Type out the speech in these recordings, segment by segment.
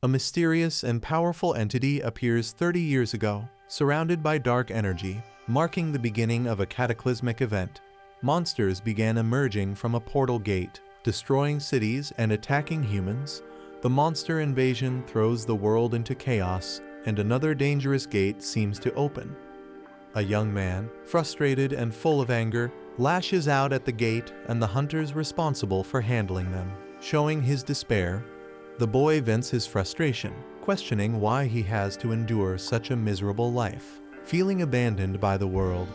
A mysterious and powerful entity appears 30 years ago, surrounded by dark energy, marking the beginning of a cataclysmic event. Monsters began emerging from a portal gate, destroying cities and attacking humans. The monster invasion throws the world into chaos, and another dangerous gate seems to open. A young man, frustrated and full of anger, lashes out at the gate and the hunters responsible for handling them. Showing his despair, the boy vents his frustration, questioning why he has to endure such a miserable life. Feeling abandoned by the world,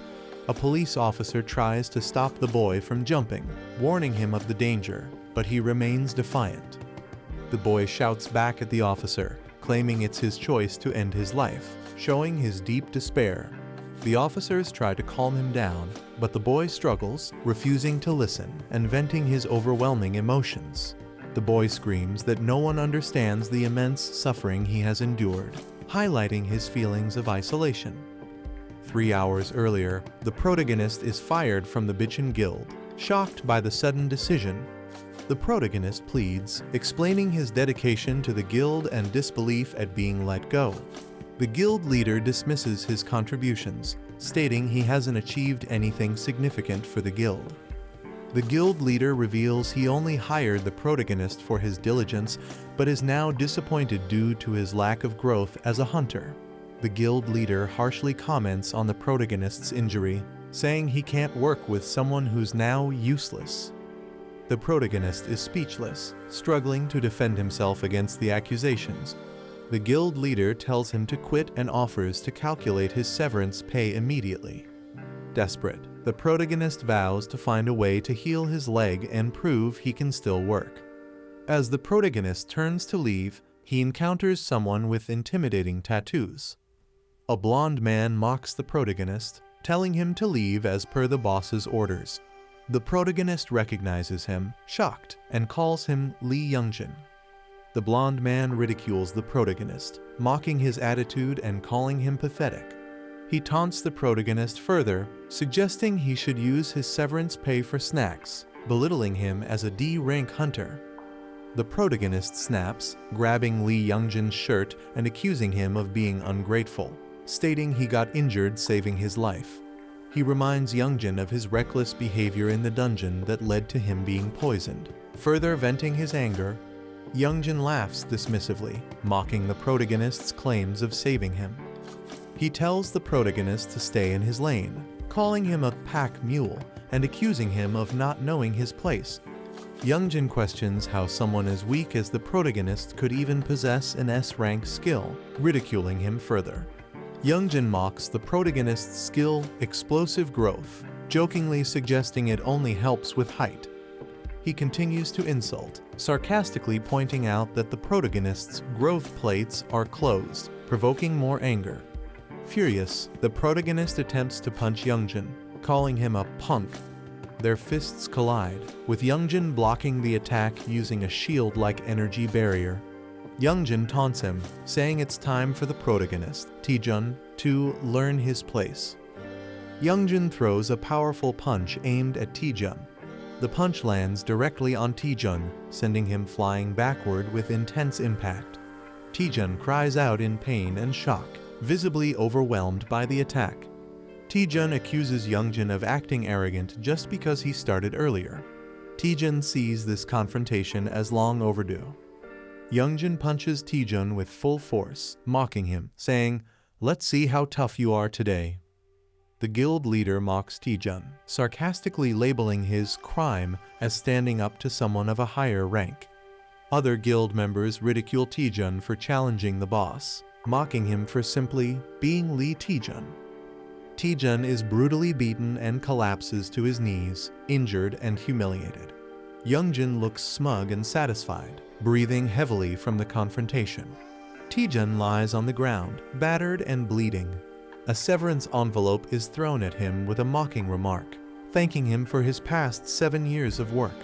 a police officer tries to stop the boy from jumping, warning him of the danger, but he remains defiant. The boy shouts back at the officer, claiming it's his choice to end his life, showing his deep despair. The officers try to calm him down, but the boy struggles, refusing to listen and venting his overwhelming emotions. The boy screams that no one understands the immense suffering he has endured, highlighting his feelings of isolation. 3 hours earlier, the protagonist is fired from the Bitchin Guild, shocked by the sudden decision. The protagonist pleads, explaining his dedication to the guild and disbelief at being let go. The guild leader dismisses his contributions, stating he hasn't achieved anything significant for the guild. The guild leader reveals he only hired the protagonist for his diligence, but is now disappointed due to his lack of growth as a hunter. The guild leader harshly comments on the protagonist's injury, saying he can't work with someone who's now useless. The protagonist is speechless, struggling to defend himself against the accusations. The guild leader tells him to quit and offers to calculate his severance pay immediately. Desperate, the protagonist vows to find a way to heal his leg and prove he can still work. As the protagonist turns to leave, he encounters someone with intimidating tattoos. A blonde man mocks the protagonist, telling him to leave as per the boss's orders. The protagonist recognizes him, shocked, and calls him Lee Youngjin. The blonde man ridicules the protagonist, mocking his attitude and calling him pathetic. He taunts the protagonist further, suggesting he should use his severance pay for snacks, belittling him as a D-rank hunter. The protagonist snaps, grabbing Lee Youngjin's shirt and accusing him of being ungrateful, stating he got injured saving his life. He reminds Youngjin of his reckless behavior in the dungeon that led to him being poisoned. Further venting his anger, Youngjin laughs dismissively, mocking the protagonist's claims of saving him. He tells the protagonist to stay in his lane, calling him a pack mule and accusing him of not knowing his place. Youngjin questions how someone as weak as the protagonist could even possess an S-rank skill, ridiculing him further. Youngjin mocks the protagonist's skill, explosive growth, jokingly suggesting it only helps with height. He continues to insult, sarcastically pointing out that the protagonist's growth plates are closed, provoking more anger. Furious, the protagonist attempts to punch Youngjin, calling him a punk. Their fists collide, with Youngjin blocking the attack using a shield-like energy barrier. Youngjin taunts him, saying it's time for the protagonist, Taejun, to learn his place. Youngjin throws a powerful punch aimed at Taejun. The punch lands directly on Taejun, sending him flying backward with intense impact. Taejun cries out in pain and shock, visibly overwhelmed by the attack. Taejun accuses Youngjin of acting arrogant just because he started earlier. Taejun sees this confrontation as long overdue. Youngjin punches Taejun with full force, mocking him, saying, "Let's see how tough you are today." The guild leader mocks Taejun, sarcastically labeling his crime as standing up to someone of a higher rank. Other guild members ridicule Taejun for challenging the boss, mocking him for simply being Lee Taejun. Taejun is brutally beaten and collapses to his knees, injured and humiliated. Youngjin looks smug and satisfied, breathing heavily from the confrontation. Taejun lies on the ground, battered and bleeding. A severance envelope is thrown at him with a mocking remark, thanking him for his past 7 years of work.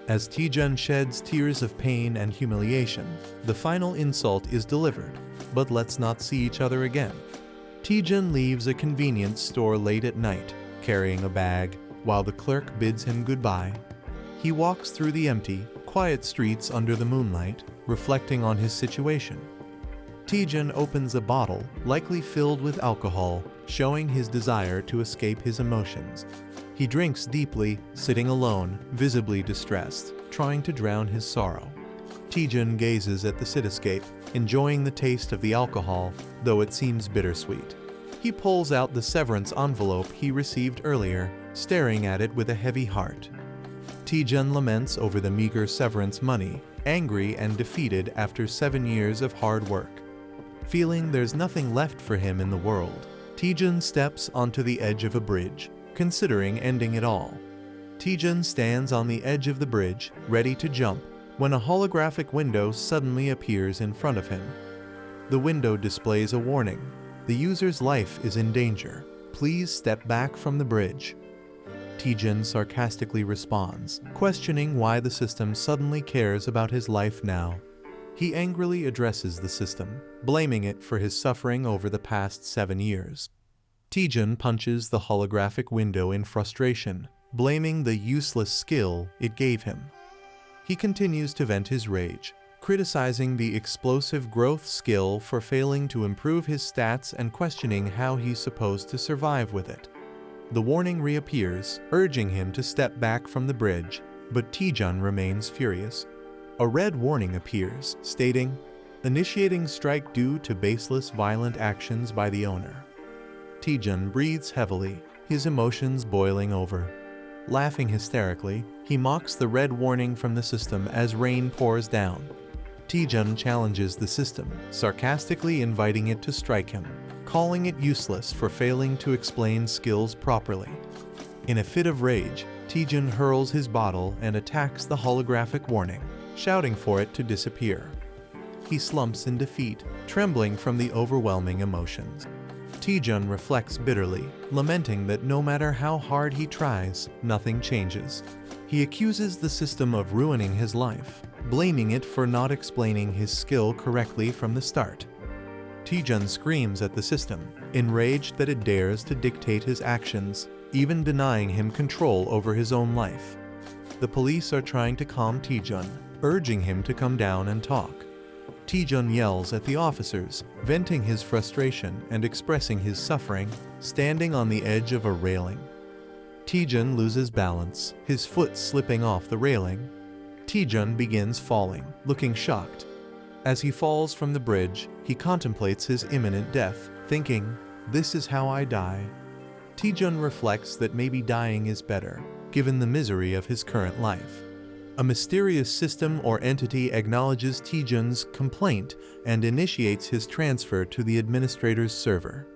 As Taejun sheds tears of pain and humiliation, the final insult is delivered, but let's not see each other again. Taejun leaves a convenience store late at night, carrying a bag, while the clerk bids him goodbye. He walks through the empty, quiet streets under the moonlight, reflecting on his situation. Taejun opens a bottle, likely filled with alcohol, showing his desire to escape his emotions. He drinks deeply, sitting alone, visibly distressed, trying to drown his sorrow. Taejun gazes at the cityscape, enjoying the taste of the alcohol, though it seems bittersweet. He pulls out the severance envelope he received earlier, staring at it with a heavy heart. Taejun laments over the meager severance money, angry and defeated after 7 years of hard work. Feeling there's nothing left for him in the world, Taejun steps onto the edge of a bridge, considering ending it all. Taejun stands on the edge of the bridge, ready to jump, when a holographic window suddenly appears in front of him. The window displays a warning. The user's life is in danger. Please step back from the bridge. Taejun sarcastically responds, questioning why the system suddenly cares about his life now. He angrily addresses the system, blaming it for his suffering over the past 7 years. Taejun punches the holographic window in frustration, blaming the useless skill it gave him. He continues to vent his rage, criticizing the explosive growth skill for failing to improve his stats and questioning how he's supposed to survive with it. The warning reappears, urging him to step back from the bridge, but Taejun remains furious. A red warning appears, stating, "Initiating strike due to baseless violent actions by the owner." Taejun breathes heavily, his emotions boiling over. Laughing hysterically, he mocks the red warning from the system as rain pours down. Taejun challenges the system, sarcastically inviting it to strike him, calling it useless for failing to explain skills properly. In a fit of rage, Taejun hurls his bottle and attacks the holographic warning, shouting for it to disappear. He slumps in defeat, trembling from the overwhelming emotions. Taejun reflects bitterly, lamenting that no matter how hard he tries, nothing changes. He accuses the system of ruining his life, blaming it for not explaining his skill correctly from the start. Taejun screams at the system, enraged that it dares to dictate his actions, even denying him control over his own life. The police are trying to calm Taejun, urging him to come down and talk. Taejun yells at the officers, venting his frustration and expressing his suffering, standing on the edge of a railing. Taejun loses balance, his foot slipping off the railing. Taejun begins falling, looking shocked. As he falls from the bridge, he contemplates his imminent death, thinking, "This is how I die." Taejun reflects that maybe dying is better, given the misery of his current life. A mysterious system or entity acknowledges Taejun's complaint and initiates his transfer to the administrator's server.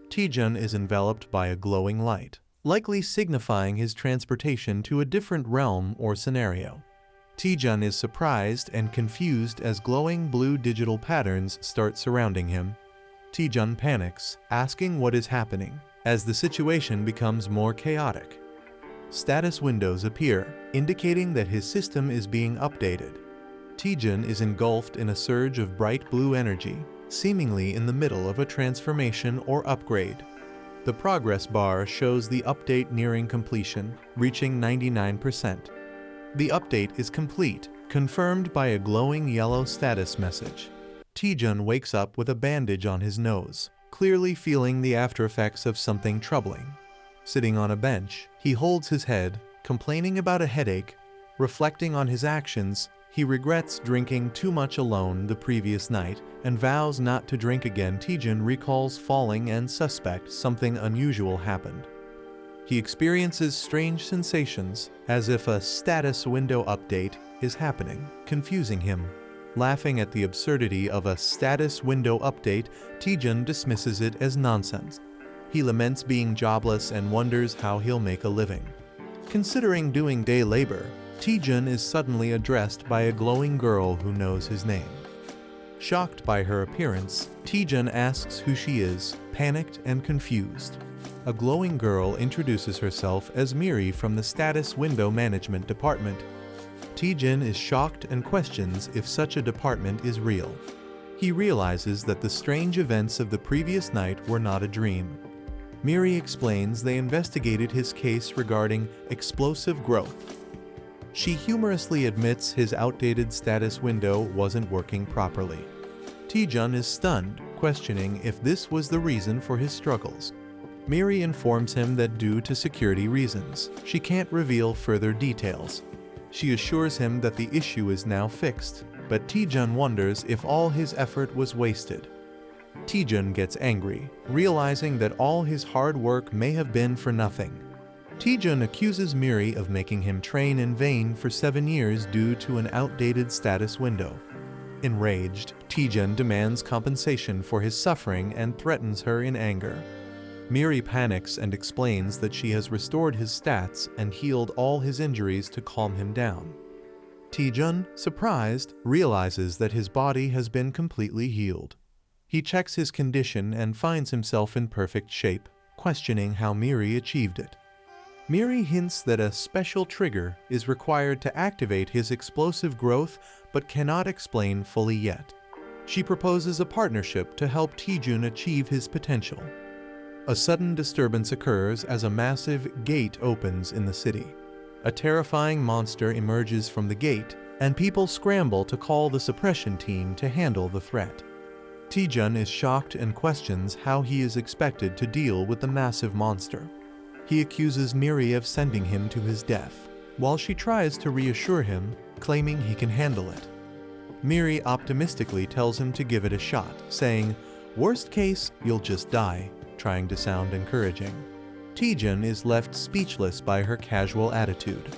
Taejun is enveloped by a glowing light, likely signifying his transportation to a different realm or scenario. Taejun is surprised and confused as glowing blue digital patterns start surrounding him. Taejun panics, asking what is happening, as the situation becomes more chaotic. Status windows appear, indicating that his system is being updated. Taejun is engulfed in a surge of bright blue energy, seemingly in the middle of a transformation or upgrade. The progress bar shows the update nearing completion, reaching 99%. The update is complete, confirmed by a glowing yellow status message. Taejun wakes up with a bandage on his nose, clearly feeling the aftereffects of something troubling. Sitting on a bench, he holds his head, complaining about a headache. Reflecting on his actions, he regrets drinking too much alone the previous night and vows not to drink again. Taejun recalls falling and suspects something unusual happened. He experiences strange sensations, as if a status window update is happening, confusing him. Laughing at the absurdity of a status window update, Taejun dismisses it as nonsense. He laments being jobless and wonders how he'll make a living. Considering doing day labor, Taejun is suddenly addressed by a glowing girl who knows his name. Shocked by her appearance, Taejun asks who she is, panicked and confused. A glowing girl introduces herself as Miri from the Status Window Management Department. Taejun is shocked and questions if such a department is real. He realizes that the strange events of the previous night were not a dream. Miri explains they investigated his case regarding explosive growth. She humorously admits his outdated status window wasn't working properly. Taejun is stunned, questioning if this was the reason for his struggles. Miri informs him that due to security reasons, she can't reveal further details. She assures him that the issue is now fixed, but Taejun wonders if all his effort was wasted. Taejun gets angry, realizing that all his hard work may have been for nothing. Taejun accuses Miri of making him train in vain for 7 years due to an outdated status window. Enraged, Taejun demands compensation for his suffering and threatens her in anger. Miri panics and explains that she has restored his stats and healed all his injuries to calm him down. Taejun, surprised, realizes that his body has been completely healed. He checks his condition and finds himself in perfect shape, questioning how Miri achieved it. Miri hints that a special trigger is required to activate his explosive growth but cannot explain fully yet. She proposes a partnership to help Taejun achieve his potential. A sudden disturbance occurs as a massive gate opens in the city. A terrifying monster emerges from the gate, and people scramble to call the suppression team to handle the threat. Taejun is shocked and questions how he is expected to deal with the massive monster. He accuses Miri of sending him to his death, while she tries to reassure him, claiming he can handle it. Miri optimistically tells him to give it a shot, saying, "Worst case, you'll just die," trying to sound encouraging. Taejun is left speechless by her casual attitude.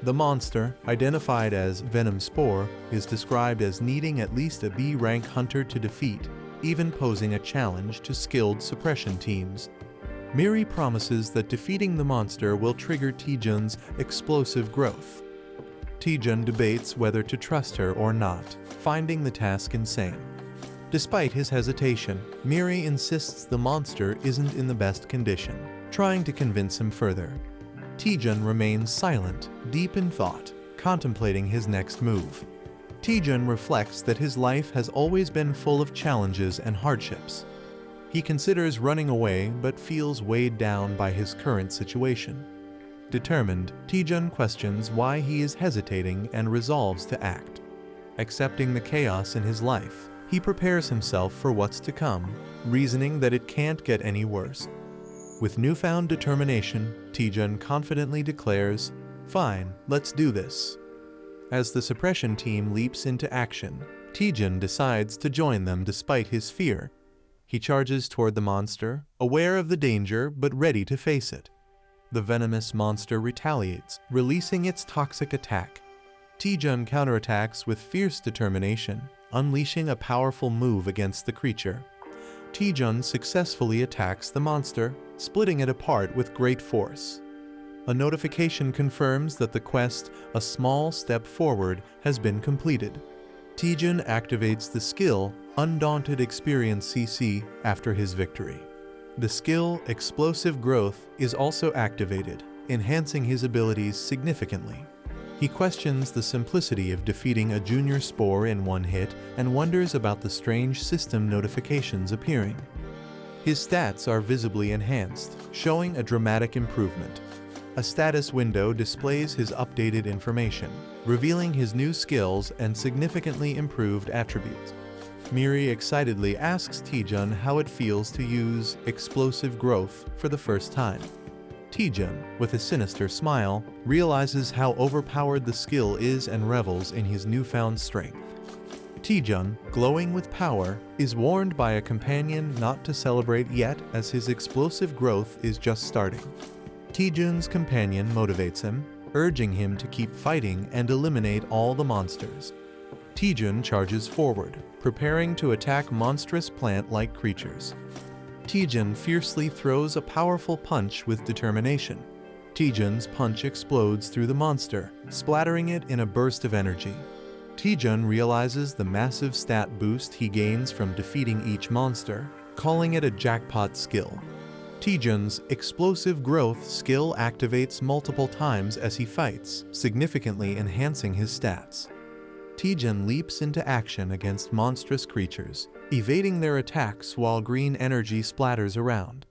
The monster, identified as Venom Spore, is described as needing at least a B-rank hunter to defeat, even posing a challenge to skilled suppression teams. Miri promises that defeating the monster will trigger Taejun's explosive growth. Taejun debates whether to trust her or not, finding the task insane. Despite his hesitation, Miri insists the monster isn't in the best condition, trying to convince him further. Taejun remains silent, deep in thought, contemplating his next move. Taejun reflects that his life has always been full of challenges and hardships. He considers running away but feels weighed down by his current situation. Determined, Taejun questions why he is hesitating and resolves to act. Accepting the chaos in his life, he prepares himself for what's to come, reasoning that it can't get any worse. With newfound determination, Taejun confidently declares, "Fine, let's do this." As the suppression team leaps into action, Taejun decides to join them despite his fear. He charges toward the monster, aware of the danger but ready to face it. The venomous monster retaliates, releasing its toxic attack. Taejun counterattacks with fierce determination, unleashing a powerful move against the creature. Taejun successfully attacks the monster, splitting it apart with great force. A notification confirms that the quest, "A Small Step Forward," has been completed. Taejun activates the skill, Undaunted Experience CC, after his victory. The skill, Explosive Growth, is also activated, enhancing his abilities significantly. He questions the simplicity of defeating a junior spore in one hit and wonders about the strange system notifications appearing. His stats are visibly enhanced, showing a dramatic improvement. A status window displays his updated information, revealing his new skills and significantly improved attributes. Miri excitedly asks Taejun how it feels to use Explosive Growth for the first time. Taejun, with a sinister smile, realizes how overpowered the skill is and revels in his newfound strength. Taejun, glowing with power, is warned by a companion not to celebrate yet as his explosive growth is just starting. Taejun's companion motivates him, urging him to keep fighting and eliminate all the monsters. Taejun charges forward, preparing to attack monstrous plant-like creatures. Taejun fiercely throws a powerful punch with determination. Taejun's punch explodes through the monster, splattering it in a burst of energy. Taejun realizes the massive stat boost he gains from defeating each monster, calling it a jackpot skill. Taejun's Explosive Growth skill activates multiple times as he fights, significantly enhancing his stats. Taejun leaps into action against monstrous creatures, evading their attacks while green energy splatters around.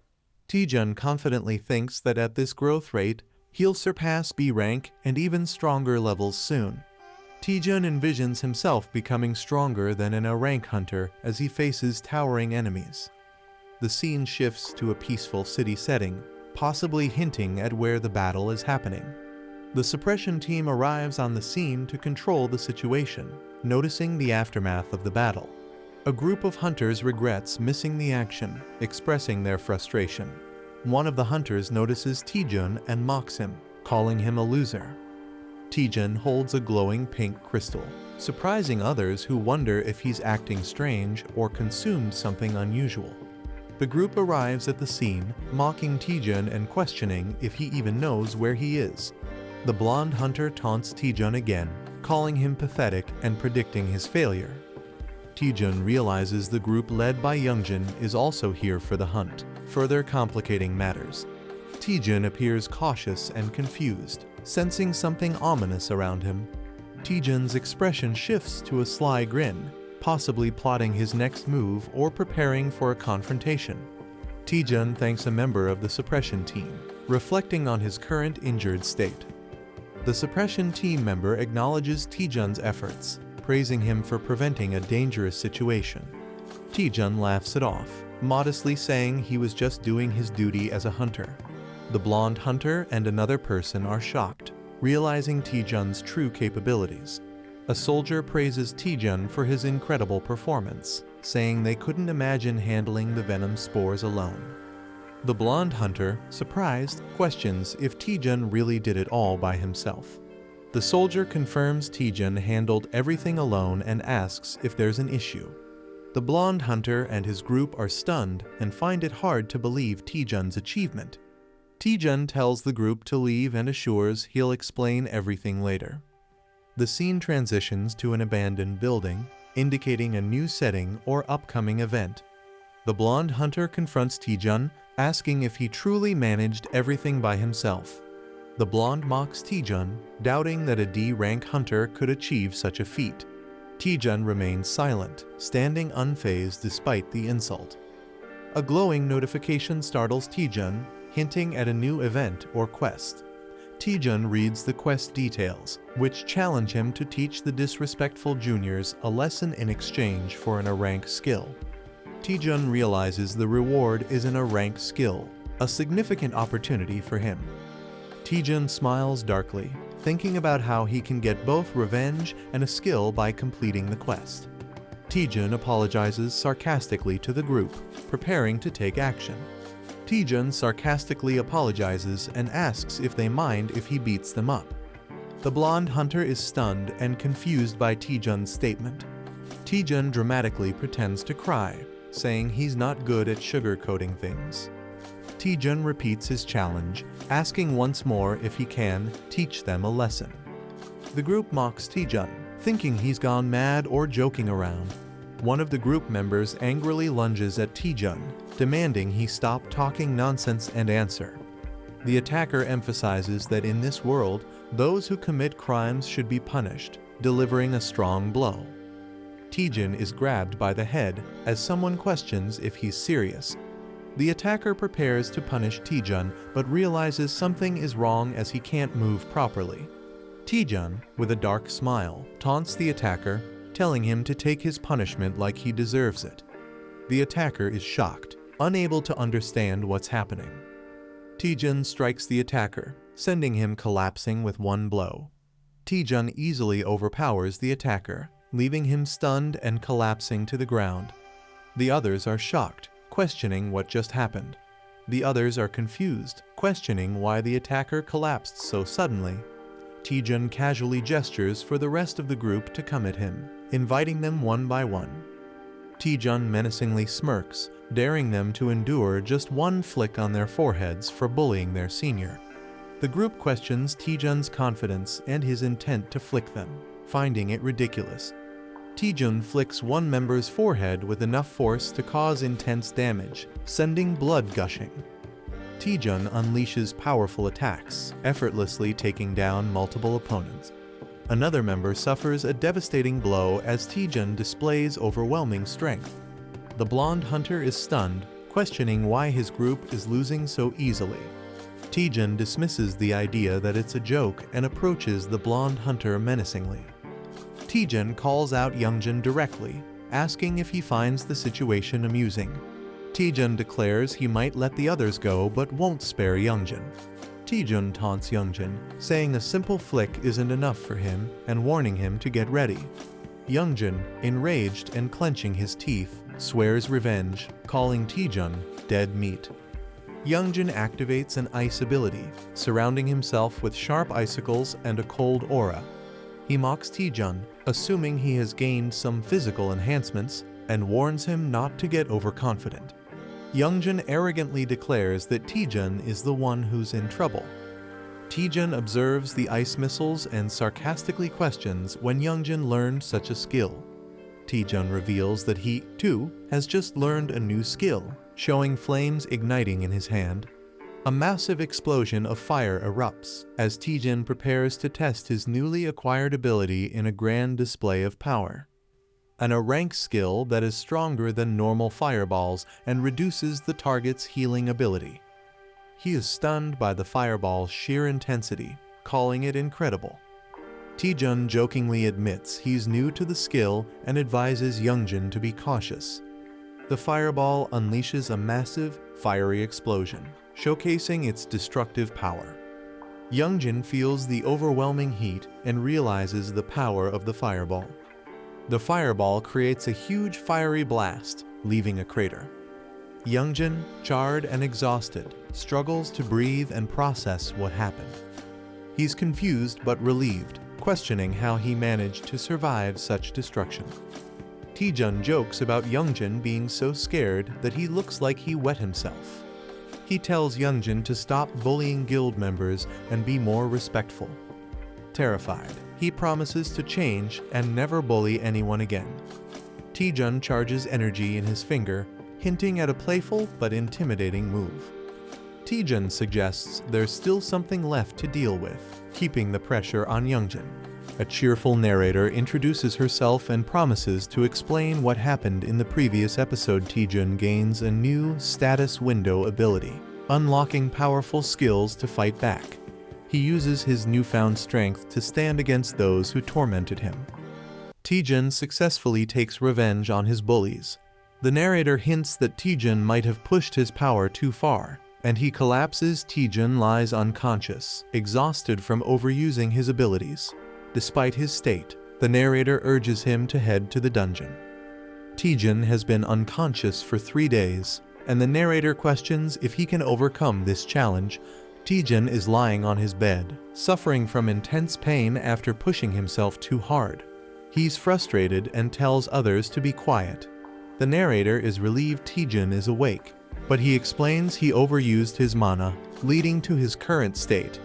Taejun confidently thinks that at this growth rate, He'll surpass B rank and even stronger levels soon. Taejun envisions himself becoming stronger than an A rank hunter as he faces towering enemies. The scene shifts to a peaceful city setting, possibly hinting at where the battle is happening. The suppression team arrives on the scene to control the situation, noticing the aftermath of the battle. A group of hunters regrets missing the action, expressing their frustration. One of the hunters notices Taejun and mocks him, calling him a loser. Taejun holds a glowing pink crystal, surprising others who wonder if he's acting strange or consumed something unusual. The group arrives at the scene, mocking Taejun and questioning if he even knows where he is. The blonde hunter taunts Taejun again, calling him pathetic and predicting his failure. Taejun realizes the group led by Youngjin is also here for the hunt, further complicating matters. Taejun appears cautious and confused, sensing something ominous around him. Taejun's expression shifts to a sly grin, possibly plotting his next move or preparing for a confrontation. Taejun thanks a member of the suppression team, reflecting on his current injured state. The suppression team member acknowledges Taejun's efforts, praising him for preventing a dangerous situation. Taejun laughs it off, modestly saying he was just doing his duty as a hunter. The blonde hunter and another person are shocked, realizing Taejun's true capabilities. A soldier praises Taejun for his incredible performance, saying they couldn't imagine handling the venom spores alone. The blonde hunter, surprised, questions if Taejun really did it all by himself. The soldier confirms Taejun handled everything alone and asks if there's an issue. The blonde hunter and his group are stunned and find it hard to believe Taejun's achievement. Taejun tells the group to leave and assures he'll explain everything later. The scene transitions to an abandoned building, indicating a new setting or upcoming event. The blonde hunter confronts Taejun, asking if he truly managed everything by himself. The blonde mocks Taejun, doubting that a D-rank hunter could achieve such a feat. Taejun remains silent, standing unfazed despite the insult. A glowing notification startles Taejun, hinting at a new event or quest. Taejun reads the quest details, which challenge him to teach the disrespectful juniors a lesson in exchange for an A-rank skill. Taejun realizes the reward is an A-rank skill, a significant opportunity for him. Taejun smiles darkly, thinking about how he can get both revenge and a skill by completing the quest. Taejun apologizes sarcastically to the group, preparing to take action. Taejun sarcastically apologizes and asks if they mind if he beats them up. The blonde hunter is stunned and confused by Taejun's statement. Taejun dramatically pretends to cry, saying he's not good at sugarcoating things. Taejun repeats his challenge, asking once more if he can teach them a lesson. The group mocks Taejun, thinking he's gone mad or joking around. One of the group members angrily lunges at Taejun, demanding he stop talking nonsense and answer. The attacker emphasizes that in this world, those who commit crimes should be punished, delivering a strong blow. Taejun is grabbed by the head as someone questions if he's serious. The attacker prepares to punish Taejun but realizes something is wrong as he can't move properly. Taejun, with a dark smile, taunts the attacker, telling him to take his punishment like he deserves it. The attacker is shocked, unable to understand what's happening. Taejun strikes the attacker, sending him collapsing with one blow. Taejun easily overpowers the attacker, leaving him stunned and collapsing to the ground. The others are shocked, questioning what just happened. The others are confused, questioning why the attacker collapsed so suddenly. Taejun casually gestures for the rest of the group to come at him, inviting them one by one. Taejun menacingly smirks, daring them to endure just one flick on their foreheads for bullying their senior. The group questions Taejun's confidence and his intent to flick them, finding it ridiculous. Taejun flicks one member's forehead with enough force to cause intense damage, sending blood gushing. Taejun unleashes powerful attacks, effortlessly taking down multiple opponents. Another member suffers a devastating blow as Taejun displays overwhelming strength. The blonde hunter is stunned, questioning why his group is losing so easily. Taejun dismisses the idea that it's a joke and approaches the blonde hunter menacingly. Taejun calls out Youngjin directly, asking if he finds the situation amusing. Taejun declares he might let the others go but won't spare Youngjin. Taejun taunts Youngjin, saying a simple flick isn't enough for him and warning him to get ready. Youngjin, enraged and clenching his teeth, swears revenge, calling Taejun dead meat. Youngjin activates an ice ability, surrounding himself with sharp icicles and a cold aura. He mocks Taejun, assuming he has gained some physical enhancements, and warns him not to get overconfident. Youngjin arrogantly declares that Taejun is the one who's in trouble. Taejun observes the ice missiles and sarcastically questions when Youngjin learned such a skill. Taejun reveals that he, too, has just learned a new skill, showing flames igniting in his hand. A massive explosion of fire erupts as Taejun prepares to test his newly acquired ability in a grand display of power. A rank skill that is stronger than normal fireballs and reduces the target's healing ability. He is stunned by the fireball's sheer intensity, calling it incredible. Taejun jokingly admits he's new to the skill and advises Youngjin to be cautious. The fireball unleashes a massive, fiery explosion, showcasing its destructive power. Youngjin feels the overwhelming heat and realizes the power of the fireball. The fireball creates a huge fiery blast, leaving a crater. Youngjin, charred and exhausted, struggles to breathe and process what happened. He's confused but relieved, questioning how he managed to survive such destruction. Taejun jokes about Youngjin being so scared that he looks like he wet himself. He tells Youngjin to stop bullying guild members and be more respectful. Terrified, he promises to change and never bully anyone again. Taejun charges energy in his finger, hinting at a playful but intimidating move. Taejun suggests there's still something left to deal with, keeping the pressure on Youngjin. A cheerful narrator introduces herself and promises to explain what happened in the previous episode. Taejun gains a new status window ability, unlocking powerful skills to fight back. He uses his newfound strength to stand against those who tormented him. Taejun successfully takes revenge on his bullies. The narrator hints that Taejun might have pushed his power too far, and he collapses. Taejun lies unconscious, exhausted from overusing his abilities. Despite his state, the narrator urges him to head to the dungeon. Taejun has been unconscious for 3 days, and the narrator questions if he can overcome this challenge. Taejun is lying on his bed, suffering from intense pain after pushing himself too hard. He's frustrated and tells others to be quiet. The narrator is relieved Taejun is awake, but he explains he overused his mana, leading to his current state.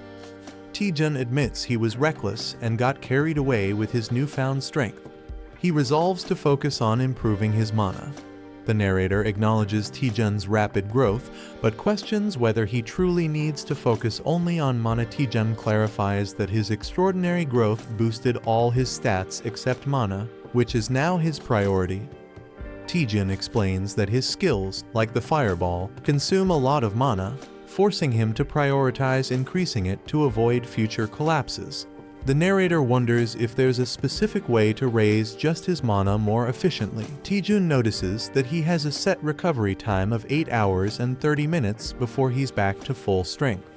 Taejun admits he was reckless and got carried away with his newfound strength. He resolves to focus on improving his mana. The narrator acknowledges Taejun's rapid growth, but questions whether he truly needs to focus only on mana. Taejun clarifies that his extraordinary growth boosted all his stats except mana, which is now his priority. Taejun explains that his skills, like the fireball, consume a lot of mana, forcing him to prioritize increasing it to avoid future collapses. The narrator wonders if there's a specific way to raise just his mana more efficiently. Taejun notices that he has a set recovery time of 8 hours and 30 minutes before he's back to full strength.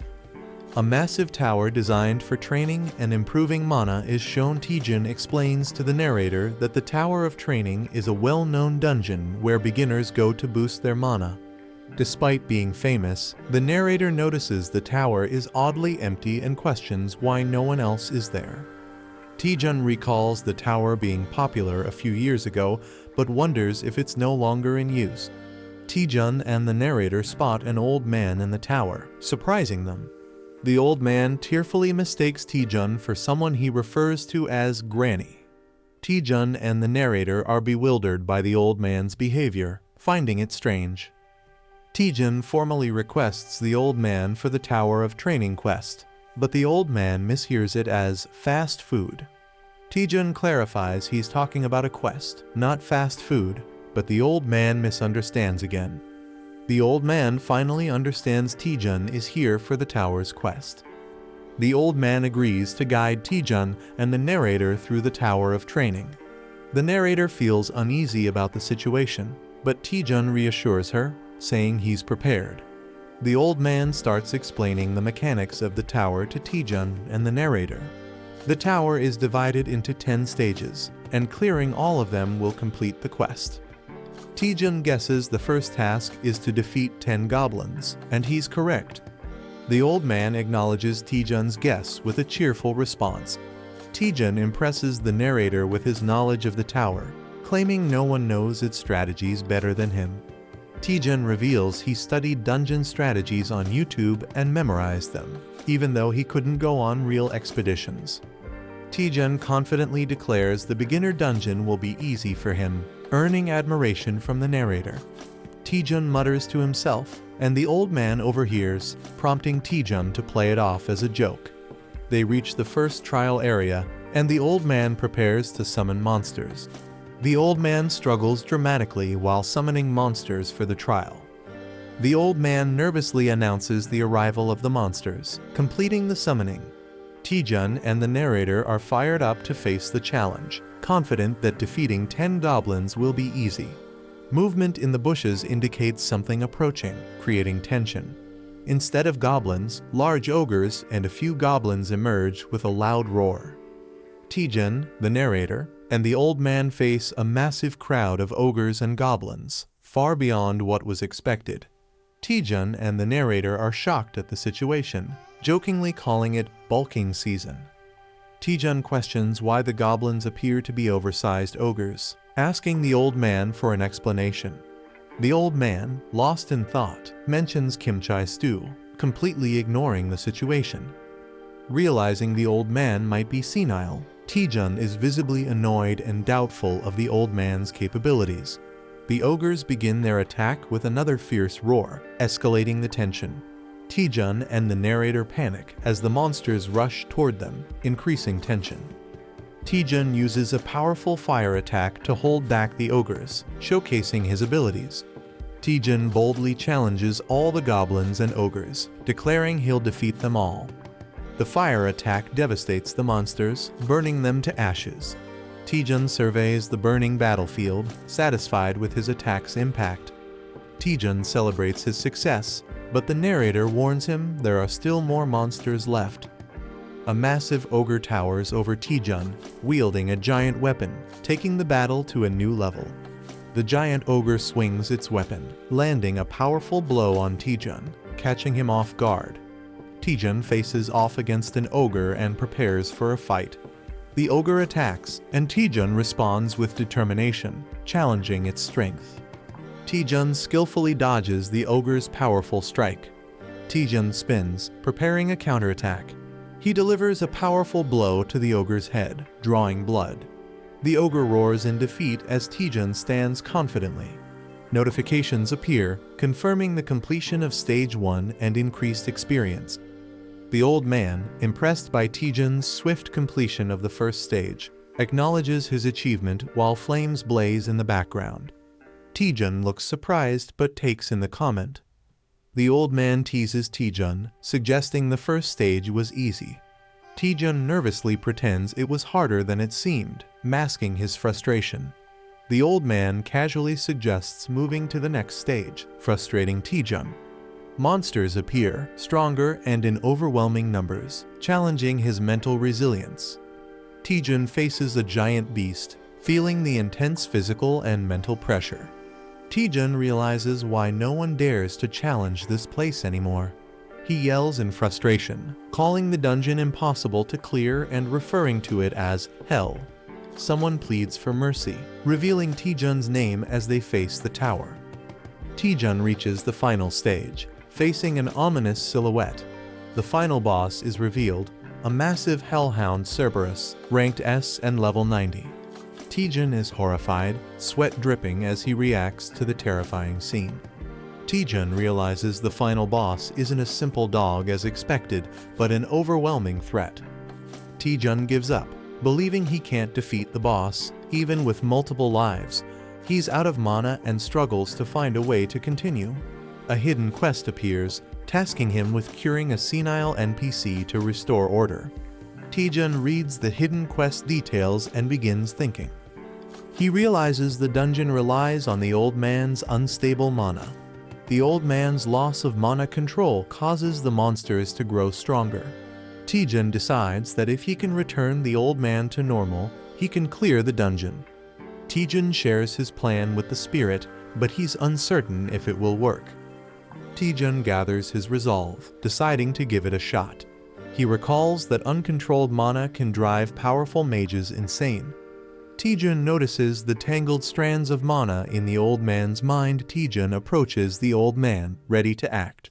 A massive tower designed for training and improving mana is shown. Taejun explains to the narrator that the Tower of Training is a well-known dungeon where beginners go to boost their mana. Despite being famous, the narrator notices the tower is oddly empty and questions why no one else is there. Taejun recalls the tower being popular a few years ago, but wonders if it's no longer in use. Taejun and the narrator spot an old man in the tower, surprising them. The old man tearfully mistakes Taejun for someone he refers to as Granny. Taejun and the narrator are bewildered by the old man's behavior, finding it strange. Taejun formally requests the old man for the Tower of Training quest, but the old man mishears it as fast food. Taejun clarifies he's talking about a quest, not fast food, but the old man misunderstands again. The old man finally understands Taejun is here for the tower's quest. The old man agrees to guide Taejun and the narrator through the tower of training. The narrator feels uneasy about the situation, but Taejun reassures her, saying he's prepared. The old man starts explaining the mechanics of the tower to Taejun and the narrator. The tower is divided into 10 stages, and clearing all of them will complete the quest. Taejun guesses the first task is to defeat 10 goblins, and he's correct. The old man acknowledges Taejun's guess with a cheerful response. Taejun impresses the narrator with his knowledge of the tower, claiming no one knows its strategies better than him. Taejun reveals he studied dungeon strategies on YouTube and memorized them, even though he couldn't go on real expeditions. Taejun confidently declares the beginner dungeon will be easy for him, earning admiration from the narrator. Taejun mutters to himself, and the old man overhears, prompting Taejun to play it off as a joke. They reach the first trial area, and the old man prepares to summon monsters. The old man struggles dramatically while summoning monsters for the trial. The old man nervously announces the arrival of the monsters, completing the summoning. Taejun and the narrator are fired up to face the challenge, confident that defeating 10 goblins will be easy. Movement in the bushes indicates something approaching, creating tension. Instead of goblins, large ogres and a few goblins emerge with a loud roar. Taejun, the narrator, and the old man face a massive crowd of ogres and goblins, far beyond what was expected. Taejun and the narrator are shocked at the situation, jokingly calling it bulking season. Taejun questions why the goblins appear to be oversized ogres, asking the old man for an explanation. The old man, lost in thought, mentions kimchi stew, completely ignoring the situation. Realizing the old man might be senile, Taejun is visibly annoyed and doubtful of the old man's capabilities. The ogres begin their attack with another fierce roar, escalating the tension. Taejun and the narrator panic as the monsters rush toward them, increasing tension. Taejun uses a powerful fire attack to hold back the ogres, showcasing his abilities. Taejun boldly challenges all the goblins and ogres, declaring he'll defeat them all. The fire attack devastates the monsters, burning them to ashes. Taejun surveys the burning battlefield, satisfied with his attack's impact. Taejun celebrates his success, but the narrator warns him there are still more monsters left. A massive ogre towers over Taejun, wielding a giant weapon, taking the battle to a new level. The giant ogre swings its weapon, landing a powerful blow on Taejun, catching him off guard. Taejun faces off against an ogre and prepares for a fight. The ogre attacks, and Taejun responds with determination, challenging its strength. Taejun skillfully dodges the ogre's powerful strike. Taejun spins, preparing a counterattack. He delivers a powerful blow to the ogre's head, drawing blood. The ogre roars in defeat as Taejun stands confidently. Notifications appear, confirming the completion of Stage 1 and increased experience. The old man, impressed by Taejun's swift completion of the first stage, acknowledges his achievement while flames blaze in the background. Taejun looks surprised but takes in the comment. The old man teases Taejun, suggesting the first stage was easy. Taejun nervously pretends it was harder than it seemed, masking his frustration. The old man casually suggests moving to the next stage, frustrating Taejun. Monsters appear, stronger and in overwhelming numbers, challenging his mental resilience. Taejun faces a giant beast, feeling the intense physical and mental pressure. Taejun realizes why no one dares to challenge this place anymore. He yells in frustration, calling the dungeon impossible to clear and referring to it as hell. Someone pleads for mercy, revealing Taejun's name as they face the tower. Taejun reaches the final stage, facing an ominous silhouette. The final boss is revealed, a massive hellhound Cerberus, ranked S and level 90. Taejun is horrified, sweat dripping as he reacts to the terrifying scene. Taejun realizes the final boss isn't a simple dog as expected, but an overwhelming threat. Taejun gives up, believing he can't defeat the boss, even with multiple lives. He's out of mana and struggles to find a way to continue. A hidden quest appears, tasking him with curing a senile NPC to restore order. Taejun reads the hidden quest details and begins thinking. He realizes the dungeon relies on the old man's unstable mana. The old man's loss of mana control causes the monsters to grow stronger. Taejun decides that if he can return the old man to normal, he can clear the dungeon. Taejun shares his plan with the spirit, but he's uncertain if it will work. Taejun gathers his resolve, deciding to give it a shot. He recalls that uncontrolled mana can drive powerful mages insane. Taejun notices the tangled strands of mana in the old man's mind. Taejun approaches the old man, ready to act.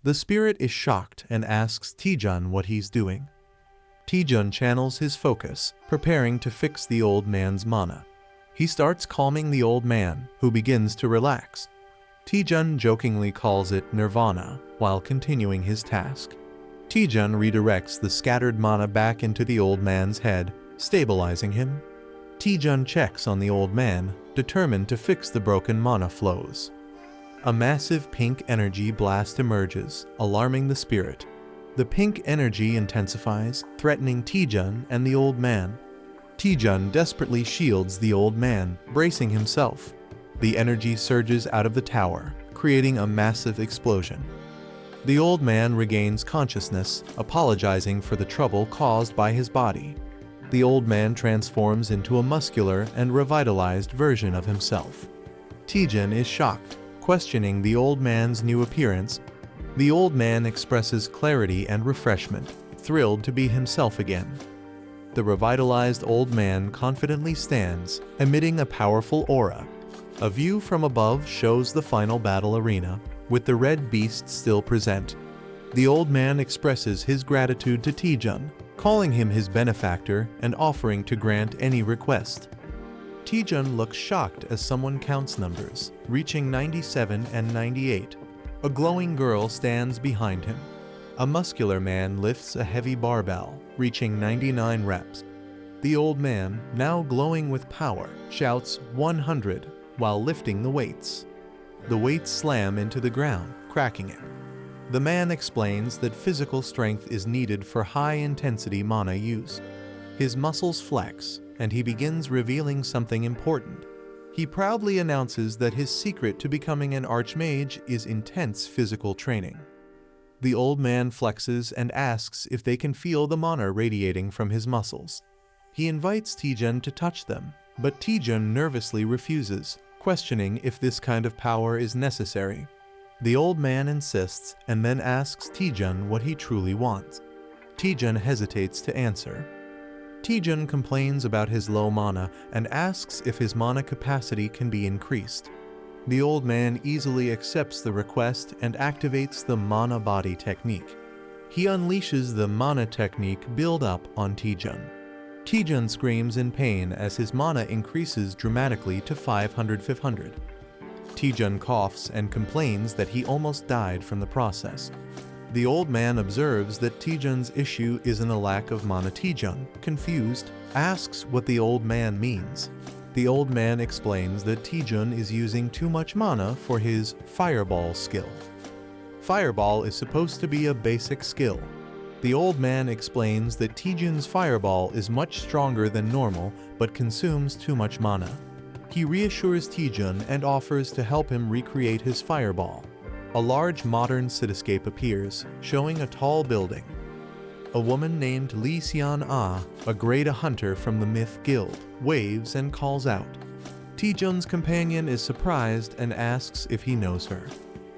The spirit is shocked and asks Taejun what he's doing. Taejun channels his focus, preparing to fix the old man's mana. He starts calming the old man, who begins to relax. Taejun jokingly calls it nirvana, while continuing his task. Taejun redirects the scattered mana back into the old man's head, stabilizing him. Taejun checks on the old man, determined to fix the broken mana flows. A massive pink energy blast emerges, alarming the spirit. The pink energy intensifies, threatening Taejun and the old man. Taejun desperately shields the old man, bracing himself. The energy surges out of the tower, creating a massive explosion. The old man regains consciousness, apologizing for the trouble caused by his body. The old man transforms into a muscular and revitalized version of himself. Taejun is shocked, questioning the old man's new appearance. The old man expresses clarity and refreshment, thrilled to be himself again. The revitalized old man confidently stands, emitting a powerful aura. A view from above shows the final battle arena, with the red beast still present. The old man expresses his gratitude to Taejun, calling him his benefactor and offering to grant any request. Taejun looks shocked as someone counts numbers, reaching 97 and 98. A glowing girl stands behind him. A muscular man lifts a heavy barbell, reaching 99 reps. The old man, now glowing with power, shouts 100 while lifting the weights. The weights slam into the ground, cracking it. The man explains that physical strength is needed for high-intensity mana use. His muscles flex, and he begins revealing something important. He proudly announces that his secret to becoming an archmage is intense physical training. The old man flexes and asks if they can feel the mana radiating from his muscles. He invites Taejun to touch them, but Taejun nervously refuses, questioning if this kind of power is necessary. The old man insists and then asks Taejun what he truly wants. Taejun hesitates to answer. Taejun complains about his low mana and asks if his mana capacity can be increased. The old man easily accepts the request and activates the mana body technique. He unleashes the mana technique build-up on Taejun. Taejun screams in pain as his mana increases dramatically to 500. Taejun coughs and complains that he almost died from the process. The old man observes that Taejun's issue isn't a lack of mana. Taejun, confused, asks what the old man means. The old man explains that Taejun is using too much mana for his Fireball skill. Fireball is supposed to be a basic skill. The old man explains that Taejun's Fireball is much stronger than normal but consumes too much mana. He reassures Taejun and offers to help him recreate his Fireball. A large modern cityscape appears, showing a tall building. A woman named Lee Seon-ah, a grade hunter from the Myth Guild, waves and calls out. Taejun's companion is surprised and asks if he knows her.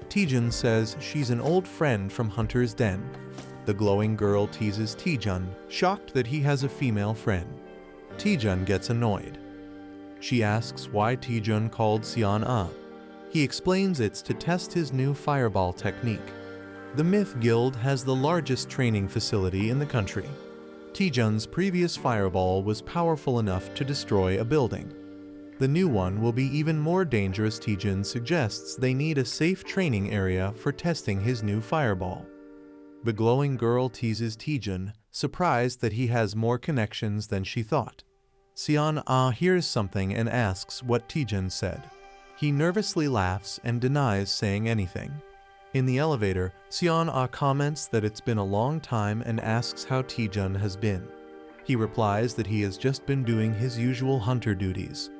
Taejun says she's an old friend from Hunter's Den. The glowing girl teases Taejun, shocked that he has a female friend. Taejun gets annoyed. She asks why Taejun called Seon-ah. He explains it's to test his new Fireball technique. The Myth Guild has the largest training facility in the country. Taejun's previous Fireball was powerful enough to destroy a building. The new one will be even more dangerous. Taejun suggests they need a safe training area for testing his new Fireball. The glowing girl teases Taejun, surprised that he has more connections than she thought. Seon-ah hears something and asks what Taejun said. He nervously laughs and denies saying anything. In the elevator, Seon-ah comments that it's been a long time and asks how Taejun has been. He replies that he has just been doing his usual hunter duties.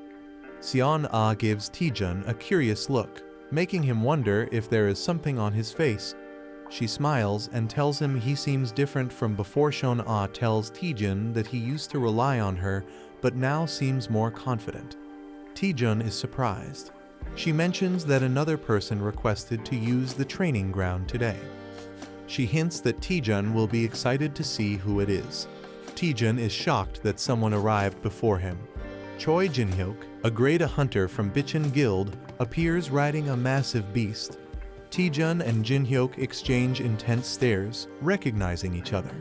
Seon-ah gives Taejun a curious look, making him wonder if there is something on his face. She smiles and tells him he seems different from before. Seon-ah tells Taejun that he used to rely on her, but now seems more confident. Taejun is surprised. She mentions that another person requested to use the training ground today. She hints that Taejun will be excited to see who it is. Taejun is shocked that someone arrived before him. Choi Jin-hyuk, a grade A hunter from Bichon Guild, appears riding a massive beast. Taejun and Jin-hyuk exchange intense stares, recognizing each other.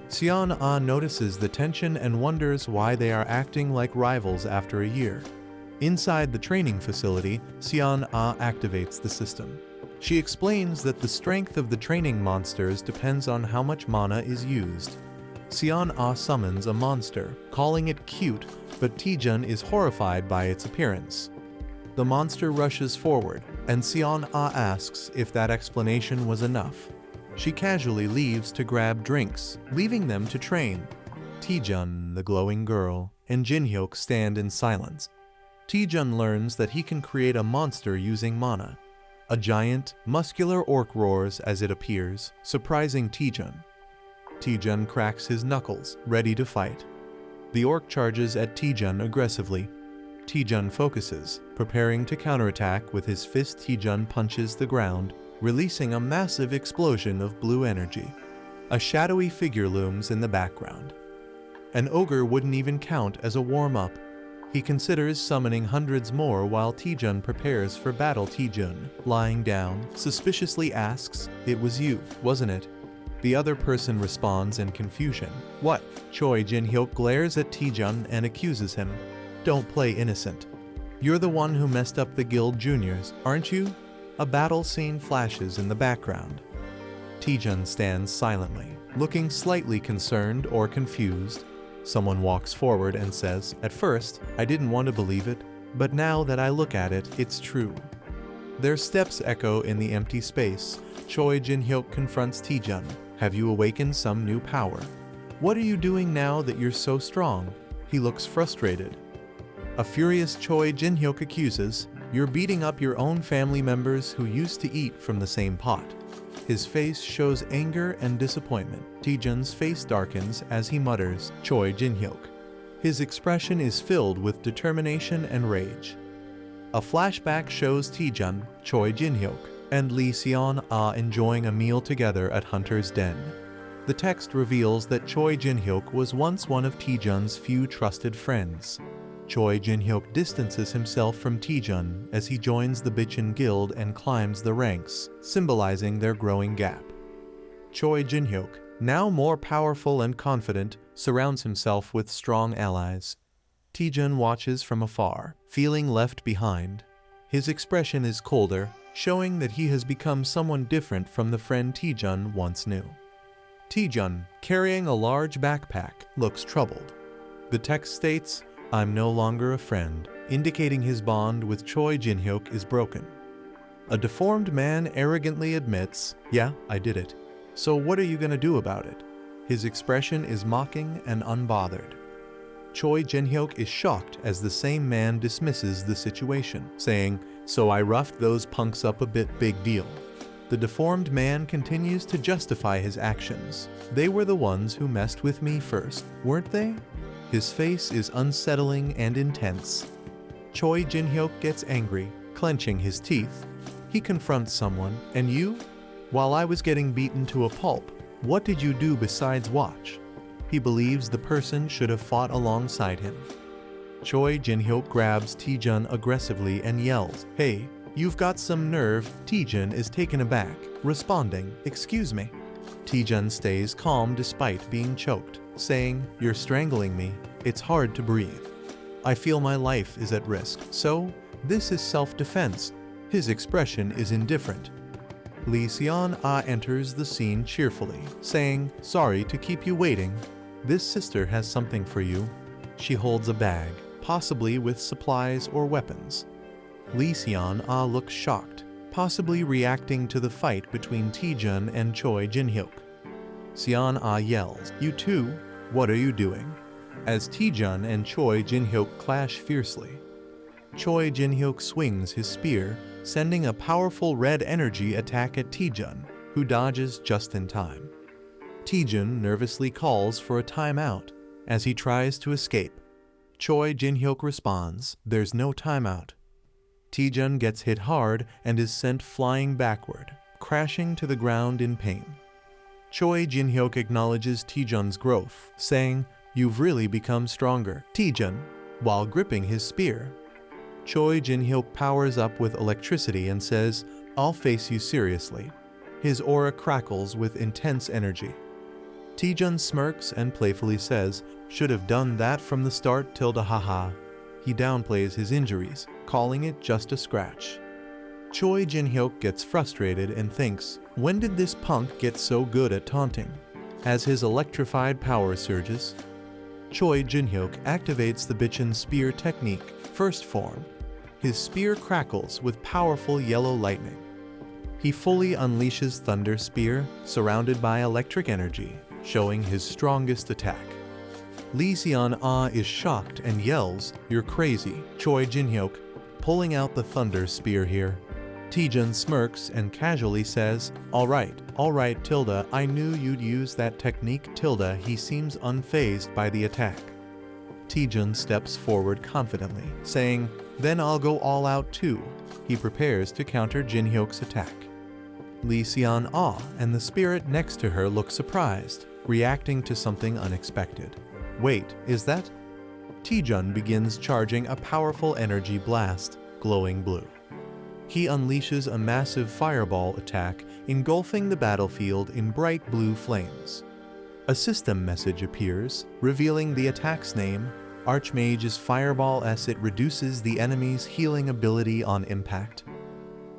Seon-ah notices the tension and wonders why they are acting like rivals after a year. Inside the training facility, Seon-ah activates the system. She explains that the strength of the training monsters depends on how much mana is used. Seon-ah summons a monster, calling it cute, but Taejun is horrified by its appearance. The monster rushes forward, and Seon-ah asks if that explanation was enough. She casually leaves to grab drinks, leaving them to train. Taejun, the glowing girl, and Jin-hyuk stand in silence. Taejun learns that he can create a monster using mana. A giant, muscular orc roars as it appears, surprising Taejun. Taejun cracks his knuckles, ready to fight. The orc charges at Taejun aggressively. Taejun focuses, preparing to counterattack with his fist. Taejun punches the ground, releasing a massive explosion of blue energy. A shadowy figure looms in the background. An ogre wouldn't even count as a warm-up. He considers summoning hundreds more while Taejun prepares for battle. Taejun, lying down, suspiciously asks, "It was you, wasn't it?" The other person responds in confusion. "What?" Choi Jin-hyuk glares at Taejun and accuses him. "Don't play innocent. You're the one who messed up the guild juniors, aren't you?" A battle scene flashes in the background. Taejun stands silently, looking slightly concerned or confused. Someone walks forward and says, "At first, I didn't want to believe it, but now that I look at it, it's true." Their steps echo in the empty space. Choi Jin-hyuk confronts Taejun. "Have you awakened some new power? What are you doing now that you're so strong?" He looks frustrated. A furious Choi Jin-hyuk accuses, "You're beating up your own family members who used to eat from the same pot." His face shows anger and disappointment. Taejun's face darkens as he mutters, "Choi Jin-hyuk." His expression is filled with determination and rage. A flashback shows Taejun, Choi Jin-hyuk, and Lee Seon-ah enjoying a meal together at Hunter's Den. The text reveals that Choi Jin-hyuk was once one of Taejun's few trusted friends. Choi Jin-hyuk distances himself from Taejun as he joins the Bichon Guild and climbs the ranks, symbolizing their growing gap. Choi Jin-hyuk, now more powerful and confident, surrounds himself with strong allies. Taejun watches from afar, feeling left behind. His expression is colder, showing that he has become someone different from the friend Taejun once knew. Taejun, carrying a large backpack, looks troubled. The text states, "I'm no longer a friend," indicating his bond with Choi Jin-hyuk is broken. A deformed man arrogantly admits, "Yeah, I did it. So what are you gonna do about it?" His expression is mocking and unbothered. Choi Jin-hyuk is shocked as the same man dismisses the situation, saying, "So I roughed those punks up a bit, big deal." The deformed man continues to justify his actions. "They were the ones who messed with me first, weren't they?" His face is unsettling and intense. Choi Jin-hyuk gets angry, clenching his teeth. He confronts someone, "And you? While I was getting beaten to a pulp, what did you do besides watch?" He believes the person should have fought alongside him. Choi Jin-hyuk grabs Taejun aggressively and yells, "Hey, you've got some nerve." Taejun is taken aback, responding, "Excuse me." Taejun stays calm despite being choked, saying, "You're strangling me. It's hard to breathe. I feel my life is at risk, so this is self-defense." His expression is indifferent. Lee Seon-ah enters the scene cheerfully, saying, "Sorry to keep you waiting. This sister has something for you." She holds a bag, possibly with supplies or weapons. Lee Seon-ah looks shocked. possibly reacting to the fight between Taejun and Choi Jin-hyuk. Seon-ah yells, "You too? What are you doing?" as Taejun and Choi Jin-hyuk clash fiercely. Choi Jin-hyuk swings his spear, sending a powerful red energy attack at Taejun, who dodges just in time. Taejun nervously calls for a timeout as he tries to escape. Choi Jin-hyuk responds, "There's no timeout." Taejun gets hit hard and is sent flying backward, crashing to the ground in pain. Choi Jin-hyuk acknowledges Taejun's growth, saying, "You've really become stronger, Taejun," while gripping his spear. Choi Jin-hyuk powers up with electricity and says, "I'll face you seriously." His aura crackles with intense energy. Taejun smirks and playfully says, "Should have done that from the start, tilde haha." He downplays his injuries, calling it just a scratch. Choi Jin-hyuk gets frustrated and thinks, when did this punk get so good at taunting? As his electrified power surges, Choi Jin-hyuk activates the Bichin spear technique, first form. His spear crackles with powerful yellow lightning. He fully unleashes Thunder Spear, surrounded by electric energy, showing his strongest attack. Lee Seon-ah is shocked and yells, "You're crazy, Choi Jin-hyuk," pulling out the Thunder Spear here. Taejun smirks and casually says, all right, tilde, I knew you'd use that technique, tilde." He seems unfazed by the attack. Taejun steps forward confidently, saying, "Then I'll go all out too." He prepares to counter Jin-hyuk's attack. Lee Seon-ah and the spirit next to her look surprised, reacting to something unexpected. Wait, is that? Taejun begins charging a powerful energy blast, glowing blue. He unleashes a massive fireball attack, engulfing the battlefield in bright blue flames. A system message appears, revealing the attack's name, Archmage's Fireball S. It reduces the enemy's healing ability on impact.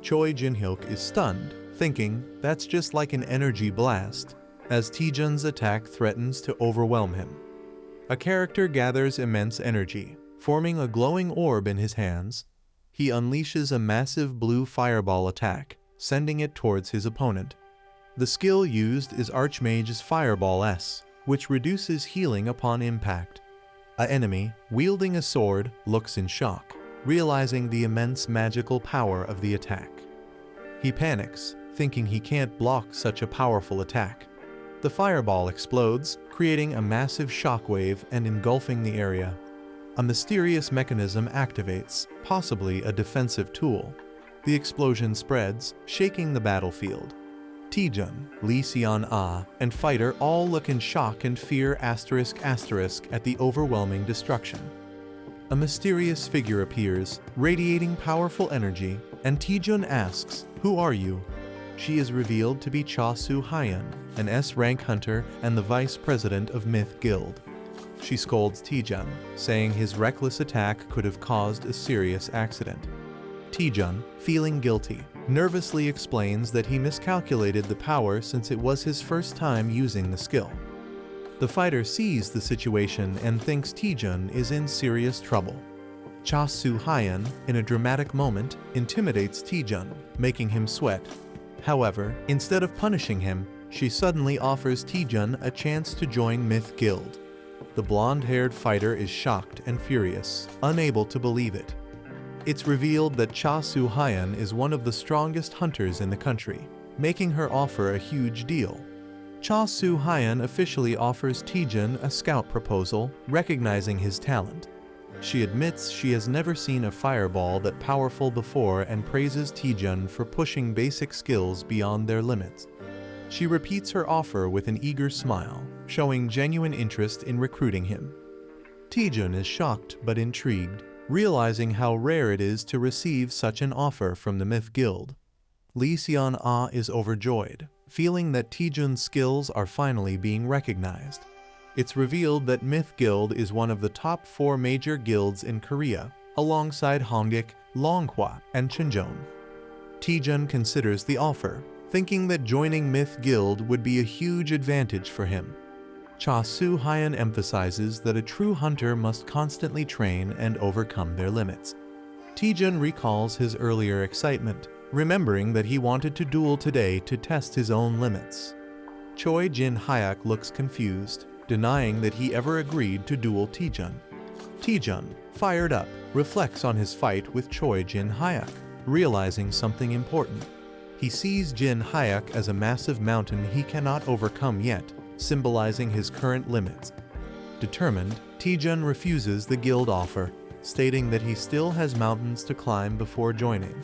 Choi Jin-hyuk is stunned, thinking, that's just like an energy blast, as Taejun's attack threatens to overwhelm him. A character gathers immense energy, forming a glowing orb in his hands. He unleashes a massive blue fireball attack, sending it towards his opponent. The skill used is Archmage's Fireball S, which reduces healing upon impact. An enemy, wielding a sword, looks in shock, realizing the immense magical power of the attack. He panics, thinking he can't block such a powerful attack. The fireball explodes, creating a massive shockwave and engulfing the area. A mysterious mechanism activates, possibly a defensive tool. The explosion spreads, shaking the battlefield. Taejun, Lee Seon-ah, and Fighter all look in shock and fear *** at the overwhelming destruction. A mysterious figure appears, radiating powerful energy, and Taejun asks, "Who are you?" She is revealed to be Cha Soo-hyun, an S-rank hunter and the vice president of Myth Guild. She scolds Taejun, saying his reckless attack could have caused a serious accident. Taejun, feeling guilty, nervously explains that he miscalculated the power since it was his first time using the skill. The fighter sees the situation and thinks Taejun is in serious trouble. Cha Soo-hyun, in a dramatic moment, intimidates Taejun, making him sweat. However, instead of punishing him, she suddenly offers Taejun a chance to join Myth Guild. The blonde-haired fighter is shocked and furious, unable to believe it. It's revealed that Cha Soo-hyun is one of the strongest hunters in the country, making her offer a huge deal. Cha Soo-hyun officially offers Taejun a scout proposal, recognizing his talent. She admits she has never seen a fireball that powerful before and praises Taejun for pushing basic skills beyond their limits. She repeats her offer with an eager smile, showing genuine interest in recruiting him. Taejun is shocked but intrigued, realizing how rare it is to receive such an offer from the Myth Guild. Lee Seon-ah is overjoyed, feeling that Taejun's skills are finally being recognized. It's revealed that Myth Guild is one of the top 4 major guilds in Korea, alongside Hongik, Longhwa, and Chinjeon. Taejun considers the offer, thinking that joining Myth Guild would be a huge advantage for him. Cha Soo-hyun emphasizes that a true hunter must constantly train and overcome their limits. Taejun recalls his earlier excitement, remembering that he wanted to duel today to test his own limits. Choi Jin-hyuk looks confused, denying that he ever agreed to duel Taejun. Taejun, fired up, reflects on his fight with Choi Jin-hyuk, realizing something important. He sees Jin-hyuk as a massive mountain he cannot overcome yet, symbolizing his current limits. Determined, Taejun refuses the guild offer, stating that he still has mountains to climb before joining.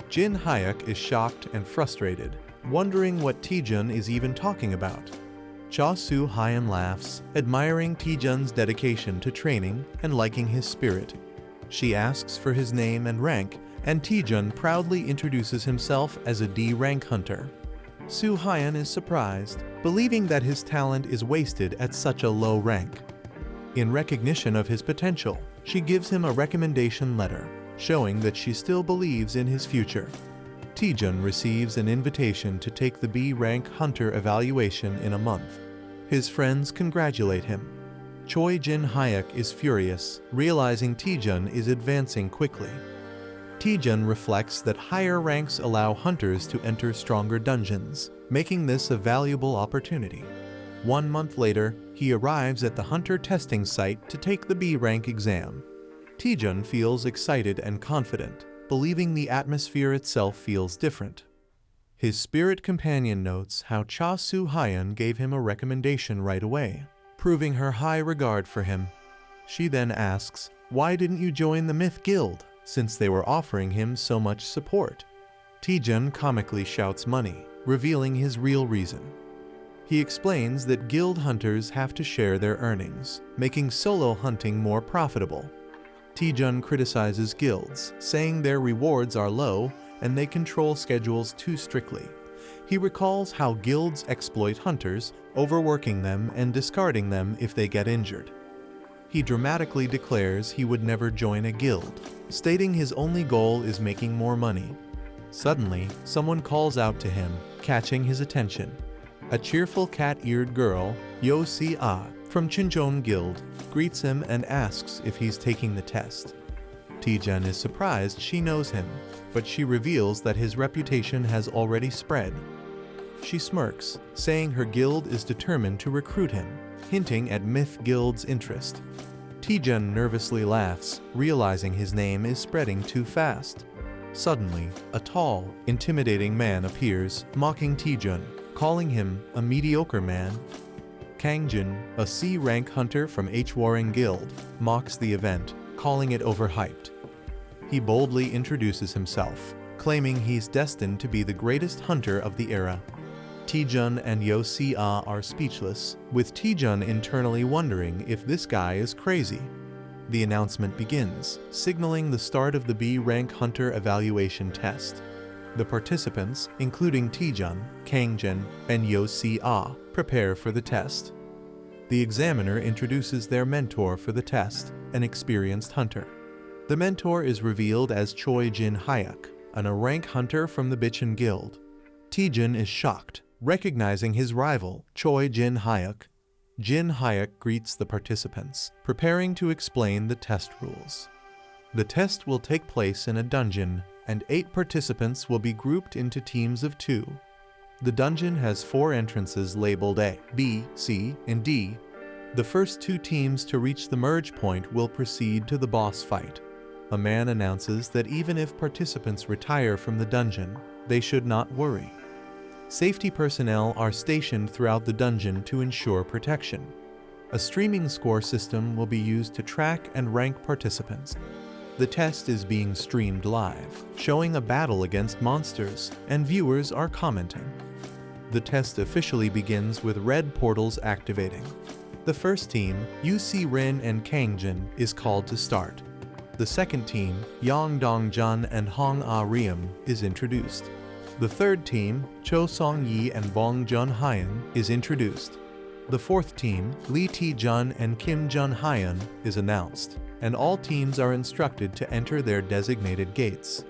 Jin-hyuk is shocked and frustrated, wondering what Taejun is even talking about. Cha Soo-hyun laughs, admiring Taejun's dedication to training and liking his spirit. She asks for his name and rank, and Taejun proudly introduces himself as a D-rank hunter. Soo-hyun is surprised, believing that his talent is wasted at such a low rank. In recognition of his potential, she gives him a recommendation letter, showing that she still believes in his future. Taejun receives an invitation to take the B-rank hunter evaluation in a month. His friends congratulate him. Choi Jin-hyuk is furious, realizing Taejun is advancing quickly. Taejun reflects that higher ranks allow hunters to enter stronger dungeons, making this a valuable opportunity. 1 month later, he arrives at the hunter testing site to take the B-rank exam. Taejun feels excited and confident, believing the atmosphere itself feels different. His spirit companion notes how Cha Soo-hyun gave him a recommendation right away, proving her high regard for him. She then asks, "Why didn't you join the Myth Guild, since they were offering him so much support?" Taejun comically shouts money, revealing his real reason. He explains that guild hunters have to share their earnings, making solo hunting more profitable. Taejun criticizes guilds, saying their rewards are low and they control schedules too strictly. He recalls how guilds exploit hunters, overworking them and discarding them if they get injured. He dramatically declares he would never join a guild, stating his only goal is making more money. Suddenly, someone calls out to him, catching his attention. A cheerful cat-eared girl, Yo Si-ah, from Chincheon Guild, greets him and asks if he's taking the test. Taejun is surprised she knows him, but she reveals that his reputation has already spread. She smirks, saying her guild is determined to recruit him, hinting at Myth Guild's interest. Taejun nervously laughs, realizing his name is spreading too fast. Suddenly, a tall, intimidating man appears, mocking Taejun, calling him a mediocre man. Kangjin, a C-rank hunter from H-Warring Guild, mocks the event, calling it overhyped. He boldly introduces himself, claiming he's destined to be the greatest hunter of the era. Taejun and Yo Si-ah are speechless, with Taejun internally wondering if this guy is crazy. The announcement begins, signaling the start of the B-rank hunter evaluation test. The participants, including Taejun, Kangjin, and Yo Si-ah, prepare for the test. The examiner introduces their mentor for the test, an experienced hunter. The mentor is revealed as Choi Jin-hyuk, an A-rank hunter from the Bichon Guild. Taejun is shocked, recognizing his rival, Choi Jin-hyuk. Jin-hyuk greets the participants, preparing to explain the test rules. The test will take place in a dungeon, and 8 participants will be grouped into teams of 2. The dungeon has 4 entrances labeled A, B, C, and D. The first 2 teams to reach the merge point will proceed to the boss fight. A man announces that even if participants retire from the dungeon, they should not worry. Safety personnel are stationed throughout the dungeon to ensure protection. A streaming score system will be used to track and rank participants. The test is being streamed live, showing a battle against monsters, and viewers are commenting. The test officially begins with red portals activating. The first team, UC Rin and Kangjin, is called to start. The second team, Yang Dong-jun and Hong Ah-ryeom, is introduced. The third team, Cho Song-yi and Bong Jun-hyun, is introduced. The fourth team, Lee Tae-jun and Kim Jun-hyun, is announced, and all teams are instructed to enter their designated gates.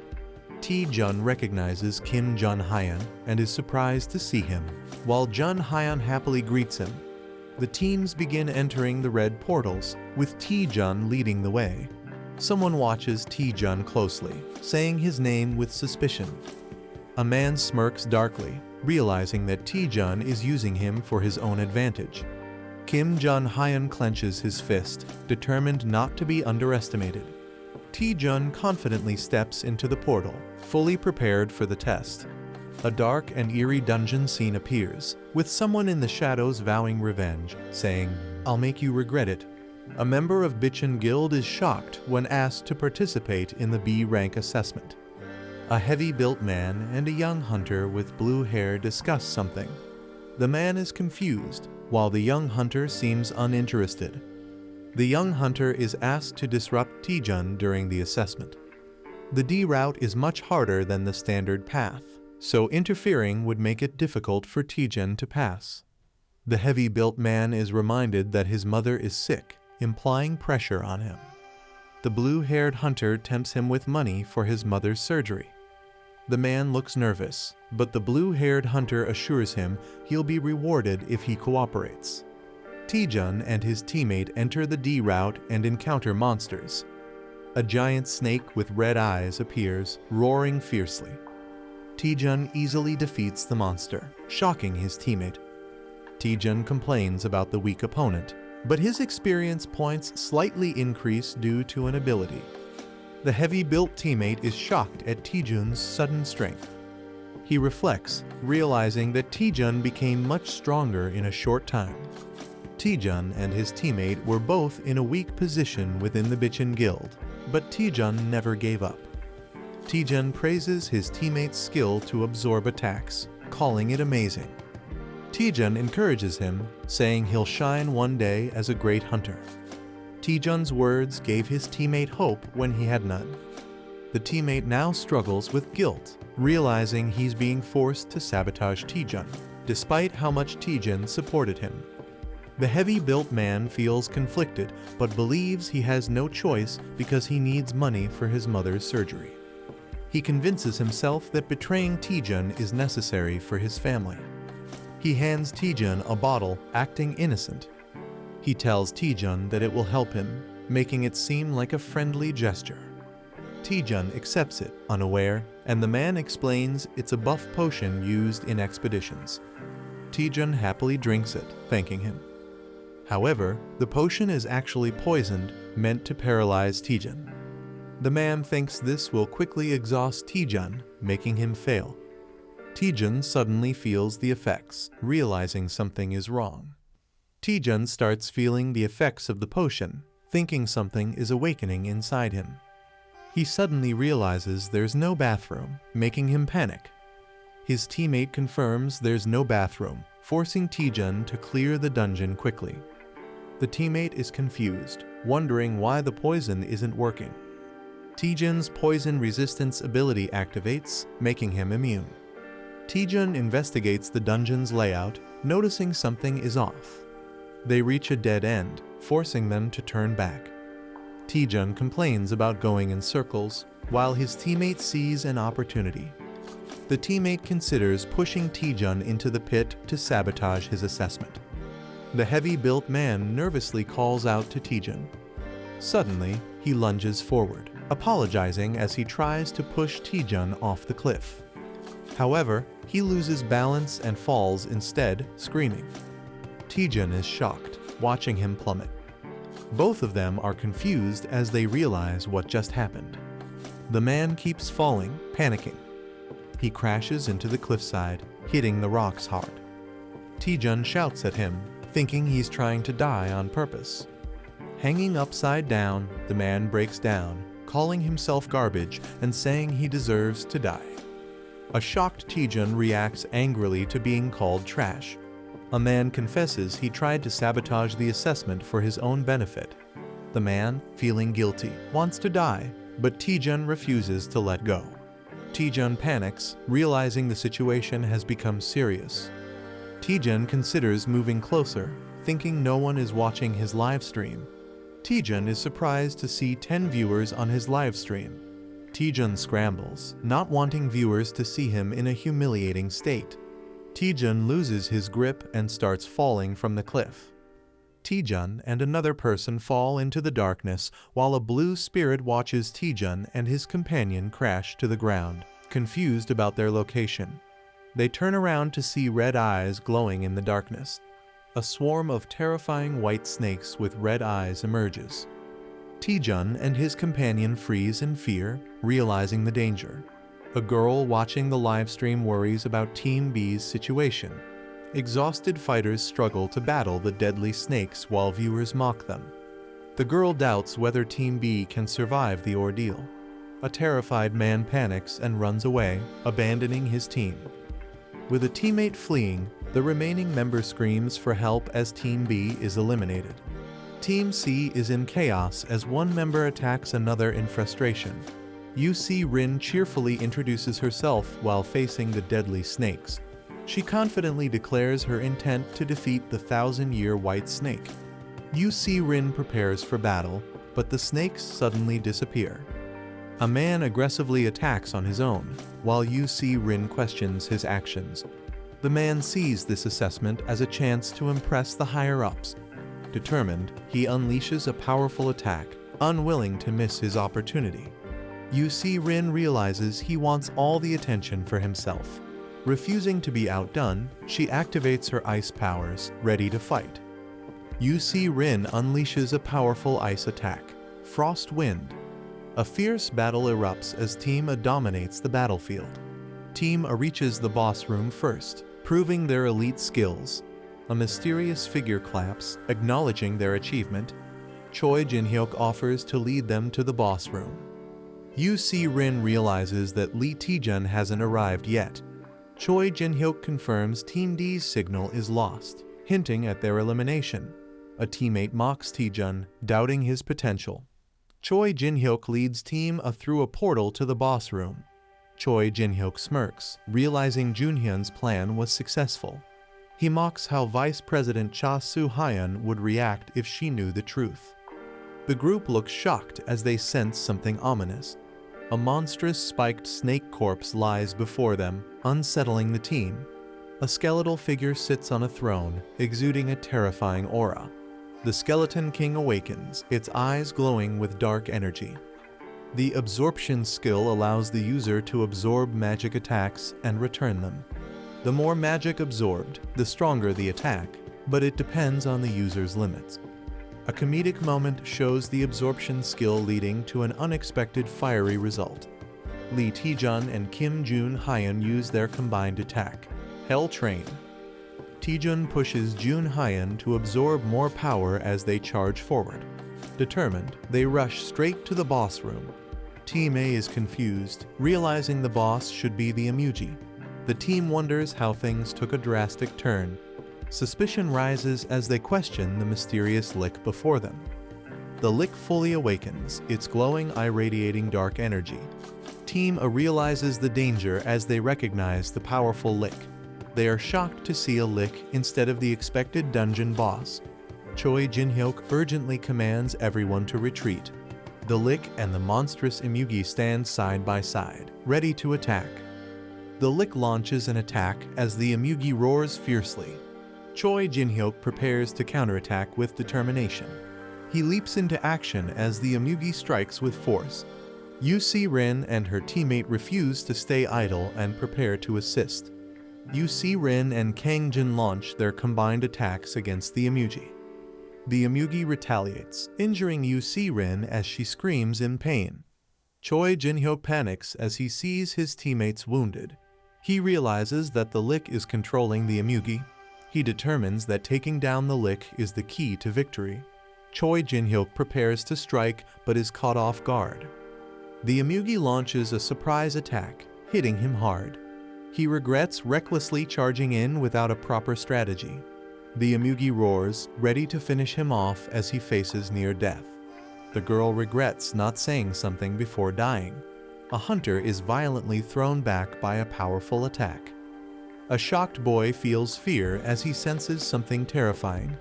Tae-jun recognizes Kim Jun-hyun and is surprised to see him, while Jun-hyun happily greets him. The teams begin entering the red portals, with Tae-jun leading the way. Someone watches Taejun closely, saying his name with suspicion. A man smirks darkly, realizing that Taejun is using him for his own advantage. Kim Jun-hyun clenches his fist, determined not to be underestimated. Taejun confidently steps into the portal, fully prepared for the test. A dark and eerie dungeon scene appears, with someone in the shadows vowing revenge, saying, "I'll make you regret it." A member of Bitchin Guild is shocked when asked to participate in the B rank assessment. A heavy-built man and a young hunter with blue hair discuss something. The man is confused, while the young hunter seems uninterested. The young hunter is asked to disrupt Taejun during the assessment. The D route is much harder than the standard path, so interfering would make it difficult for Taejun to pass. The heavy-built man is reminded that his mother is sick, implying pressure on him. The blue-haired hunter tempts him with money for his mother's surgery. The man looks nervous, but the blue-haired hunter assures him he'll be rewarded if he cooperates. Taejun and his teammate enter the D route and encounter monsters. A giant snake with red eyes appears, roaring fiercely. Taejun easily defeats the monster, shocking his teammate. Taejun complains about the weak opponent, but his experience points slightly increase due to an ability. The heavy-built teammate is shocked at Taejun's sudden strength. He reflects, realizing that Taejun became much stronger in a short time. Taejun and his teammate were both in a weak position within the Bitchin Guild, but Taejun never gave up. Taejun praises his teammate's skill to absorb attacks, calling it amazing. Taejun encourages him, saying he'll shine one day as a great hunter. Taejun's words gave his teammate hope when he had none. The teammate now struggles with guilt, realizing he's being forced to sabotage Taejun, despite how much Taejun supported him. The heavy-built man feels conflicted, but believes he has no choice because he needs money for his mother's surgery. He convinces himself that betraying Taejun is necessary for his family. He hands Taejun a bottle, acting innocent. He tells Taejun that it will help him, making it seem like a friendly gesture. Taejun accepts it, unaware, and the man explains it's a buff potion used in expeditions. Taejun happily drinks it, thanking him. However, the potion is actually poisoned, meant to paralyze Taejun. The man thinks this will quickly exhaust Taejun, making him fail. Taejun suddenly feels the effects, realizing something is wrong. Taejun starts feeling the effects of the potion, thinking something is awakening inside him. He suddenly realizes there's no bathroom, making him panic. His teammate confirms there's no bathroom, forcing Taejun to clear the dungeon quickly. The teammate is confused, wondering why the poison isn't working. Taejun's poison resistance ability activates, making him immune. Taejun investigates the dungeon's layout, noticing something is off. They reach a dead end, forcing them to turn back. Taejun complains about going in circles, while his teammate sees an opportunity. The teammate considers pushing Taejun into the pit to sabotage his assessment. The heavy-built man nervously calls out to Taejun. Suddenly, he lunges forward, apologizing as he tries to push Taejun off the cliff. However, he loses balance and falls instead, screaming. Taejun is shocked, watching him plummet. Both of them are confused as they realize what just happened. The man keeps falling, panicking. He crashes into the cliffside, hitting the rocks hard. Taejun shouts at him, thinking he's trying to die on purpose. Hanging upside down, the man breaks down, calling himself garbage and saying he deserves to die. A shocked Taejun reacts angrily to being called trash. A man confesses he tried to sabotage the assessment for his own benefit. The man, feeling guilty, wants to die, but Taejun refuses to let go. Taejun panics, realizing the situation has become serious. Taejun considers moving closer, thinking no one is watching his live stream. Taejun is surprised to see 10 viewers on his live stream. Taejun scrambles, not wanting viewers to see him in a humiliating state. Taejun loses his grip and starts falling from the cliff. Taejun and another person fall into the darkness while a blue spirit watches Taejun and his companion crash to the ground, confused about their location. They turn around to see red eyes glowing in the darkness. A swarm of terrifying white snakes with red eyes emerges. Taejun and his companion freeze in fear, realizing the danger. A girl watching the livestream worries about Team B's situation. Exhausted fighters struggle to battle the deadly snakes while viewers mock them. The girl doubts whether Team B can survive the ordeal. A terrified man panics and runs away, abandoning his team. With a teammate fleeing, the remaining member screams for help as Team B is eliminated. Team C is in chaos as one member attacks another in frustration. UC Rin cheerfully introduces herself while facing the deadly snakes. She confidently declares her intent to defeat the 1,000-year white snake. UC Rin prepares for battle, but the snakes suddenly disappear. A man aggressively attacks on his own, while UC Rin questions his actions. The man sees this assessment as a chance to impress the higher-ups. Determined, he unleashes a powerful attack, unwilling to miss his opportunity. UC Rin realizes he wants all the attention for himself. Refusing to be outdone, she activates her ice powers, ready to fight. UC Rin unleashes a powerful ice attack, Frost Wind. A fierce battle erupts as Team A dominates the battlefield. Team A reaches the boss room first, proving their elite skills. A mysterious figure claps, acknowledging their achievement. Choi Jin-hyuk offers to lead them to the boss room. UC Rin realizes that Lee Taejun hasn't arrived yet. Choi Jin-hyuk confirms Team D's signal is lost, hinting at their elimination. A teammate mocks Taejun, doubting his potential. Choi Jin-hyuk leads Team A through a portal to the boss room. Choi Jin-hyuk smirks, realizing Junhyun's plan was successful. He mocks how Vice President Cha Soo-hyun would react if she knew the truth. The group looks shocked as they sense something ominous. A monstrous spiked snake corpse lies before them, unsettling the team. A skeletal figure sits on a throne, exuding a terrifying aura. The Skeleton King awakens, its eyes glowing with dark energy. The absorption skill allows the user to absorb magic attacks and return them. The more magic absorbed, the stronger the attack, but it depends on the user's limits. A comedic moment shows the absorption skill leading to an unexpected fiery result. Lee Taejun and Kim Jun-hyun use their combined attack, Hell Train. Taejun pushes Jun-hyun to absorb more power as they charge forward. Determined, they rush straight to the boss room. Team A is confused, realizing the boss should be the Amugi. The team wonders how things took a drastic turn. Suspicion rises as they question the mysterious lich before them. The lich fully awakens, its glowing eye radiating dark energy. Team A realizes the danger as they recognize the powerful lich. They are shocked to see a lich instead of the expected dungeon boss. Choi Jin-hyuk urgently commands everyone to retreat. The lich and the monstrous Amugi stand side by side, ready to attack. The lich launches an attack as the Amugi roars fiercely. Choi Jin-hyuk prepares to counterattack with determination. He leaps into action as the Amugi strikes with force. UC Rin and her teammate refuse to stay idle and prepare to assist. UC Rin and Kang Jin launch their combined attacks against the Amugi. The Amugi retaliates, injuring UC Rin as she screams in pain. Choi Jin-hyuk panics as he sees his teammates wounded. He realizes that the lich is controlling the Amugi. He determines that taking down the lich is the key to victory. Choi Jin-hyuk prepares to strike but is caught off guard. The Amugi launches a surprise attack, hitting him hard. He regrets recklessly charging in without a proper strategy. The Amugi roars, ready to finish him off as he faces near death. The girl regrets not saying something before dying. A hunter is violently thrown back by a powerful attack. A shocked boy feels fear as he senses something terrifying.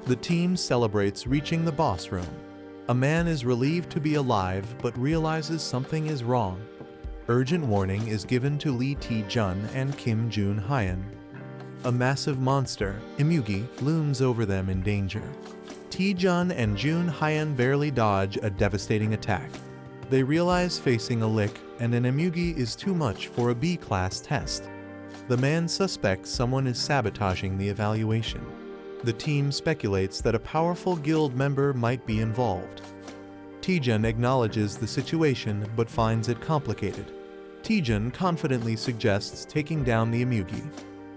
The team celebrates reaching the boss room. A man is relieved to be alive but realizes something is wrong. Urgent warning is given to Lee Taejun and Kim Jun-hyun. A massive monster, Amugi, looms over them in danger. Taejun and Jun Hyun barely dodge a devastating attack. They realize facing a lich and an emugi is too much for a B-class test. The man suspects someone is sabotaging the evaluation. The team speculates that a powerful guild member might be involved. Taejun acknowledges the situation but finds it complicated. Taejun confidently suggests taking down the emugi.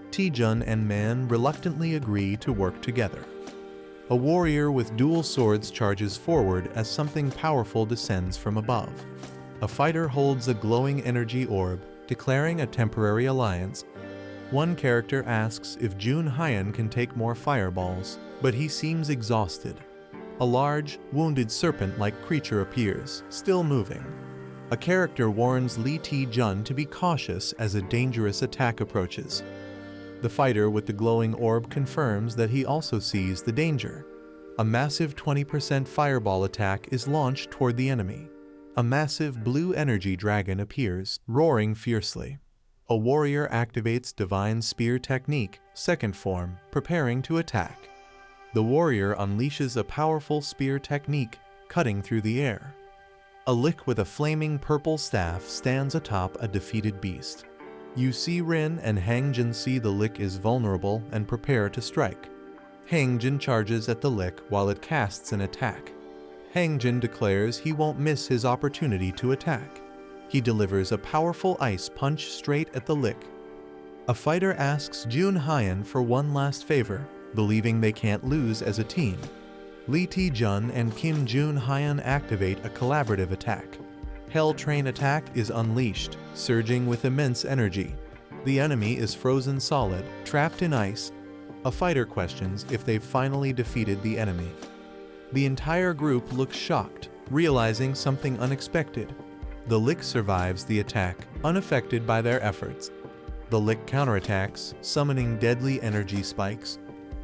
Taejun and Man reluctantly agree to work together. A warrior with dual swords charges forward as something powerful descends from above. A fighter holds a glowing energy orb, declaring a temporary alliance. One character asks if Jun Hyun can take more fireballs, but he seems exhausted. A large, wounded serpent-like creature appears, still moving. A character warns Lee Taejun to be cautious as a dangerous attack approaches. The fighter with the glowing orb confirms that he also sees the danger. A massive 20% fireball attack is launched toward the enemy. A massive blue energy dragon appears, roaring fiercely. A warrior activates Divine Spear Technique, second form, preparing to attack. The warrior unleashes a powerful spear technique, cutting through the air. A lich with a flaming purple staff stands atop a defeated beast. You see Rin and Hangjin see the lich is vulnerable and prepare to strike. Hangjin charges at the lich while it casts an attack. Hangjin declares he won't miss his opportunity to attack. He delivers a powerful ice punch straight at the lich. A fighter asks Jun Hyun for one last favor, believing they can't lose as a team. Lee Taejun and Kim Jun Hyun activate a collaborative attack. Hell Train attack is unleashed, surging with immense energy. The enemy is frozen solid, trapped in ice. A fighter questions if they've finally defeated the enemy. The entire group looks shocked, realizing something unexpected. The lich survives the attack, unaffected by their efforts. The lich counterattacks, summoning deadly energy spikes.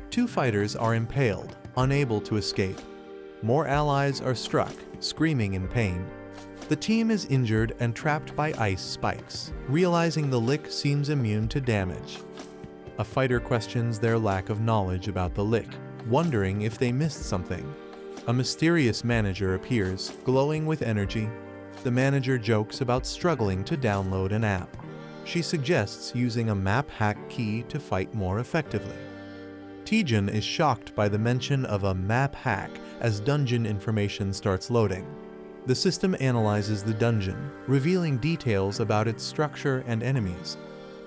Two fighters are impaled, unable to escape. More allies are struck, screaming in pain. The team is injured and trapped by ice spikes, realizing the lich seems immune to damage. A fighter questions their lack of knowledge about the lich, wondering if they missed something. A mysterious manager appears, glowing with energy. The manager jokes about struggling to download an app. She suggests using a map hack key to fight more effectively. Taejun is shocked by the mention of a map hack as dungeon information starts loading. The system analyzes the dungeon, revealing details about its structure and enemies.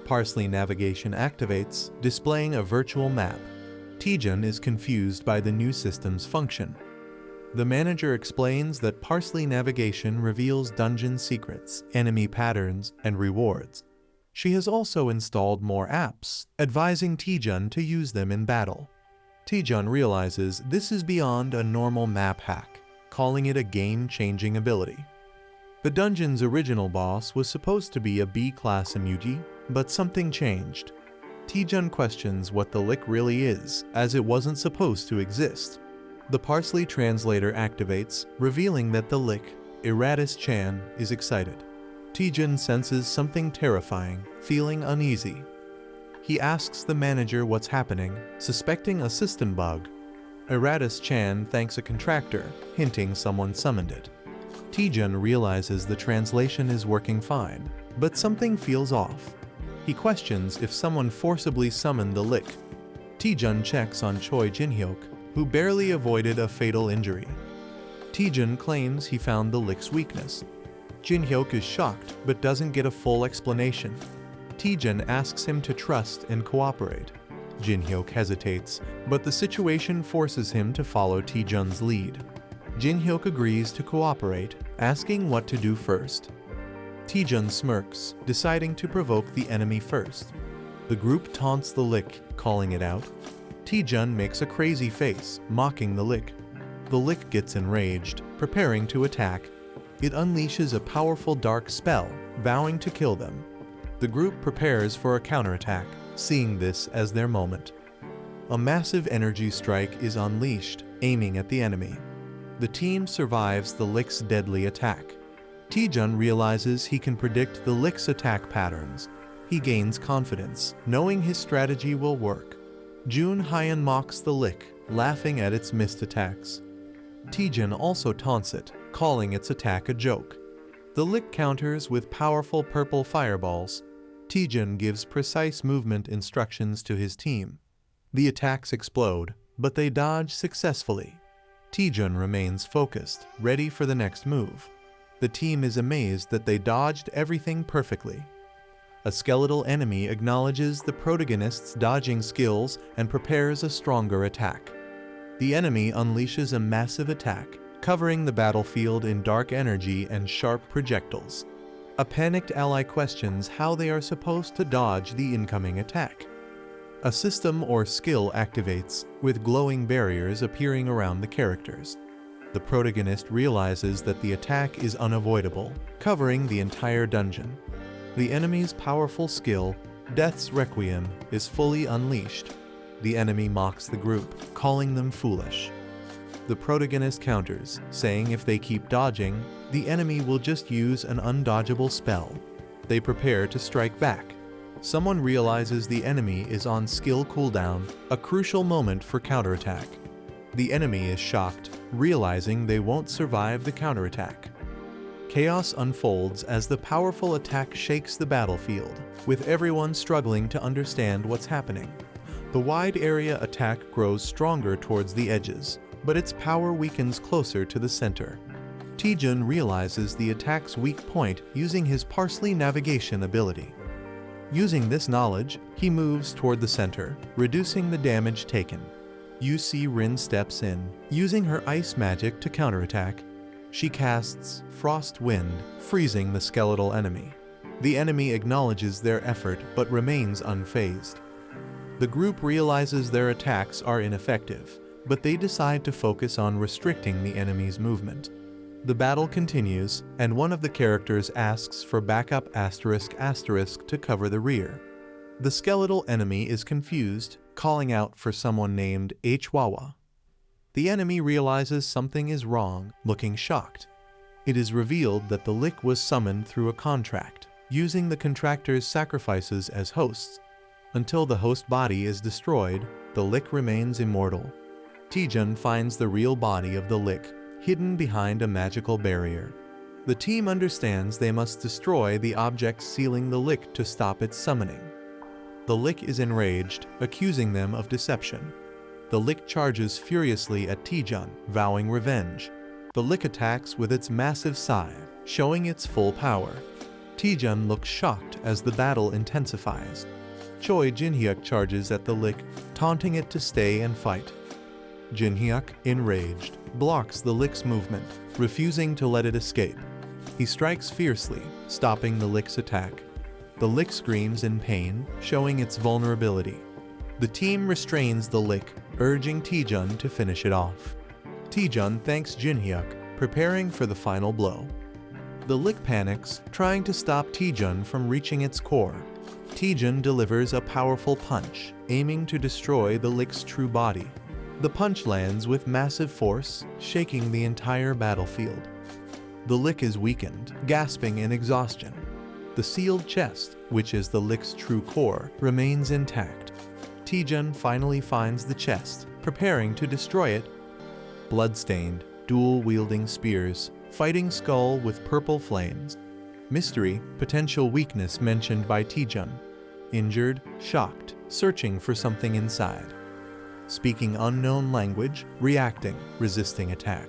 Parsley navigation activates, displaying a virtual map. Taejun is confused by the new system's function. The manager explains that Parsley navigation reveals dungeon secrets, enemy patterns, and rewards. She has also installed more apps, advising Taejun to use them in battle. Taejun realizes this is beyond a normal map hack, calling it a game-changing ability. The dungeon's original boss was supposed to be a B-class emugi, but something changed. Taejun questions what the lich really is, as it wasn't supposed to exist. The Parsley translator activates, revealing that the lich, Iratus Chan, is excited. Taejun senses something terrifying, feeling uneasy. He asks the manager what's happening, suspecting a system bug. Iratus Chan thanks a contractor, hinting someone summoned it. Taejun realizes the translation is working fine, but something feels off. He questions if someone forcibly summoned the lich. Taejun checks on Choi Jin-hyuk, who barely avoided a fatal injury. Taejun claims he found the lich's weakness. Jin-hyuk is shocked but doesn't get a full explanation. Taejun asks him to trust and cooperate. Jin-hyuk hesitates, but the situation forces him to follow Taejun's lead. Jin-hyuk agrees to cooperate, asking what to do first. Taejun smirks, deciding to provoke the enemy first. The group taunts the lich, calling it out. Taejun makes a crazy face, mocking the lich. The lich gets enraged, preparing to attack. It unleashes a powerful dark spell, vowing to kill them. The group prepares for a counterattack, seeing this as their moment. A massive energy strike is unleashed, aiming at the enemy. The team survives the lich's deadly attack. Taejun realizes he can predict the lich's attack patterns. He gains confidence, knowing his strategy will work. Jun Hyun mocks the lich, laughing at its missed attacks. Taejun also taunts it, calling its attack a joke. The lich counters with powerful purple fireballs. Taejun gives precise movement instructions to his team. The attacks explode, but they dodge successfully. Taejun remains focused, ready for the next move. The team is amazed that they dodged everything perfectly. A skeletal enemy acknowledges the protagonist's dodging skills and prepares a stronger attack. The enemy unleashes a massive attack, covering the battlefield in dark energy and sharp projectiles. A panicked ally questions how they are supposed to dodge the incoming attack. A system or skill activates, with glowing barriers appearing around the characters. The protagonist realizes that the attack is unavoidable, covering the entire dungeon. The enemy's powerful skill, Death's Requiem, is fully unleashed. The enemy mocks the group, calling them foolish. The protagonist counters, saying if they keep dodging, the enemy will just use an undodgeable spell. They prepare to strike back. Someone realizes the enemy is on skill cooldown, a crucial moment for counterattack. The enemy is shocked, realizing they won't survive the counterattack. Chaos unfolds as the powerful attack shakes the battlefield, with everyone struggling to understand what's happening. The wide area attack grows stronger towards the edges, but its power weakens closer to the center. Taejun realizes the attack's weak point using his parsley navigation ability. Using this knowledge, he moves toward the center, reducing the damage taken. UC Rin steps in, using her ice magic to counterattack. She casts Frost Wind, freezing the skeletal enemy. The enemy acknowledges their effort but remains unfazed. The group realizes their attacks are ineffective, but they decide to focus on restricting the enemy's movement. The battle continues, and one of the characters asks for backup *** to cover the rear. The skeletal enemy is confused, calling out for someone named Hwawa. The enemy realizes something is wrong, looking shocked. It is revealed that the lich was summoned through a contract, using the contractor's sacrifices as hosts. Until the host body is destroyed, the lich remains immortal. Taejun finds the real body of the lich, hidden behind a magical barrier. The team understands they must destroy the object sealing the lich to stop its summoning. The lich is enraged, accusing them of deception. The lich charges furiously at Taejun, vowing revenge. The lich attacks with its massive scythe, showing its full power. Taejun looks shocked as the battle intensifies. Choi Jinhyuk charges at the lich, taunting it to stay and fight. Jinhyuk, enraged, blocks the lich's movement, refusing to let it escape. He strikes fiercely, stopping the lich's attack. The lich screams in pain, showing its vulnerability. The team restrains the lich, urging Taejun to finish it off. Taejun thanks Jinhyuk, preparing for the final blow. The lich panics, trying to stop Taejun from reaching its core. Taejun delivers a powerful punch, aiming to destroy the lich's true body. The punch lands with massive force, shaking the entire battlefield. The lich is weakened, gasping in exhaustion. The sealed chest, which is the lich's true core, remains intact. Taejun finally finds the chest, preparing to destroy it. Bloodstained, dual-wielding spears, fighting skull with purple flames. Mystery, potential weakness mentioned by Taejun. Injured, shocked, searching for something inside. Speaking unknown language, reacting, resisting attack.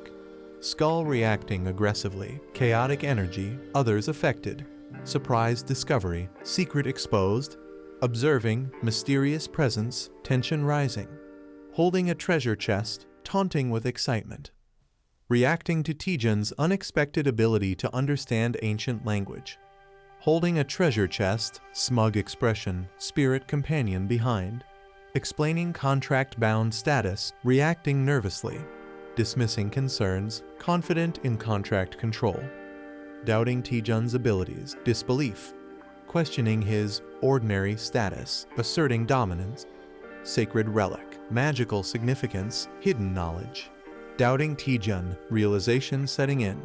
Skull reacting aggressively, chaotic energy, others affected. Surprise discovery, secret exposed. Observing, mysterious presence, tension rising. Holding a treasure chest, taunting with excitement. Reacting to Taejun's unexpected ability to understand ancient language. Holding a treasure chest, smug expression, spirit companion behind. Explaining contract-bound status, reacting nervously. Dismissing concerns, confident in contract control. Doubting Taejun's abilities, disbelief. Questioning his ordinary status, asserting dominance. Sacred relic, magical significance, hidden knowledge. Doubting Taejun, realization setting in.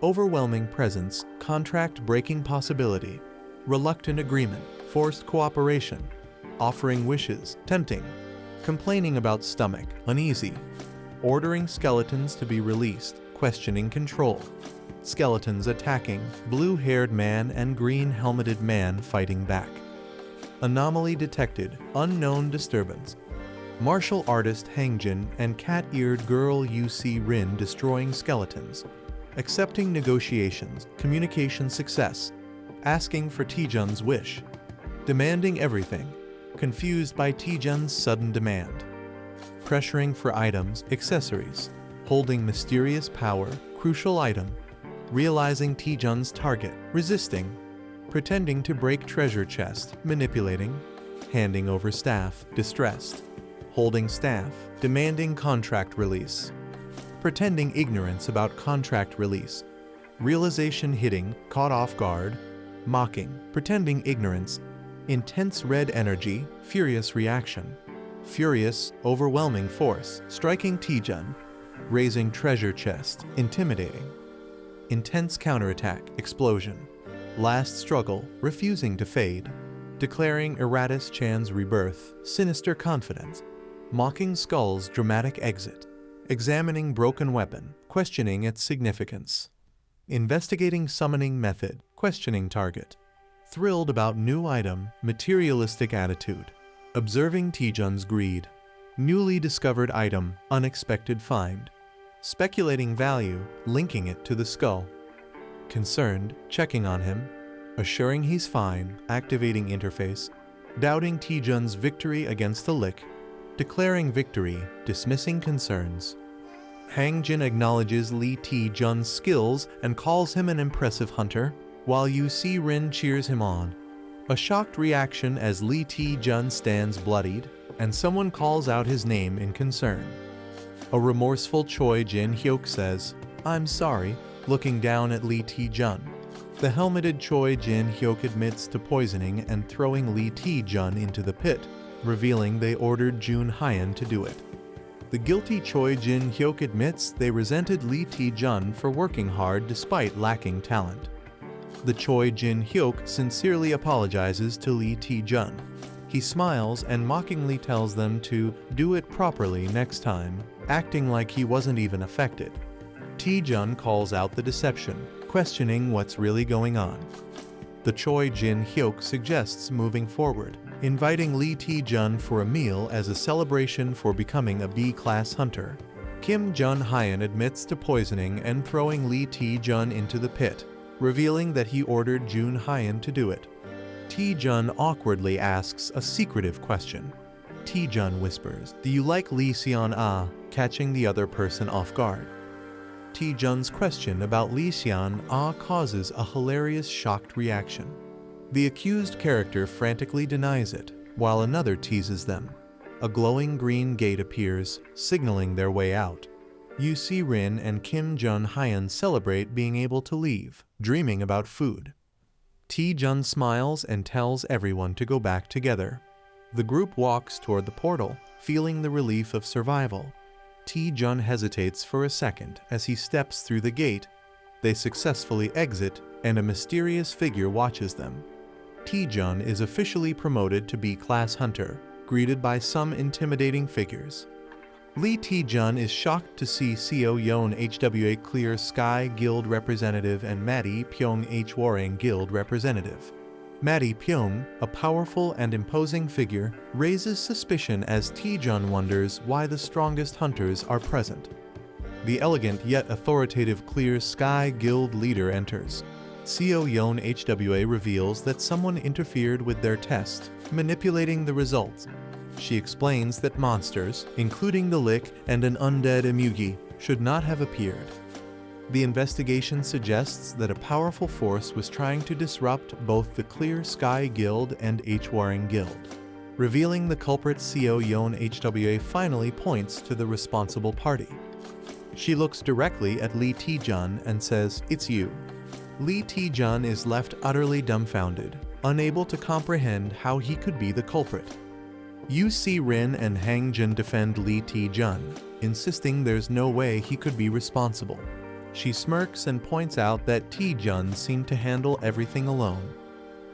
Overwhelming presence, contract-breaking possibility. Reluctant agreement, forced cooperation. Offering wishes, tempting. complaining about stomach, uneasy, ordering skeletons to be released, questioning control, skeletons attacking, blue-haired man and green-helmeted man fighting back. Anomaly detected, unknown disturbance. Martial artist Hangjin and cat-eared girl UC Rin destroying skeletons. Accepting negotiations, communication success. Asking for Taejun's wish. Demanding everything. Confused by Taejun's sudden demand. Pressuring for items, accessories. Holding mysterious power, crucial item. Realizing Taejun's target, resisting. Pretending to break treasure chest, manipulating. Handing over staff, distressed. Holding staff, demanding contract release. Pretending ignorance about contract release. Realization hitting, caught off guard. Mocking, pretending ignorance. Intense red energy, furious reaction. Furious, overwhelming force, striking Taejun. Raising treasure chest, intimidating. Intense counterattack, explosion. Last struggle, refusing to fade. Declaring Eratus Chan's rebirth, sinister confidence. Mocking Skull's dramatic exit. Examining broken weapon, questioning its significance. Investigating summoning method, questioning target. Thrilled about new item, materialistic attitude. Observing Taejun's greed. Newly discovered item, unexpected find. Speculating value, linking it to the skull. Concerned, checking on him. Assuring he's fine, activating interface. Doubting Taejun's victory against the lich. Declaring victory, dismissing concerns. Hangjin acknowledges Lee Taejun's skills and calls him an impressive hunter, while UC Rin cheers him on. A shocked reaction as Lee Taejun stands bloodied, and someone calls out his name in concern. A remorseful Choi Jin Hyuk says, "I'm sorry," looking down at Lee Taejun. The helmeted Choi Jin Hyuk admits to poisoning and throwing Lee Taejun into the pit, revealing they ordered Jun Hyeon to do it. The guilty Choi Jin Hyuk admits they resented Lee Taejun for working hard despite lacking talent. The Choi Jin Hyuk sincerely apologizes to Lee Taejun. He smiles and mockingly tells them to do it properly next time, acting like he wasn't even affected. Taejun calls out the deception, questioning what's really going on. The Choi Jin Hyuk suggests moving forward, inviting Lee Taejun for a meal as a celebration for becoming a B-class hunter. Kim Jun Hyeon admits to poisoning and throwing Lee Taejun into the pit, revealing that he ordered Jun Hyeon to do it. Taejun awkwardly asks a secretive question. Taejun whispers, "Do you like Lee Seon-ah?" catching the other person off guard. Taejun's question about Lee Seon-ah causes a hilarious shocked reaction. The accused character frantically denies it, while another teases them. A glowing green gate appears, signaling their way out. UC Rin and Kim Jun Hyeon celebrate being able to leave, dreaming about food. Taejun smiles and tells everyone to go back together. The group walks toward the portal, feeling the relief of survival. Taejun hesitates for a second as he steps through the gate. They successfully exit, and a mysterious figure watches them. Taejun is officially promoted to B-class hunter, greeted by some intimidating figures. Lee Taejun is shocked to see Seo Yeon HWA Clear Sky Guild representative and Maddie Pyong Hwarang Guild representative. Maddie Pyong, a powerful and imposing figure, raises suspicion as Taejun wonders why the strongest hunters are present. The elegant yet authoritative Clear Sky Guild leader enters. Seo Yeon HWA reveals that someone interfered with their test, manipulating the results. She explains that monsters, including the lich and an undead emugi, should not have appeared. The investigation suggests that a powerful force was trying to disrupt both the Clear Sky Guild and Hwarang Guild. Revealing the culprit, Seo Yeon HWA finally points to the responsible party. She looks directly at Lee Taejun and says, "It's you." Lee Taejun is left utterly dumbfounded, unable to comprehend how he could be the culprit. UC Rin and Hangjin defend Lee Taejun, insisting there's no way he could be responsible. She smirks and points out that Taejun seemed to handle everything alone.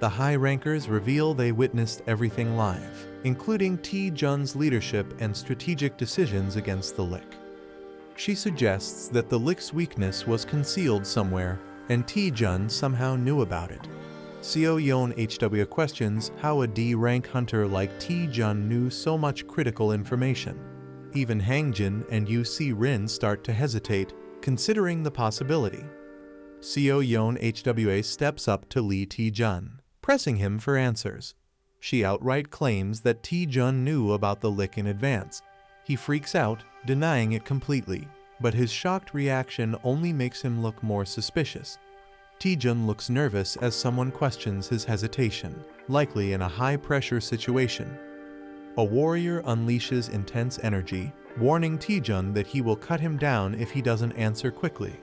The high rankers reveal they witnessed everything live, including Taejun's leadership and strategic decisions against the lich. She suggests that the lich's weakness was concealed somewhere, and Taejun somehow knew about it. Seo Yeon HW questions how a D-rank hunter like Taejun knew so much critical information. Even Hangjin and UC Rin start to hesitate, considering the possibility. Seo Yeon HWA steps up to Lee Taejun, pressing him for answers. She outright claims that Taejun knew about the lich in advance. He freaks out, denying it completely, but his shocked reaction only makes him look more suspicious. Taejun looks nervous as someone questions his hesitation, likely in a high-pressure situation. A warrior unleashes intense energy, warning Taejun that he will cut him down if he doesn't answer quickly.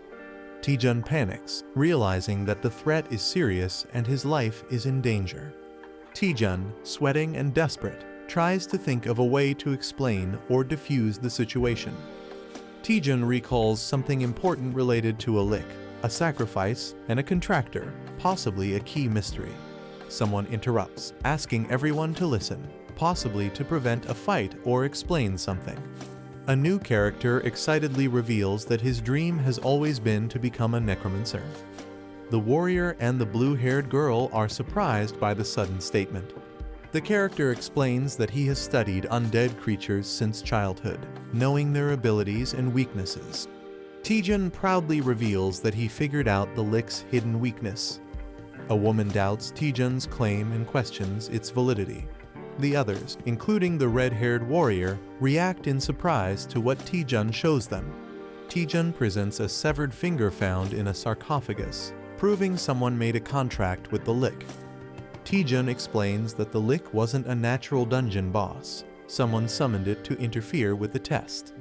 Taejun panics, realizing that the threat is serious and his life is in danger. Taejun, sweating and desperate, tries to think of a way to explain or defuse the situation. Taejun recalls something important related to a lich, a sacrifice, and a contractor, possibly a key mystery. Someone interrupts, asking everyone to listen, possibly to prevent a fight or explain something. A new character excitedly reveals that his dream has always been to become a necromancer. The warrior and the blue-haired girl are surprised by the sudden statement. The character explains that he has studied undead creatures since childhood, knowing their abilities and weaknesses. Taejun proudly reveals that he figured out the lich's hidden weakness. A woman doubts Taejun's claim and questions its validity. The others, including the red-haired warrior, react in surprise to what Taejun shows them. Taejun presents a severed finger found in a sarcophagus, proving someone made a contract with the lich. Taejun explains that the lich wasn't a natural dungeon boss. Someone summoned it to interfere with the test.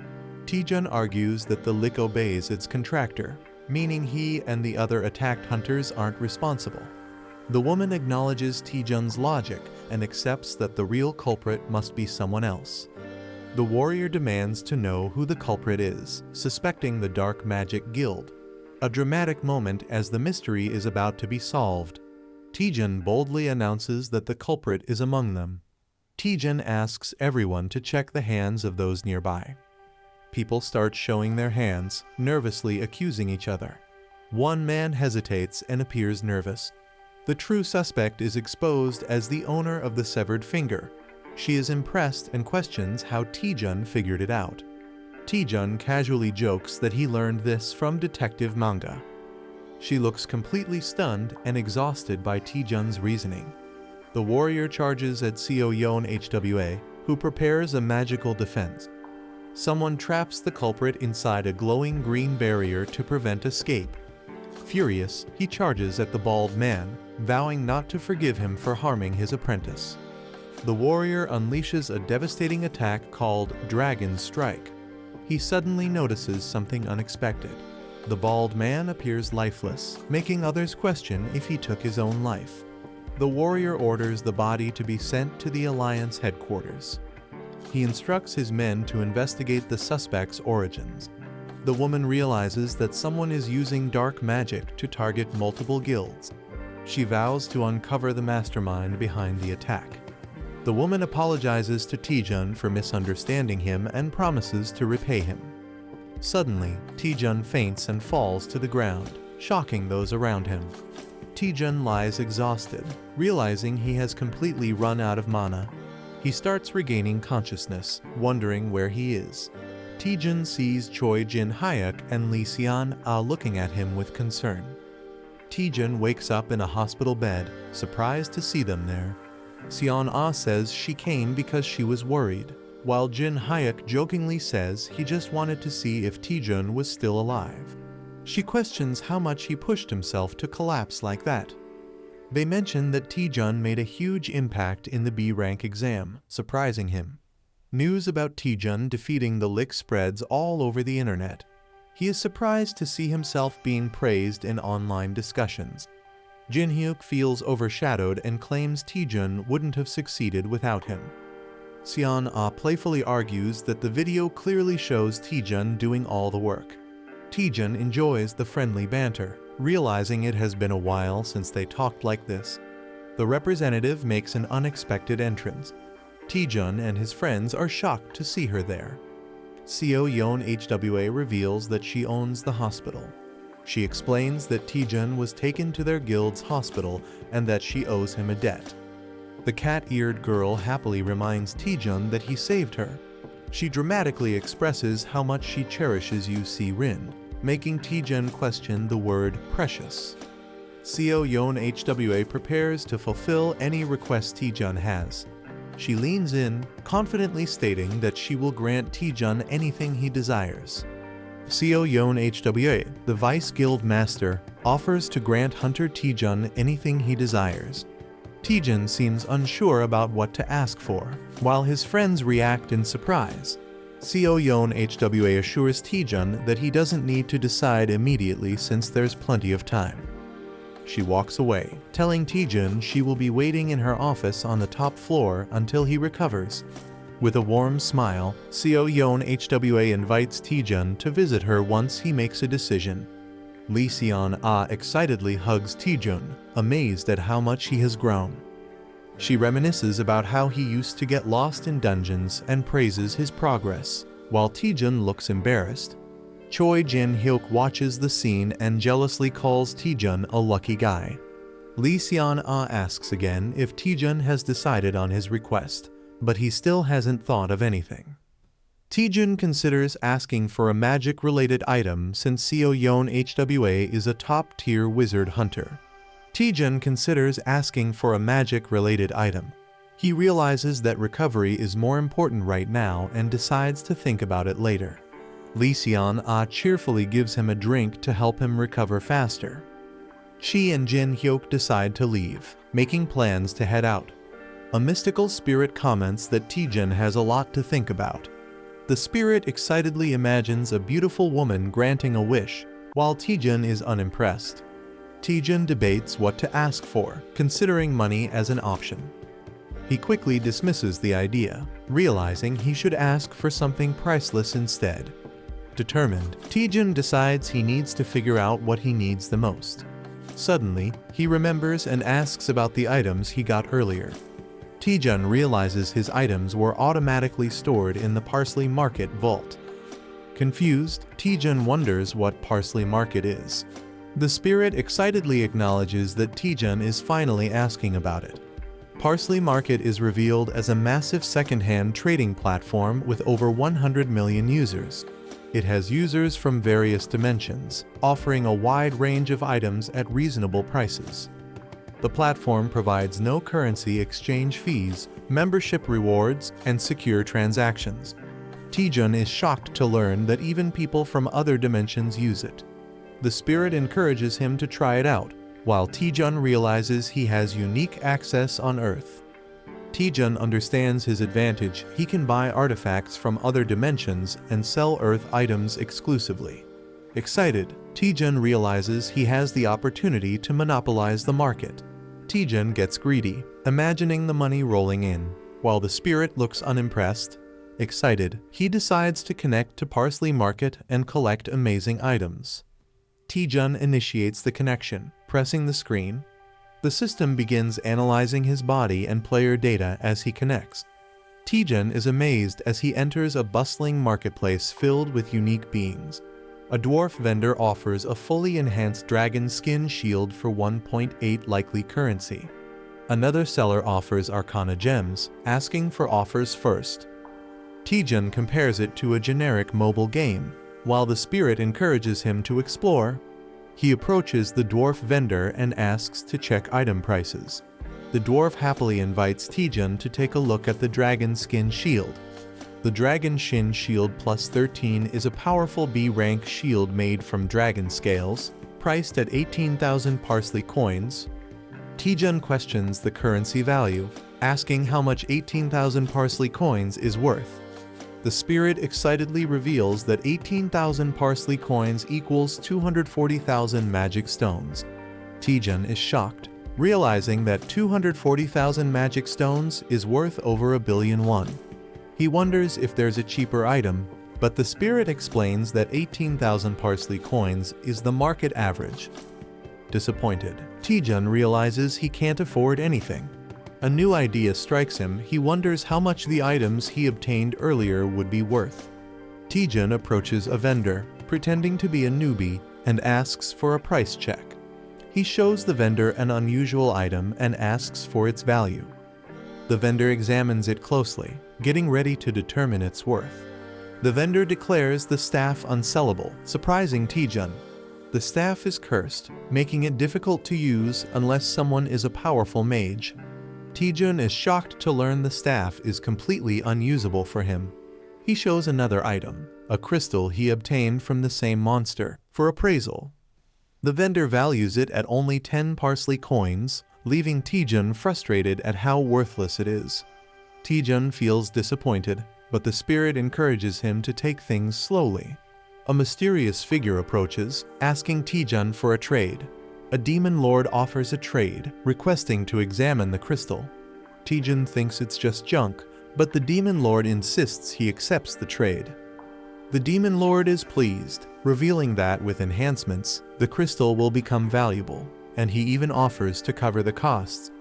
Taejun argues that the lich obeys its contractor, meaning he and the other attacked hunters aren't responsible. The woman acknowledges Taejun's logic and accepts that the real culprit must be someone else. The warrior demands to know who the culprit is, suspecting the Dark Magic Guild. A dramatic moment as the mystery is about to be solved. Taejun boldly announces that the culprit is among them. Taejun asks everyone to check the hands of those nearby. People start showing their hands, nervously accusing each other. One man hesitates and appears nervous. The true suspect is exposed as the owner of the severed finger. She is impressed and questions how Taejun figured it out. Taejun casually jokes that he learned this from detective manga. She looks completely stunned and exhausted by Taejun's reasoning. The warrior charges at Seo Yeon HWA, who prepares a magical defense. Someone traps the culprit inside a glowing green barrier to prevent escape. Furious, he charges at the bald man, vowing not to forgive him for harming his apprentice. The warrior unleashes a devastating attack called Dragon Strike. He suddenly notices something unexpected. The bald man appears lifeless, making others question if he took his own life. The warrior orders the body to be sent to the Alliance headquarters. He instructs his men to investigate the suspect's origins. The woman realizes that someone is using dark magic to target multiple guilds. She vows to uncover the mastermind behind the attack. The woman apologizes to Taejun for misunderstanding him and promises to repay him. Suddenly, Taejun faints and falls to the ground, shocking those around him. Taejun lies exhausted, realizing he has completely run out of mana. He starts regaining consciousness, wondering where he is. Taejun sees Choi Jin-hyuk and Lee Seon-ah looking at him with concern. Taejun wakes up in a hospital bed, surprised to see them there. Seon-ah says she came because she was worried, while Jin-hyuk jokingly says he just wanted to see if Taejun was still alive. She questions how much he pushed himself to collapse like that. They mention that Taejun made a huge impact in the B-rank exam, surprising him. News about Taejun defeating the lich spreads all over the internet. He is surprised to see himself being praised in online discussions. Jin-hyuk feels overshadowed and claims Taejun wouldn't have succeeded without him. Seon-ah playfully argues that the video clearly shows Taejun doing all the work. Taejun enjoys the friendly banter, realizing it has been a while since they talked like this. The representative makes an unexpected entrance. Taejun and his friends are shocked to see her there. Seo Yeon HWA reveals that she owns the hospital. She explains that Taejun was taken to their guild's hospital and that she owes him a debt. The cat-eared girl happily reminds Taejun that he saved her. She dramatically expresses how much she cherishes Yu Si-rin, making Taejun question the word precious. Seo Yeon HWA prepares to fulfill any request Taejun has. She leans in, confidently stating that she will grant Taejun anything he desires. Seo Yeon HWA, the Vice Guild Master, offers to grant Hunter Taejun anything he desires. Taejun seems unsure about what to ask for, while his friends react in surprise. Seo Yeon HWA assures Taejun that he doesn't need to decide immediately since there's plenty of time. She walks away, telling Taejun she will be waiting in her office on the top floor until he recovers. With a warm smile, Seo Yeon HWA invites Taejun to visit her once he makes a decision. Lee Seon-ah excitedly hugs Taejun, amazed at how much he has grown. She reminisces about how he used to get lost in dungeons and praises his progress, while Taejun looks embarrassed. Choi Jin-hyuk watches the scene and jealously calls Taejun a lucky guy. Lee Seon-ah asks again if Taejun has decided on his request, but he still hasn't thought of anything. Taejun considers asking for a magic-related item since Seo Yeon HWA is a top-tier wizard hunter. Taejun considers asking for a magic-related item. He realizes that recovery is more important right now and decides to think about it later. Lee Seon-ah cheerfully gives him a drink to help him recover faster. She and Jin-hyuk decide to leave, making plans to head out. A mystical spirit comments that Taejun has a lot to think about. The spirit excitedly imagines a beautiful woman granting a wish, while Taejun is unimpressed. Taejun debates what to ask for, considering money as an option. He quickly dismisses the idea, realizing he should ask for something priceless instead. Determined, Taejun decides he needs to figure out what he needs the most. Suddenly, he remembers and asks about the items he got earlier. Taejun realizes his items were automatically stored in the Parsley Market vault. Confused, Taejun wonders what Parsley Market is. The spirit excitedly acknowledges that Taejun is finally asking about it. Parsley Market is revealed as a massive second-hand trading platform with over 100 million users. It has users from various dimensions, offering a wide range of items at reasonable prices. The platform provides no currency exchange fees, membership rewards, and secure transactions. Taejun is shocked to learn that even people from other dimensions use it. The spirit encourages him to try it out, while Taejun realizes he has unique access on Earth. Taejun understands his advantage. He can buy artifacts from other dimensions and sell Earth items exclusively. Excited, Taejun realizes he has the opportunity to monopolize the market. Taejun gets greedy, imagining the money rolling in, while the spirit looks unimpressed. Excited, he decides to connect to Parsley Market and collect amazing items. Taejun initiates the connection, pressing the screen. The system begins analyzing his body and player data as he connects. Taejun is amazed as he enters a bustling marketplace filled with unique beings. A dwarf vendor offers a fully enhanced dragon skin shield for 1.8 likely currency. Another seller offers arcana gems, asking for offers first. Taejun compares it to a generic mobile game, while the spirit encourages him to explore. He approaches the dwarf vendor and asks to check item prices. The dwarf happily invites Taejun to take a look at the dragon skin shield. The Dragon Shin Shield Plus 13 is a powerful B-rank shield made from dragon scales, priced at 18,000 parsley coins. Taejun questions the currency value, asking how much 18,000 parsley coins is worth. The spirit excitedly reveals that 18,000 parsley coins equals 240,000 magic stones. Taejun is shocked, realizing that 240,000 magic stones is worth over $1 billion. He wonders if there's a cheaper item, but the spirit explains that 18,000 parsley coins is the market average. Disappointed, Taejun realizes he can't afford anything. A new idea strikes him. He wonders how much the items he obtained earlier would be worth. Taejun approaches a vendor, pretending to be a newbie, and asks for a price check. He shows the vendor an unusual item and asks for its value. The vendor examines it closely, getting ready to determine its worth. The vendor declares the staff unsellable, surprising Taejun. The staff is cursed, making it difficult to use unless someone is a powerful mage. Taejun is shocked to learn the staff is completely unusable for him. He shows another item, a crystal he obtained from the same monster, for appraisal. The vendor values it at only 10 parsley coins, leaving Taejun frustrated at how worthless it is. Taejun feels disappointed, but the spirit encourages him to take things slowly. A mysterious figure approaches, asking Taejun for a trade. A demon lord offers a trade, requesting to examine the crystal. Taejun thinks it's just junk, but the demon lord insists he accepts the trade. The demon lord is pleased, revealing that with enhancements, the crystal will become valuable, and he even offers to cover the costs.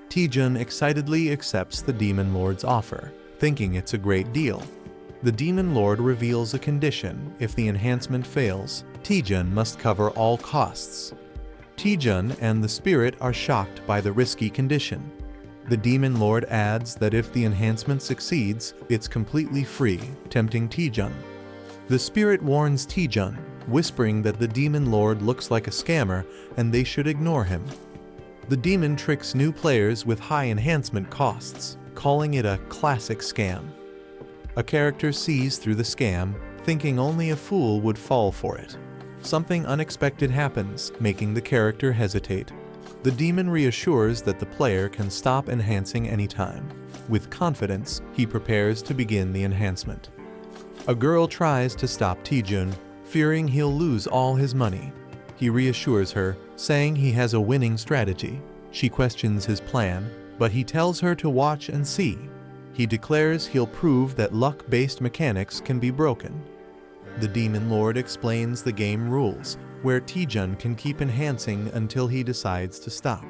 Taejun excitedly accepts the demon lord's offer, thinking it's a great deal. The demon lord reveals a condition: if the enhancement fails, Taejun must cover all costs. Taejun and the spirit are shocked by the risky condition. The demon lord adds that if the enhancement succeeds, it's completely free, tempting Taejun. The spirit warns Taejun, whispering that the demon lord looks like a scammer and they should ignore him. The demon tricks new players with high enhancement costs, calling it a classic scam. A character sees through the scam, thinking only a fool would fall for it. Something unexpected happens, making the character hesitate. The demon reassures that the player can stop enhancing anytime. With confidence, he prepares to begin the enhancement. A girl tries to stop Taejun, fearing he'll lose all his money. He reassures her, saying he has a winning strategy. She questions his plan, but he tells her to watch and see. He declares he'll prove that luck-based mechanics can be broken. The demon lord explains the game rules, where Taejun can keep enhancing until he decides to stop.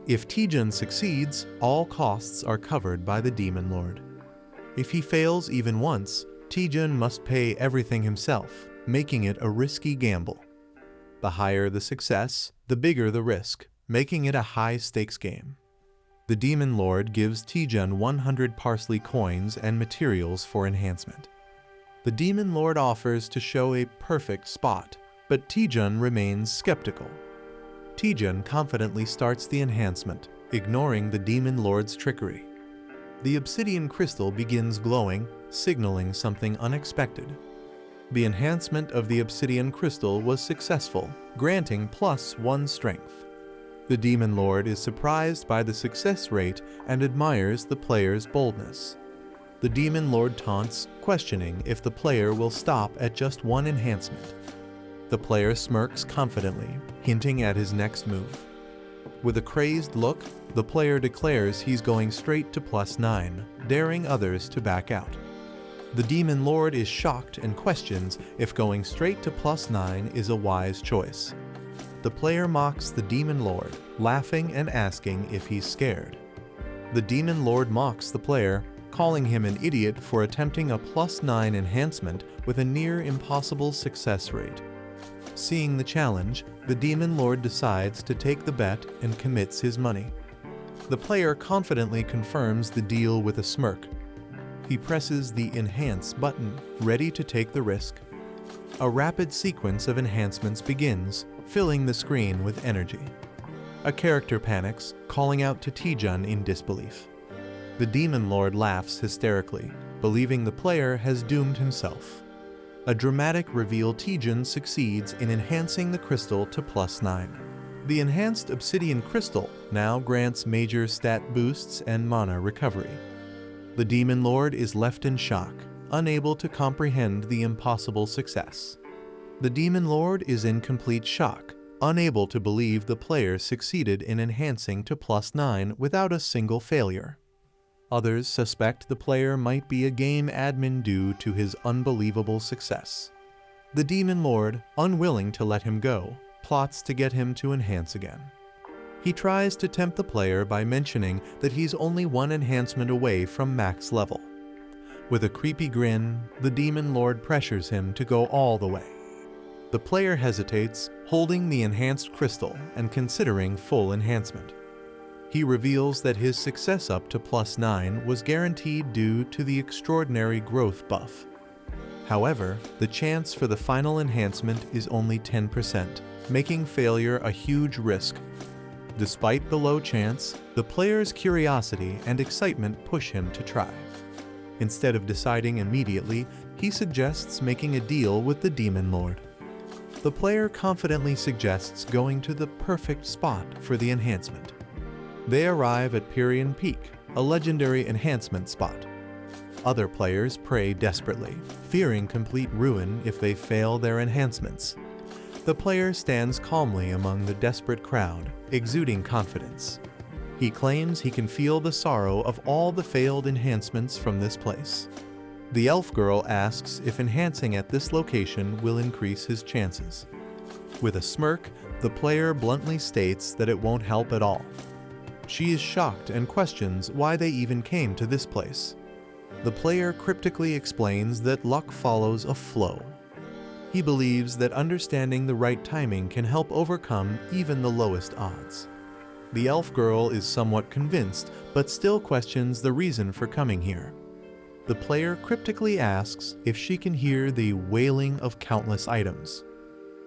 If Taejun succeeds, all costs are covered by the demon lord. If he fails even once, Taejun must pay everything himself, making it a risky gamble. The higher the success, the bigger the risk, making it a high-stakes game. The demon lord gives Taejun 100 parsley coins and materials for enhancement. The demon lord offers to show a perfect spot, but Taejun remains skeptical. Taejun confidently starts the enhancement, ignoring the demon lord's trickery. The obsidian crystal begins glowing, signaling something unexpected. The enhancement of the obsidian crystal was successful, granting +1 strength. The demon lord is surprised by the success rate and admires the player's boldness. The demon lord taunts, questioning if the player will stop at just one enhancement. The player smirks confidently, hinting at his next move. With a crazed look, the player declares he's going straight to +9, daring others to back out. The demon lord is shocked and questions if going straight to +9 is a wise choice. The player mocks the demon lord, laughing and asking if he's scared. The demon lord mocks the player, calling him an idiot for attempting a +9 enhancement with a near impossible success rate. Seeing the challenge, the demon lord decides to take the bet and commits his money. The player confidently confirms the deal with a smirk. He presses the Enhance button, ready to take the risk. A rapid sequence of enhancements begins, filling the screen with energy. A character panics, calling out to Taejun in disbelief. The demon lord laughs hysterically, believing the player has doomed himself. A dramatic reveal: Taejun succeeds in enhancing the crystal to +9. The enhanced obsidian crystal now grants major stat boosts and mana recovery. The demon lord is left in shock, unable to comprehend the impossible success. The demon lord is in complete shock, unable to believe the player succeeded in enhancing to +9 without a single failure. Others suspect the player might be a game admin due to his unbelievable success. The demon lord, unwilling to let him go, plots to get him to enhance again. He tries to tempt the player by mentioning that he's only one enhancement away from max level. With a creepy grin, the Demon Lord pressures him to go all the way. The player hesitates, holding the enhanced crystal and considering full enhancement. He reveals that his success up to +9 was guaranteed due to the extraordinary growth buff. However, the chance for the final enhancement is only 10%, making failure a huge risk. Despite the low chance, the player's curiosity and excitement push him to try. Instead of deciding immediately, he suggests making a deal with the Demon Lord. The player confidently suggests going to the perfect spot for the enhancement. They arrive at Pierian Peak, a legendary enhancement spot. Other players pray desperately, fearing complete ruin if they fail their enhancements. The player stands calmly among the desperate crowd, exuding confidence. He claims he can feel the sorrow of all the failed enhancements from this place. The elf girl asks if enhancing at this location will increase his chances. With a smirk, the player bluntly states that it won't help at all. She is shocked and questions why they even came to this place. The player cryptically explains that luck follows a flow. He believes that understanding the right timing can help overcome even the lowest odds. The elf girl is somewhat convinced, but still questions the reason for coming here. The player cryptically asks if she can hear the wailing of countless items.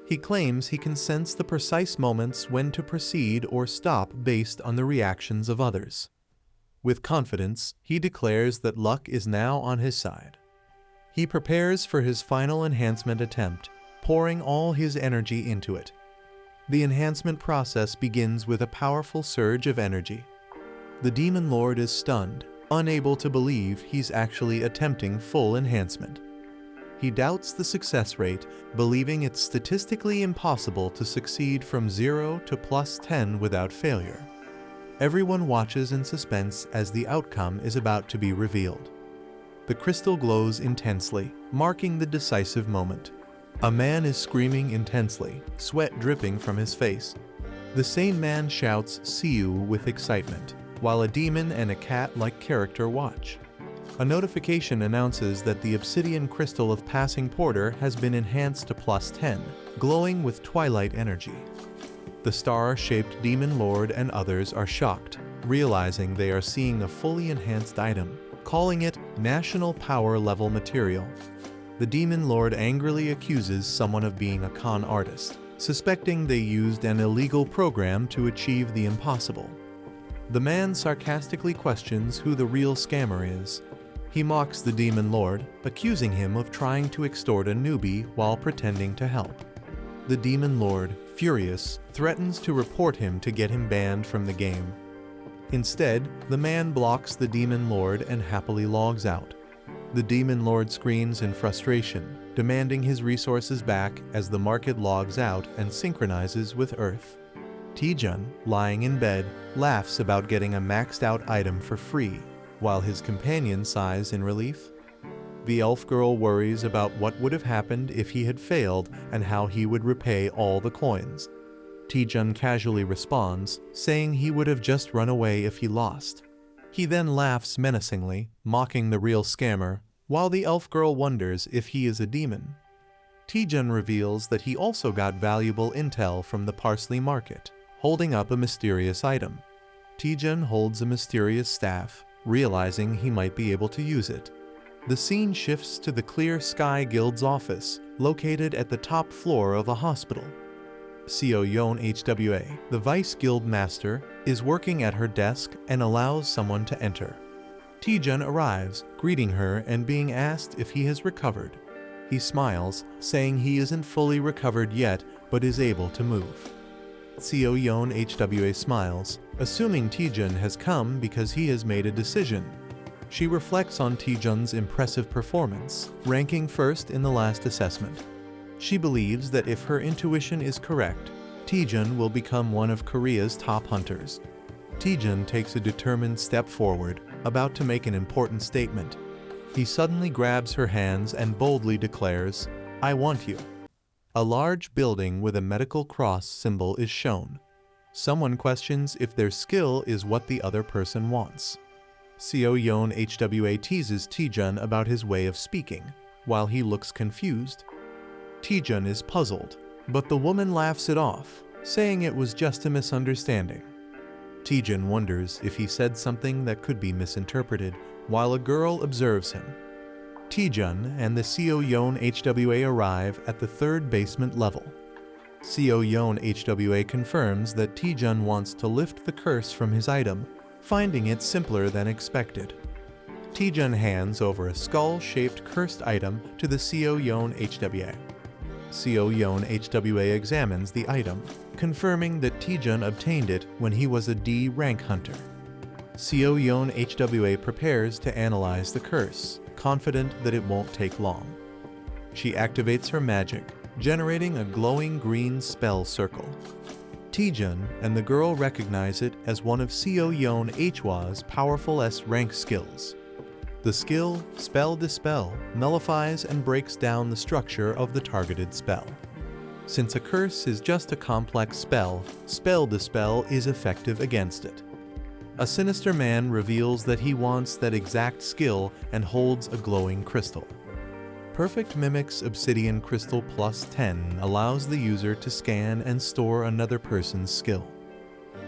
He claims he can sense the precise moments when to proceed or stop based on the reactions of others. With confidence, he declares that luck is now on his side. He prepares for his final enhancement attempt, pouring all his energy into it. The enhancement process begins with a powerful surge of energy. The Demon Lord is stunned, unable to believe he's actually attempting full enhancement. He doubts the success rate, believing it's statistically impossible to succeed from 0 to +10 without failure. Everyone watches in suspense as the outcome is about to be revealed. The crystal glows intensely, marking the decisive moment. A man is screaming intensely, sweat dripping from his face. The sane man shouts "See you" with excitement, while a demon and a cat-like character watch. A notification announces that the obsidian crystal of Passing Porter has been enhanced to +10, glowing with twilight energy. The star-shaped Demon Lord and others are shocked, realizing they are seeing a fully enhanced item, calling it national power level material. The Demon Lord angrily accuses someone of being a con artist, suspecting they used an illegal program to achieve the impossible. The man sarcastically questions who the real scammer is. He mocks the Demon Lord, accusing him of trying to extort a newbie while pretending to help. The Demon Lord, furious, threatens to report him to get him banned from the game. Instead, the man blocks the Demon Lord and happily logs out. The Demon Lord screams in frustration, demanding his resources back as the market logs out and synchronizes with Earth. Taejun, lying in bed, laughs about getting a maxed out item for free, while his companion sighs in relief. The elf girl worries about what would have happened if he had failed and how he would repay all the coins. Taejun casually responds, saying he would have just run away if he lost. He then laughs menacingly, mocking the real scammer, while the elf girl wonders if he is a demon. Taejun reveals that he also got valuable intel from the Parsley Market, holding up a mysterious item. Taejun holds a mysterious staff, realizing he might be able to use it. The scene shifts to the Clear Sky Guild's office, located at the top floor of a hospital. Seo Yeon HWA, the Vice Guild Master, is working at her desk and allows someone to enter. Taejun arrives, greeting her and being asked if he has recovered. He smiles, saying he isn't fully recovered yet, but is able to move. Seo Yeon HWA smiles, assuming Taejun has come because he has made a decision. She reflects on Taejun's impressive performance, ranking first in the last assessment. She believes that if her intuition is correct, Taejun will become one of Korea's top hunters. Taejun takes a determined step forward, about to make an important statement. He suddenly grabs her hands and boldly declares, "I want you." A large building with a medical cross symbol is shown. Someone questions if their skill is what the other person wants. Seo Yeon HWA teases Taejun about his way of speaking. While he looks confused, Taejun is puzzled, but the woman laughs it off, saying it was just a misunderstanding. Taejun wonders if he said something that could be misinterpreted, while a girl observes him. Taejun and the Seo Yeon HWA arrive at the 3rd basement level. Seo Yeon HWA confirms that Taejun wants to lift the curse from his item, finding it simpler than expected. Taejun hands over a skull-shaped cursed item to the Seo Yeon HWA. Seo Yeon HWA examines the item, confirming that Taejun obtained it when he was a D rank hunter. Seo Yeon HWA prepares to analyze the curse, confident that it won't take long. She activates her magic, generating a glowing green spell circle. Taejun and the girl recognize it as one of Seo Yeon HWA's powerful S-rank skills. The skill, Spell Dispel, nullifies and breaks down the structure of the targeted spell. Since a curse is just a complex spell, Spell Dispel is effective against it. A sinister man reveals that he wants that exact skill and holds a glowing crystal. Perfect Mimic's Obsidian Crystal Plus 10 allows the user to scan and store another person's skill.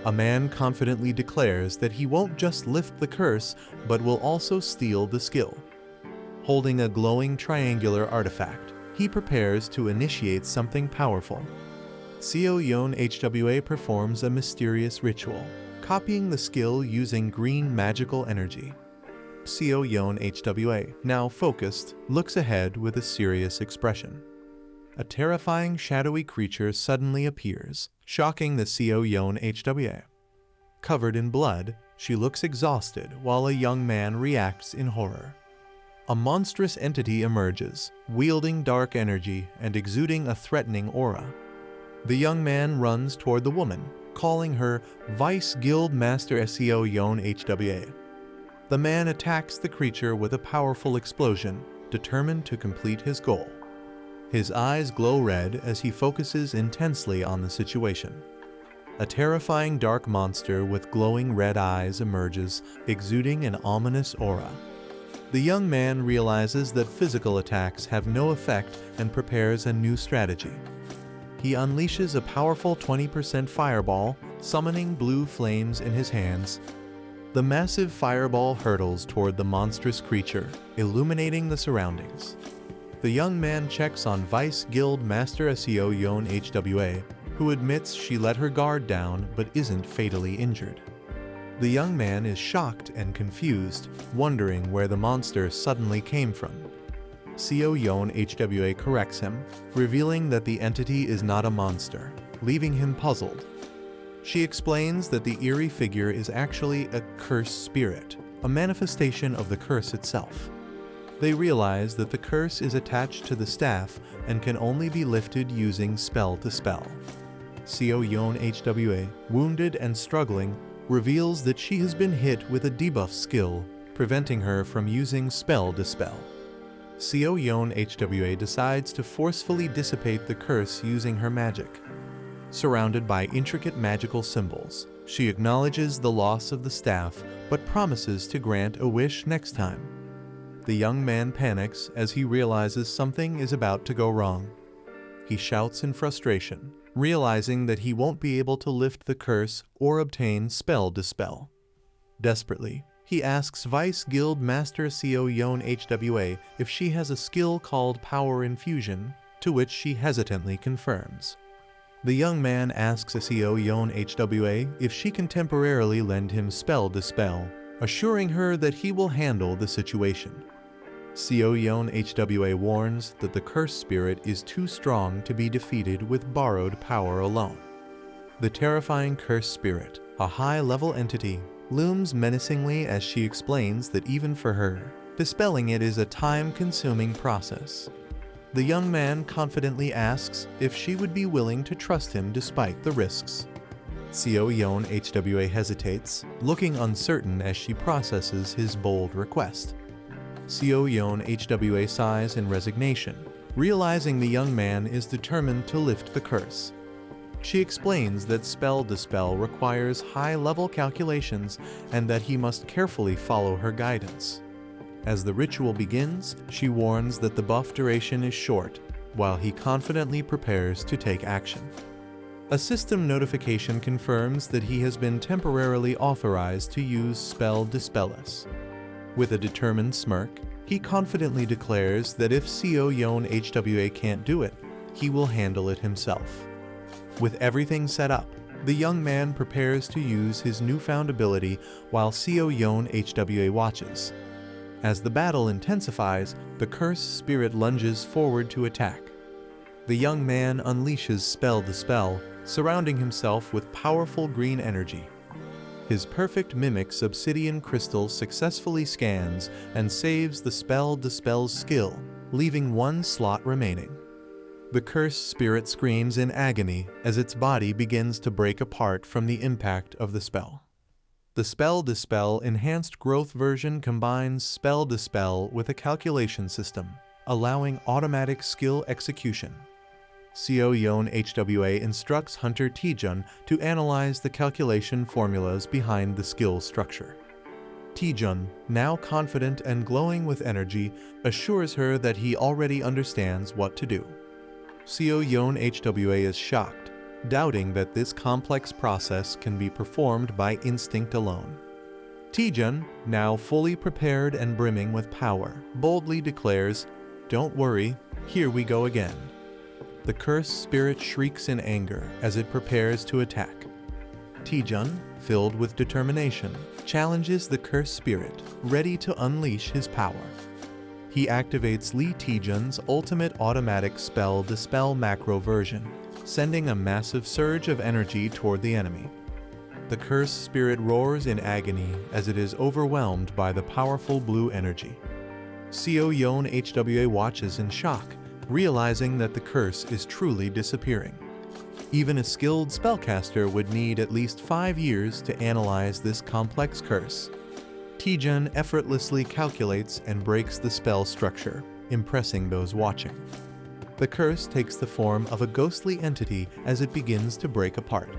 A man confidently declares that he won't just lift the curse, but will also steal the skill. Holding a glowing triangular artifact, he prepares to initiate something powerful. Seo Yeon HWA performs a mysterious ritual, copying the skill using green magical energy. Seo Yeon HWA, now focused, looks ahead with a serious expression. A terrifying shadowy creature suddenly appears, shocking the Seo Yeon HWA. Covered in blood, she looks exhausted while a young man reacts in horror. A monstrous entity emerges, wielding dark energy and exuding a threatening aura. The young man runs toward the woman, calling her Vice Guild Master Seo Yeon HWA. The man attacks the creature with a powerful explosion, determined to complete his goal. His eyes glow red as he focuses intensely on the situation. A terrifying dark monster with glowing red eyes emerges, exuding an ominous aura. The young man realizes that physical attacks have no effect and prepares a new strategy. He unleashes a powerful 20% fireball, summoning blue flames in his hands. The massive fireball hurtles toward the monstrous creature, illuminating the surroundings. The young man checks on Vice Guild Master Seo Yeon HWA, who admits she let her guard down but isn't fatally injured. The young man is shocked and confused, wondering where the monster suddenly came from. Seo Yeon HWA corrects him, revealing that the entity is not a monster, leaving him puzzled. She explains that the eerie figure is actually a cursed spirit, a manifestation of the curse itself. They realize that the curse is attached to the staff and can only be lifted using Spell Dispel. Seo Yeon HWA, wounded and struggling, reveals that she has been hit with a debuff skill, preventing her from using Spell Dispel. Seo Yeon HWA decides to forcefully dissipate the curse using her magic. Surrounded by intricate magical symbols, she acknowledges the loss of the staff but promises to grant a wish next time. The young man panics as he realizes something is about to go wrong. He shouts in frustration, realizing that he won't be able to lift the curse or obtain Spell Dispel. Desperately, he asks Vice Guild Master Seo Yeon HWA if she has a skill called Power Infusion, to which she hesitantly confirms. The young man asks Seo Yeon HWA if she can temporarily lend him Spell Dispel, assuring her that he will handle the situation. Seo Yeon HWA warns that the cursed spirit is too strong to be defeated with borrowed power alone. The terrifying cursed spirit, a high-level entity, looms menacingly as she explains that even for her, dispelling it is a time-consuming process. The young man confidently asks if she would be willing to trust him despite the risks. Seo Yeon HWA hesitates, looking uncertain as she processes his bold request. Seo Yeon HWA sighs in resignation, realizing the young man is determined to lift the curse. She explains that spell dispel requires high-level calculations and that he must carefully follow her guidance. As the ritual begins, she warns that the buff duration is short, while he confidently prepares to take action. A system notification confirms that he has been temporarily authorized to use spell dispellus. With a determined smirk, he confidently declares that if Seo Yeon HWA can't do it, he will handle it himself. With everything set up, the young man prepares to use his newfound ability while Seo Yeon HWA watches. As the battle intensifies, the cursed spirit lunges forward to attack. The young man unleashes spell dispel, surrounding himself with powerful green energy. His perfect mimic's obsidian crystal successfully scans and saves the spell dispel's skill, leaving one slot remaining. The cursed spirit screams in agony as its body begins to break apart from the impact of the spell. The Spell Dispel Enhanced Growth version combines Spell Dispel with a calculation system, allowing automatic skill execution. Seo Yeon HWA instructs Hunter Taejun to analyze the calculation formulas behind the skill structure. Taejun, now confident and glowing with energy, assures her that he already understands what to do. Seo Yeon HWA is shocked, doubting that this complex process can be performed by instinct alone. Taejun, now fully prepared and brimming with power, boldly declares, "Don't worry, here we go again." The cursed spirit shrieks in anger as it prepares to attack. Taejun, filled with determination, challenges the cursed spirit, ready to unleash his power. He activates Lee Taejun's ultimate automatic spell dispel macro version, sending a massive surge of energy toward the enemy. The cursed spirit roars in agony as it is overwhelmed by the powerful blue energy. Seo Yeon HWA watches in shock, realizing that the curse is truly disappearing. Even a skilled spellcaster would need at least 5 years to analyze this complex curse. Taejun effortlessly calculates and breaks the spell structure, impressing those watching. The curse takes the form of a ghostly entity as it begins to break apart.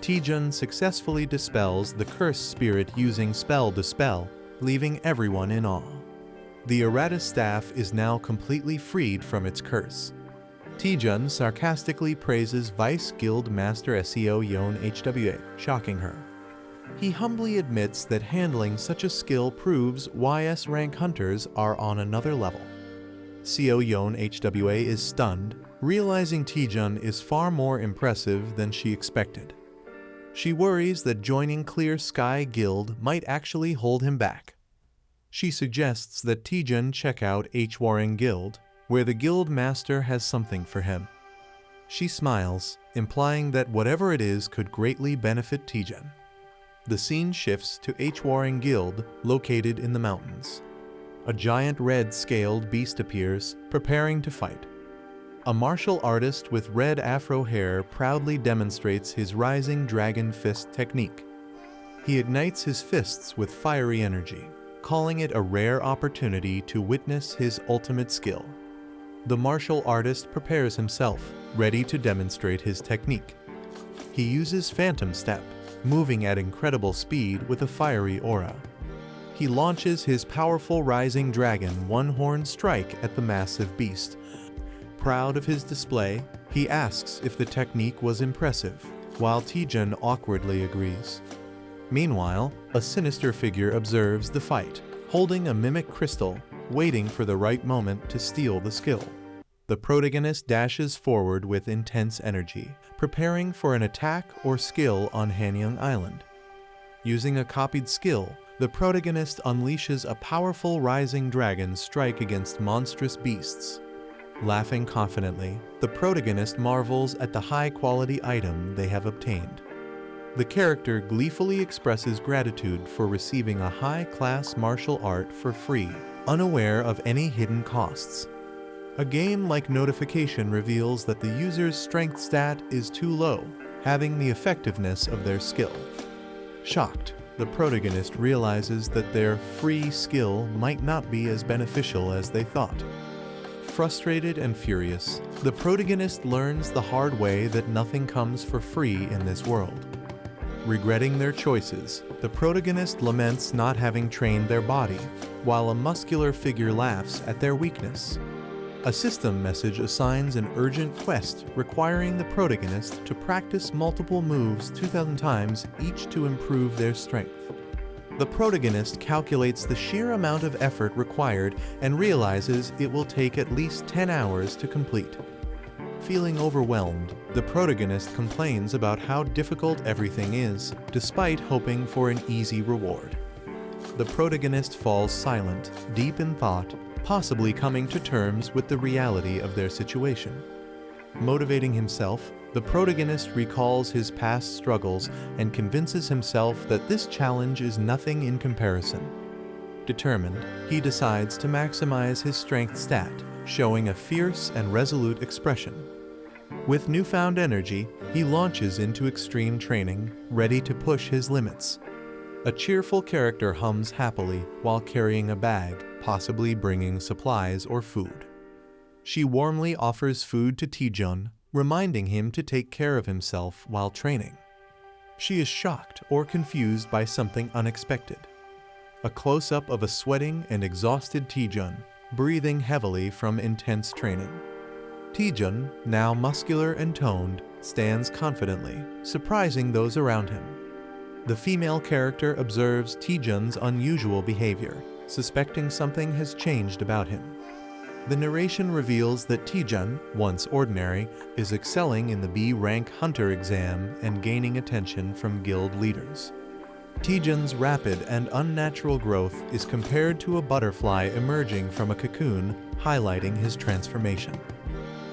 Taejun successfully dispels the cursed spirit using Spell Dispel, leaving everyone in awe. The Errata staff is now completely freed from its curse. Taejun sarcastically praises Vice Guild Master Seo Yeon HWA, shocking her. He humbly admits that handling such a skill proves YS rank hunters are on another level. Seo Yeon HWA is stunned, realizing Taejun is far more impressive than she expected. She worries that joining Clear Sky Guild might actually hold him back. She suggests that Taejun check out H-Warring Guild, where the guild master has something for him. She smiles, implying that whatever it is could greatly benefit Taejun. The scene shifts to H-Warring Guild, located in the mountains. A giant red-scaled beast appears, preparing to fight. A martial artist with red afro hair proudly demonstrates his rising dragon fist technique. He ignites his fists with fiery energy, calling it a rare opportunity to witness his ultimate skill. The martial artist prepares himself, ready to demonstrate his technique. He uses Phantom Step, moving at incredible speed with a fiery aura. He launches his powerful rising dragon one-horn strike at the massive beast. Proud of his display, he asks if the technique was impressive, while Taejun awkwardly agrees. Meanwhile, a sinister figure observes the fight, holding a mimic crystal, waiting for the right moment to steal the skill. The protagonist dashes forward with intense energy, preparing for an attack or skill on Hanyang Island. Using a copied skill, the protagonist unleashes a powerful rising dragon strike against monstrous beasts. Laughing confidently, the protagonist marvels at the high-quality item they have obtained. The character gleefully expresses gratitude for receiving a high-class martial art for free, unaware of any hidden costs. A game-like notification reveals that the user's strength stat is too low, having the effectiveness of their skill. Shocked, the protagonist realizes that their free skill might not be as beneficial as they thought. Frustrated and furious, the protagonist learns the hard way that nothing comes for free in this world. Regretting their choices, the protagonist laments not having trained their body, while a muscular figure laughs at their weakness. A system message assigns an urgent quest requiring the protagonist to practice multiple moves 2,000 times each to improve their strength. The protagonist calculates the sheer amount of effort required and realizes it will take at least 10 hours to complete. Feeling overwhelmed, the protagonist complains about how difficult everything is, despite hoping for an easy reward. The protagonist falls silent, deep in thought, possibly coming to terms with the reality of their situation. Motivating himself, the protagonist recalls his past struggles and convinces himself that this challenge is nothing in comparison. Determined, he decides to maximize his strength stat, showing a fierce and resolute expression. With newfound energy, he launches into extreme training, ready to push his limits. A cheerful character hums happily while carrying a bag, possibly bringing supplies or food. She warmly offers food to Taejun, reminding him to take care of himself while training. She is shocked or confused by something unexpected. A close-up of a sweating and exhausted Taejun, breathing heavily from intense training. Taejun, now muscular and toned, stands confidently, surprising those around him. The female character observes Taejun's unusual behavior, suspecting something has changed about him. The narration reveals that Taejun, once ordinary, is excelling in the B-rank hunter exam and gaining attention from guild leaders. Taejun's rapid and unnatural growth is compared to a butterfly emerging from a cocoon, highlighting his transformation.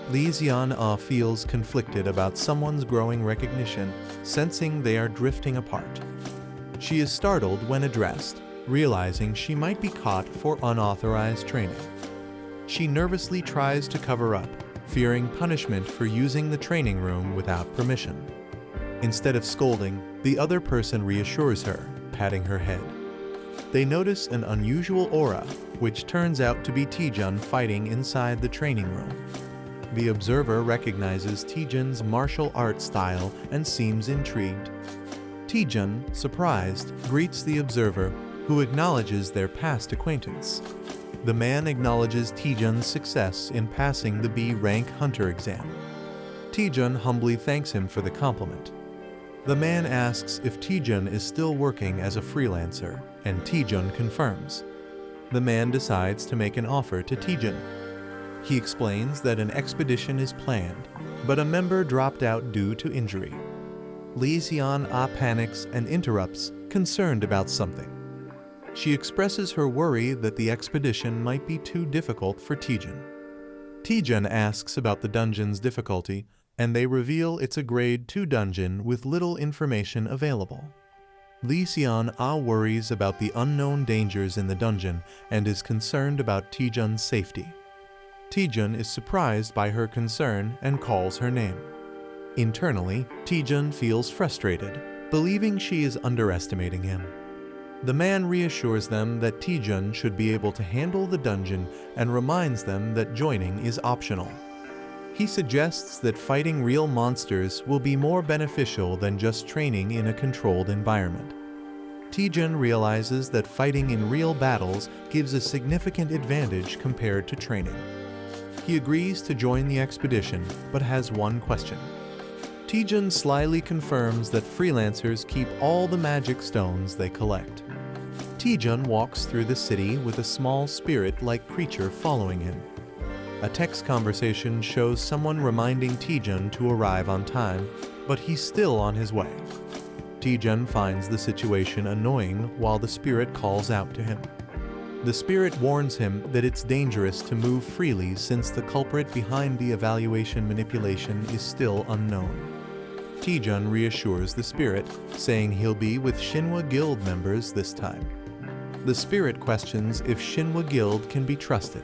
Lee Xian-ah feels conflicted about someone's growing recognition, sensing they are drifting apart. She is startled when addressed, realizing she might be caught for unauthorized training. She nervously tries to cover up, fearing punishment for using the training room without permission. Instead of scolding, the other person reassures her, patting her head. They notice an unusual aura, which turns out to be Taejun fighting inside the training room. The observer recognizes Taejun's martial arts style and seems intrigued. Taejun, surprised, greets the observer, who acknowledges their past acquaintance. The man acknowledges Taejun's success in passing the B-rank hunter exam. Taejun humbly thanks him for the compliment. The man asks if Taejun is still working as a freelancer, and Taejun confirms. The man decides to make an offer to Taejun. He explains that an expedition is planned, but a member dropped out due to injury. Lee Xian-ah panics and interrupts, concerned about something. She expresses her worry that the expedition might be too difficult for Taejun. Taejun asks about the dungeon's difficulty, and they reveal it's a grade 2 dungeon with little information available. Lee Xian-ah worries about the unknown dangers in the dungeon and is concerned about Taejun's safety. Taejun is surprised by her concern and calls her name. Internally, Taejun feels frustrated, believing she is underestimating him. The man reassures them that Taejun should be able to handle the dungeon and reminds them that joining is optional. He suggests that fighting real monsters will be more beneficial than just training in a controlled environment. Taejun realizes that fighting in real battles gives a significant advantage compared to training. He agrees to join the expedition, but has one question. Taejun slyly confirms that freelancers keep all the magic stones they collect. Taejun walks through the city with a small spirit-like creature following him. A text conversation shows someone reminding Taejun to arrive on time, but he's still on his way. Taejun finds the situation annoying while the spirit calls out to him. The spirit warns him that it's dangerous to move freely since the culprit behind the evaluation manipulation is still unknown. Taejun reassures the spirit, saying he'll be with Shinhwa Guild members this time. The spirit questions if Shinhwa Guild can be trusted.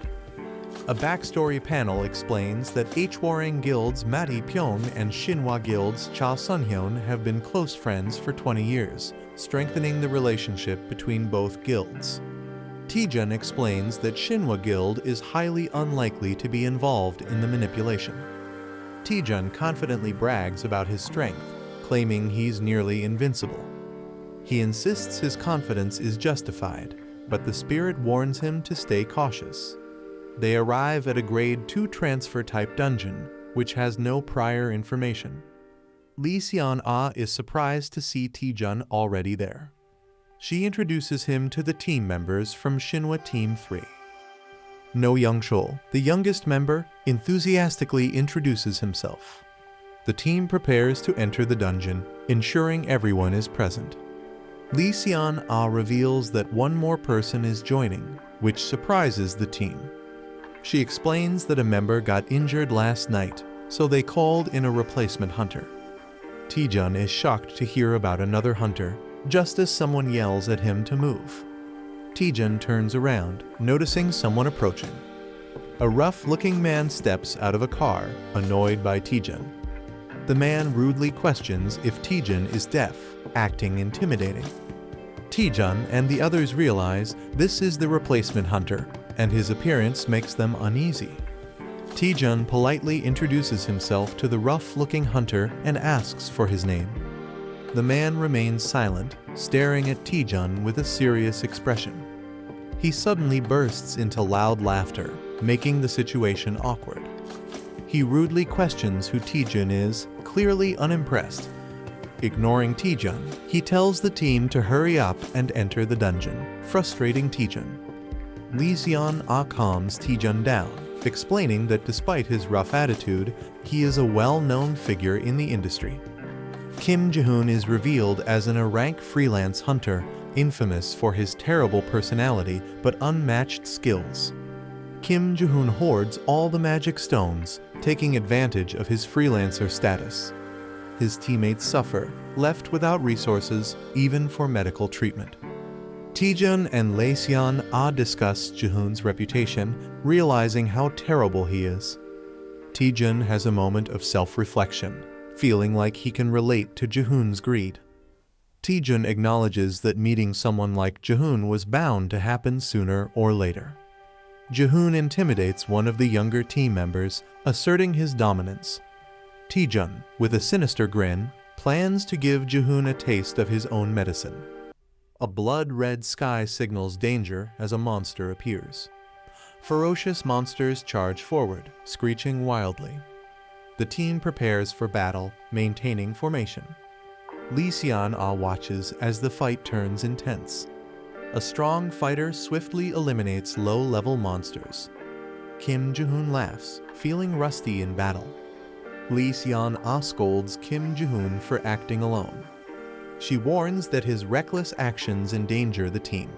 A backstory panel explains that Hwarang Guild's Mati Pyong and Shinhwa Guild's Cha Sunhyun have been close friends for 20 years, strengthening the relationship between both guilds. Taejun explains that Shinhwa Guild is highly unlikely to be involved in the manipulation. Taejun confidently brags about his strength, claiming he's nearly invincible. He insists his confidence is justified, but the spirit warns him to stay cautious. They arrive at a grade 2 transfer-type dungeon, which has no prior information. Lee Seon-ah is surprised to see Taejun already there. She introduces him to the team members from Shinhwa Team 3. No Young-chul, the youngest member, enthusiastically introduces himself. The team prepares to enter the dungeon, ensuring everyone is present. Lee Seon-ah reveals that one more person is joining, which surprises the team. She explains that a member got injured last night, so they called in a replacement hunter. Taejun is shocked to hear about another hunter, just as someone yells at him to move. Taejun turns around, noticing someone approaching. A rough-looking man steps out of a car, annoyed by Taejun. The man rudely questions if Taejun is deaf, acting intimidating. Taejun and the others realize this is the replacement hunter, and his appearance makes them uneasy. Taejun politely introduces himself to the rough-looking hunter and asks for his name. The man remains silent, staring at Taejun with a serious expression. He suddenly bursts into loud laughter, making the situation awkward. He rudely questions who Taejun is, clearly unimpressed. Ignoring Taejun, he tells the team to hurry up and enter the dungeon, frustrating Taejun. Lee Seon-ah calms Taejun down, explaining that despite his rough attitude, he is a well-known figure in the industry. Kim Ji-hoon is revealed as an A-rank freelance hunter, infamous for his terrible personality but unmatched skills. Kim Ji-hoon hoards all the magic stones, taking advantage of his freelancer status. His teammates suffer, left without resources, even for medical treatment. Taejun and Lee Seon-ah discuss Ji-hoon's reputation, realizing how terrible he is. Taejun has a moment of self-reflection, feeling like he can relate to Ji-hoon's greed. Taejun acknowledges that meeting someone like Ji-hoon was bound to happen sooner or later. Ji-hoon intimidates one of the younger team members, asserting his dominance. Taejun, with a sinister grin, plans to give Ji-hoon a taste of his own medicine. A blood-red sky signals danger as a monster appears. Ferocious monsters charge forward, screeching wildly. The team prepares for battle, maintaining formation. Lee Seon-ah watches as the fight turns intense. A strong fighter swiftly eliminates low-level monsters. Kim Ji-hoon laughs, feeling rusty in battle. Lee Seon-ah scolds Kim Ji-hoon for acting alone. She warns that his reckless actions endanger the team.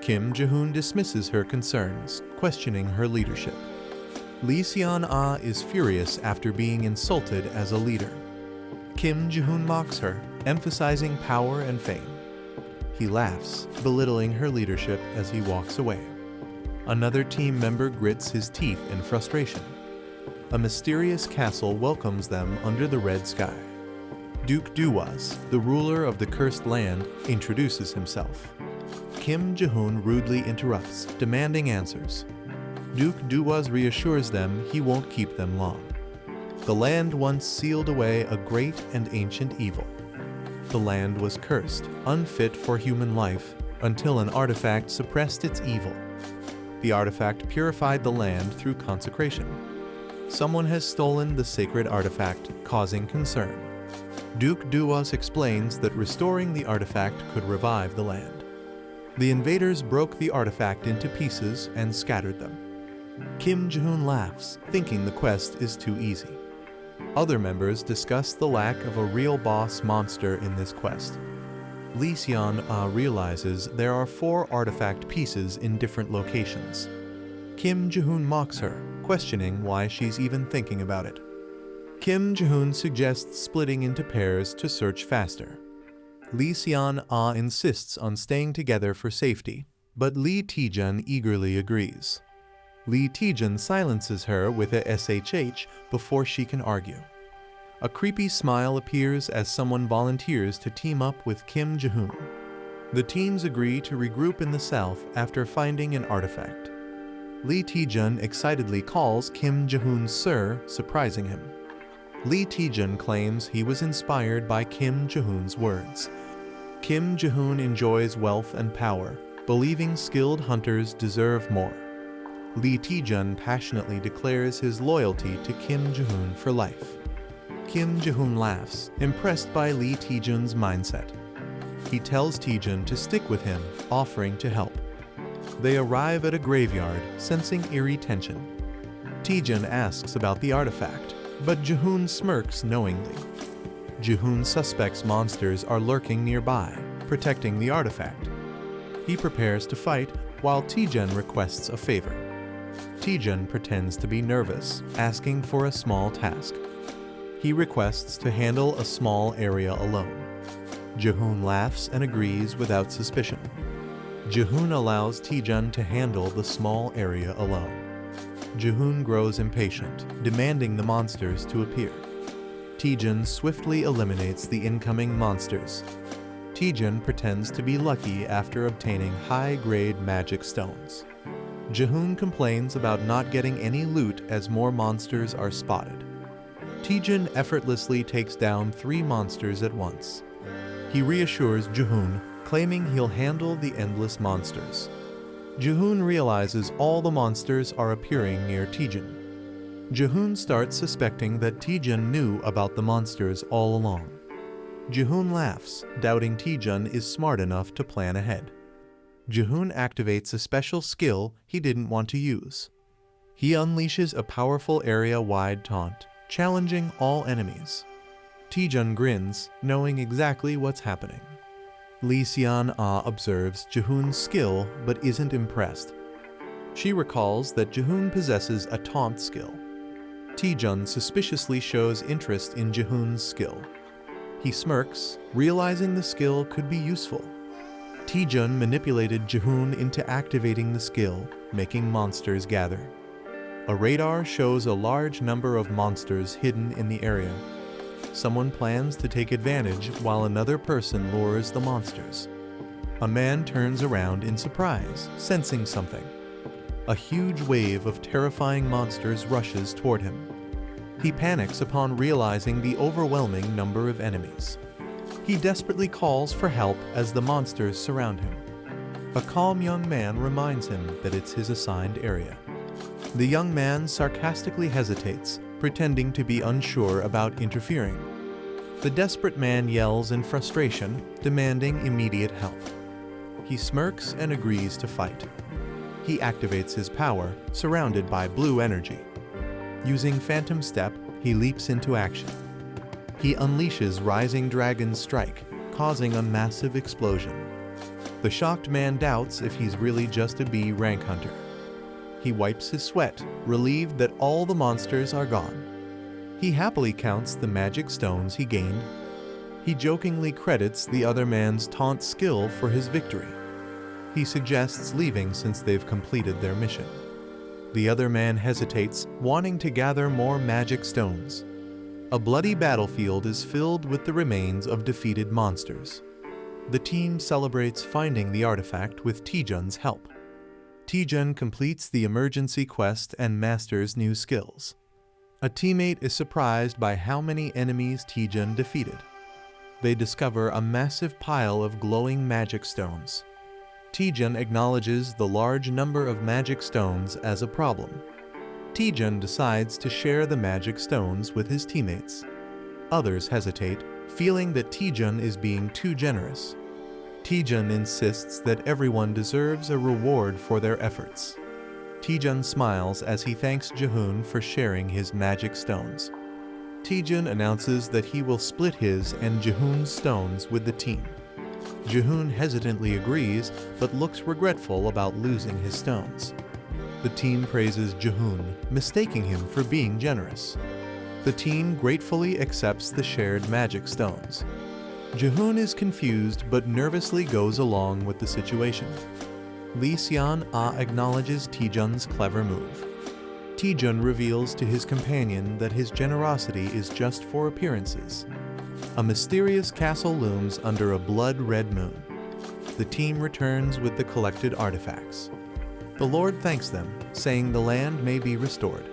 Kim Ji-hoon dismisses her concerns, questioning her leadership. Lee Seon-ah is furious after being insulted as a leader. Kim Ji-hoon mocks her, emphasizing power and fame. He laughs, belittling her leadership as he walks away. Another team member grits his teeth in frustration. A mysterious castle welcomes them under the red sky. Duke Duwas, the ruler of the cursed land, introduces himself. Kim Ji-hoon rudely interrupts, demanding answers. Duke Duwas reassures them he won't keep them long. The land once sealed away a great and ancient evil. The land was cursed, unfit for human life, until an artifact suppressed its evil. The artifact purified the land through consecration. Someone has stolen the sacred artifact, causing concern. Duke Duwas explains that restoring the artifact could revive the land. The invaders broke the artifact into pieces and scattered them. Kim Ji-hoon laughs, thinking the quest is too easy. Other members discuss the lack of a real boss monster in this quest. Lee Seon-ah realizes there are 4 artifact pieces in different locations. Kim Ji-hoon mocks her, questioning why she's even thinking about it. Kim Ji-hoon suggests splitting into pairs to search faster. Lee Seon-ah insists on staying together for safety, but Lee Taejun eagerly agrees. Lee Taejun silences her with a SHH before she can argue. A creepy smile appears as someone volunteers to team up with Kim Ji-hoon. The teams agree to regroup in the south after finding an artifact. Lee Taejun excitedly calls Kim Jae-hoon Sir, surprising him. Lee Taejun claims he was inspired by Kim Jae-hoon's words. Kim Jae-hoon enjoys wealth and power, believing skilled hunters deserve more. Lee Taejun passionately declares his loyalty to Kim Jae-hoon for life. Kim Jae-hoon laughs, impressed by Lee Taejun's mindset. He tells Taejun to stick with him, offering to help. They arrive at a graveyard, sensing eerie tension. Taejun asks about the artifact, but Jae-hoon smirks knowingly. Jae-hoon suspects monsters are lurking nearby, protecting the artifact. He prepares to fight, while Taejun requests a favor. Taejun pretends to be nervous, asking for a small task. He requests to handle a small area alone. Jae-hoon laughs and agrees without suspicion. Jae-hoon allows Taejun to handle the small area alone. Jae-hoon grows impatient, demanding the monsters to appear. Taejun swiftly eliminates the incoming monsters. Taejun pretends to be lucky after obtaining high-grade magic stones. Jae-hoon complains about not getting any loot as more monsters are spotted. Taejun effortlessly takes down 3 monsters at once. He reassures Jae-hoon, claiming he'll handle the endless monsters. Jae-hoon realizes all the monsters are appearing near Taejun. Jae-hoon starts suspecting that Taejun knew about the monsters all along. Jae-hoon laughs, doubting Taejun is smart enough to plan ahead. Jae-hoon activates a special skill he didn't want to use. He unleashes a powerful area-wide taunt, challenging all enemies. Taejun grins, knowing exactly what's happening. Lee Seon-ah observes Jae-hoon's skill but isn't impressed. She recalls that Jae-hoon possesses a taunt skill. Taejun suspiciously shows interest in Jae-hoon's skill. He smirks, realizing the skill could be useful. Taejun manipulated Jae-hoon into activating the skill, making monsters gather. A radar shows a large number of monsters hidden in the area. Someone plans to take advantage while another person lures the monsters. A man turns around in surprise, sensing something. A huge wave of terrifying monsters rushes toward him. He panics upon realizing the overwhelming number of enemies. He desperately calls for help as the monsters surround him. A calm young man reminds him that it's his assigned area. The young man sarcastically hesitates, pretending to be unsure about interfering. The desperate man yells in frustration, demanding immediate help. He smirks and agrees to fight. He activates his power, surrounded by blue energy. Using Phantom Step, he leaps into action. He unleashes Rising Dragon's Strike, causing a massive explosion. The shocked man doubts if he's really just a B rank hunter. He wipes his sweat, relieved that all the monsters are gone. He happily counts the magic stones he gained. He jokingly credits the other man's taunt skill for his victory. He suggests leaving since they've completed their mission. The other man hesitates, wanting to gather more magic stones. A bloody battlefield is filled with the remains of defeated monsters. The team celebrates finding the artifact with Taejun's help. Taejun completes the emergency quest and masters new skills. A teammate is surprised by how many enemies Taejun defeated. They discover a massive pile of glowing magic stones. Taejun acknowledges the large number of magic stones as a problem. Taejun decides to share the magic stones with his teammates. Others hesitate, feeling that Taejun is being too generous. Taejun insists that everyone deserves a reward for their efforts. Taejun smiles as he thanks Jae-hoon for sharing his magic stones. Taejun announces that he will split his and Jae-hoon's stones with the team. Jae-hoon hesitantly agrees, but looks regretful about losing his stones. The team praises Jae-hoon, mistaking him for being generous. The team gratefully accepts the shared magic stones. Jae-hoon is confused but nervously goes along with the situation. Lee Seon-ah acknowledges Taejun's clever move. Taejun reveals to his companion that his generosity is just for appearances. A mysterious castle looms under a blood-red moon. the team returns with the collected artifacts. The Lord thanks them, saying the land may be restored.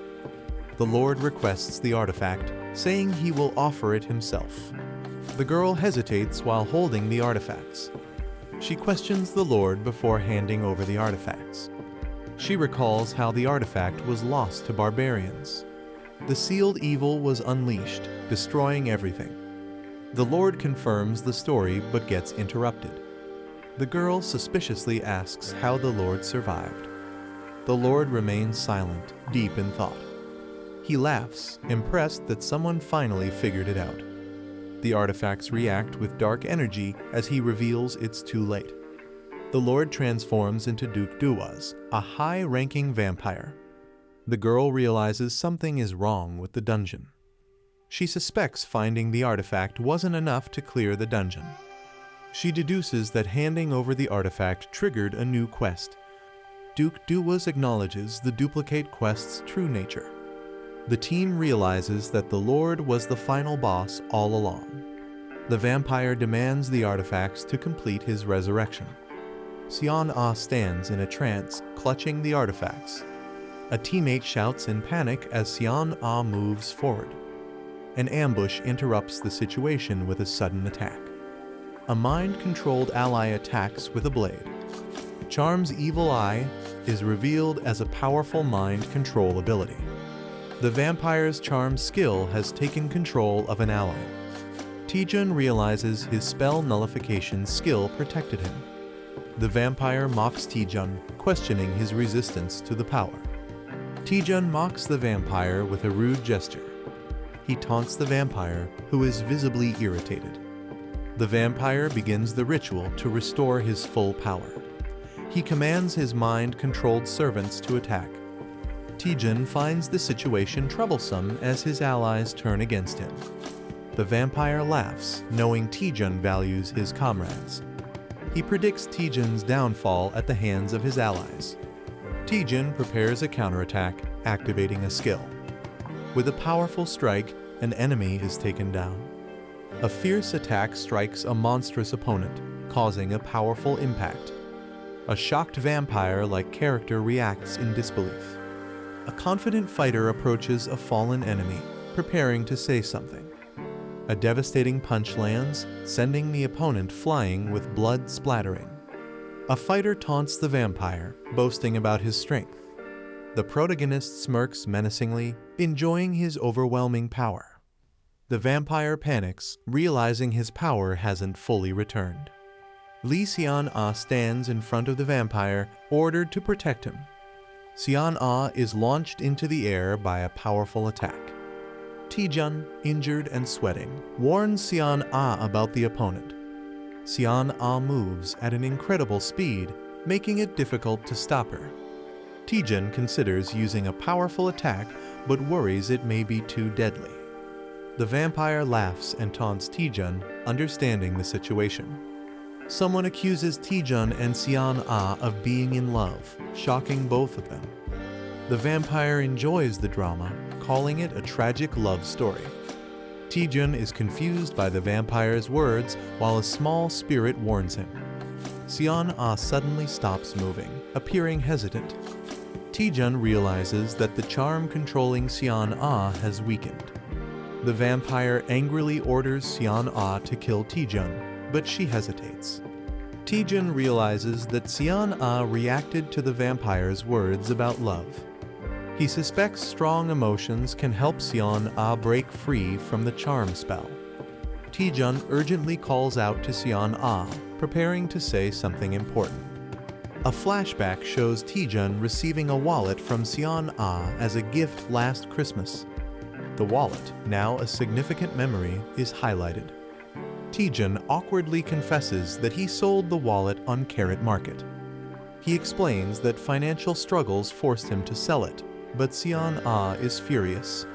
The Lord requests the artifact, saying he will offer it himself. The girl hesitates while holding the artifacts. She questions the Lord before handing over the artifacts. She recalls how the artifact was lost to barbarians. The sealed evil was unleashed, destroying everything. The Lord confirms the story but gets interrupted. The girl suspiciously asks how the Lord survived. The Lord remains silent, deep in thought. He laughs, impressed that someone finally figured it out. The artifacts react with dark energy as he reveals it's too late. The Lord transforms into Duke Duwaz, a high-ranking vampire. The girl realizes something is wrong with the dungeon. She suspects finding the artifact wasn't enough to clear the dungeon. She deduces that handing over the artifact triggered a new quest. Duke Duwaz acknowledges the duplicate quest's true nature. The team realizes that the Lord was the final boss all along. The vampire demands the artifacts to complete his resurrection. Sion Ah stands in a trance, clutching the artifacts. A teammate shouts in panic as Sion Ah moves forward. An ambush interrupts the situation with a sudden attack. A mind-controlled ally attacks with a blade. Charm's evil eye is revealed as a powerful mind control ability. The vampire's charm skill has taken control of an ally. Taejun realizes his spell nullification skill protected him. The vampire mocks Taejun, questioning his resistance to the power. Taejun mocks the vampire with a rude gesture. He taunts the vampire, who is visibly irritated. The vampire begins the ritual to restore his full power. He commands his mind-controlled servants to attack. Taejun finds the situation troublesome as his allies turn against him. The vampire laughs, knowing Taejun values his comrades. He predicts Taejun's downfall at the hands of his allies. Taejun prepares a counterattack, activating a skill. With a powerful strike, an enemy is taken down. A fierce attack strikes a monstrous opponent, causing a powerful impact. A shocked vampire-like character reacts in disbelief. A confident fighter approaches a fallen enemy, preparing to say something. A devastating punch lands, sending the opponent flying with blood splattering. A fighter taunts the vampire, boasting about his strength. The protagonist smirks menacingly, enjoying his overwhelming power. The vampire panics, realizing his power hasn't fully returned. Lee Sion-ah stands in front of the vampire, ordered to protect him. Sion-ah is launched into the air by a powerful attack. Taejun, injured and sweating, warns Sion-ah about the opponent. Sion-ah moves at an incredible speed, making it difficult to stop her. Taejun considers using a powerful attack, but worries it may be too deadly. The vampire laughs and taunts Taejun, understanding the situation. Someone accuses Taejun and Sion-ah of being in love, shocking both of them. The vampire enjoys the drama, calling it a tragic love story. Taejun is confused by the vampire's words while a small spirit warns him. Sion-ah suddenly stops moving, appearing hesitant. Taejun realizes that the charm controlling Sion-ah has weakened. The vampire angrily orders Sion-ah to kill Taejun, but she hesitates. Taejun realizes that Sion-ah reacted to the vampire's words about love. He suspects strong emotions can help Sion-ah break free from the charm spell. Taejun urgently calls out to Sion-ah, preparing to say something important. A flashback shows Taejun receiving a wallet from Sion-ah as a gift last Christmas. The wallet, now a significant memory, is highlighted. Taejun awkwardly confesses that he sold the wallet on Carrot Market. He explains that financial struggles forced him to sell it, but Sion-ah is furious.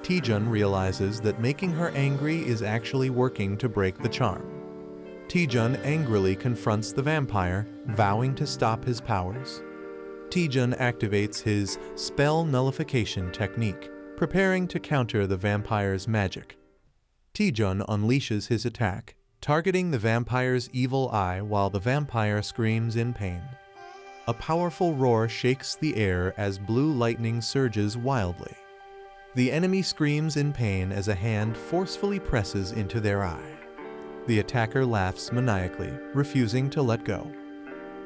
Taejun realizes that making her angry is actually working to break the charm. Taejun angrily confronts the vampire, vowing to stop his powers. Taejun activates his spell nullification technique, preparing to counter the vampire's magic. Taejun unleashes his attack, targeting the vampire's evil eye while the vampire screams in pain. A powerful roar shakes the air as blue lightning surges wildly. The enemy screams in pain as a hand forcefully presses into their eye. The attacker laughs maniacally, refusing to let go.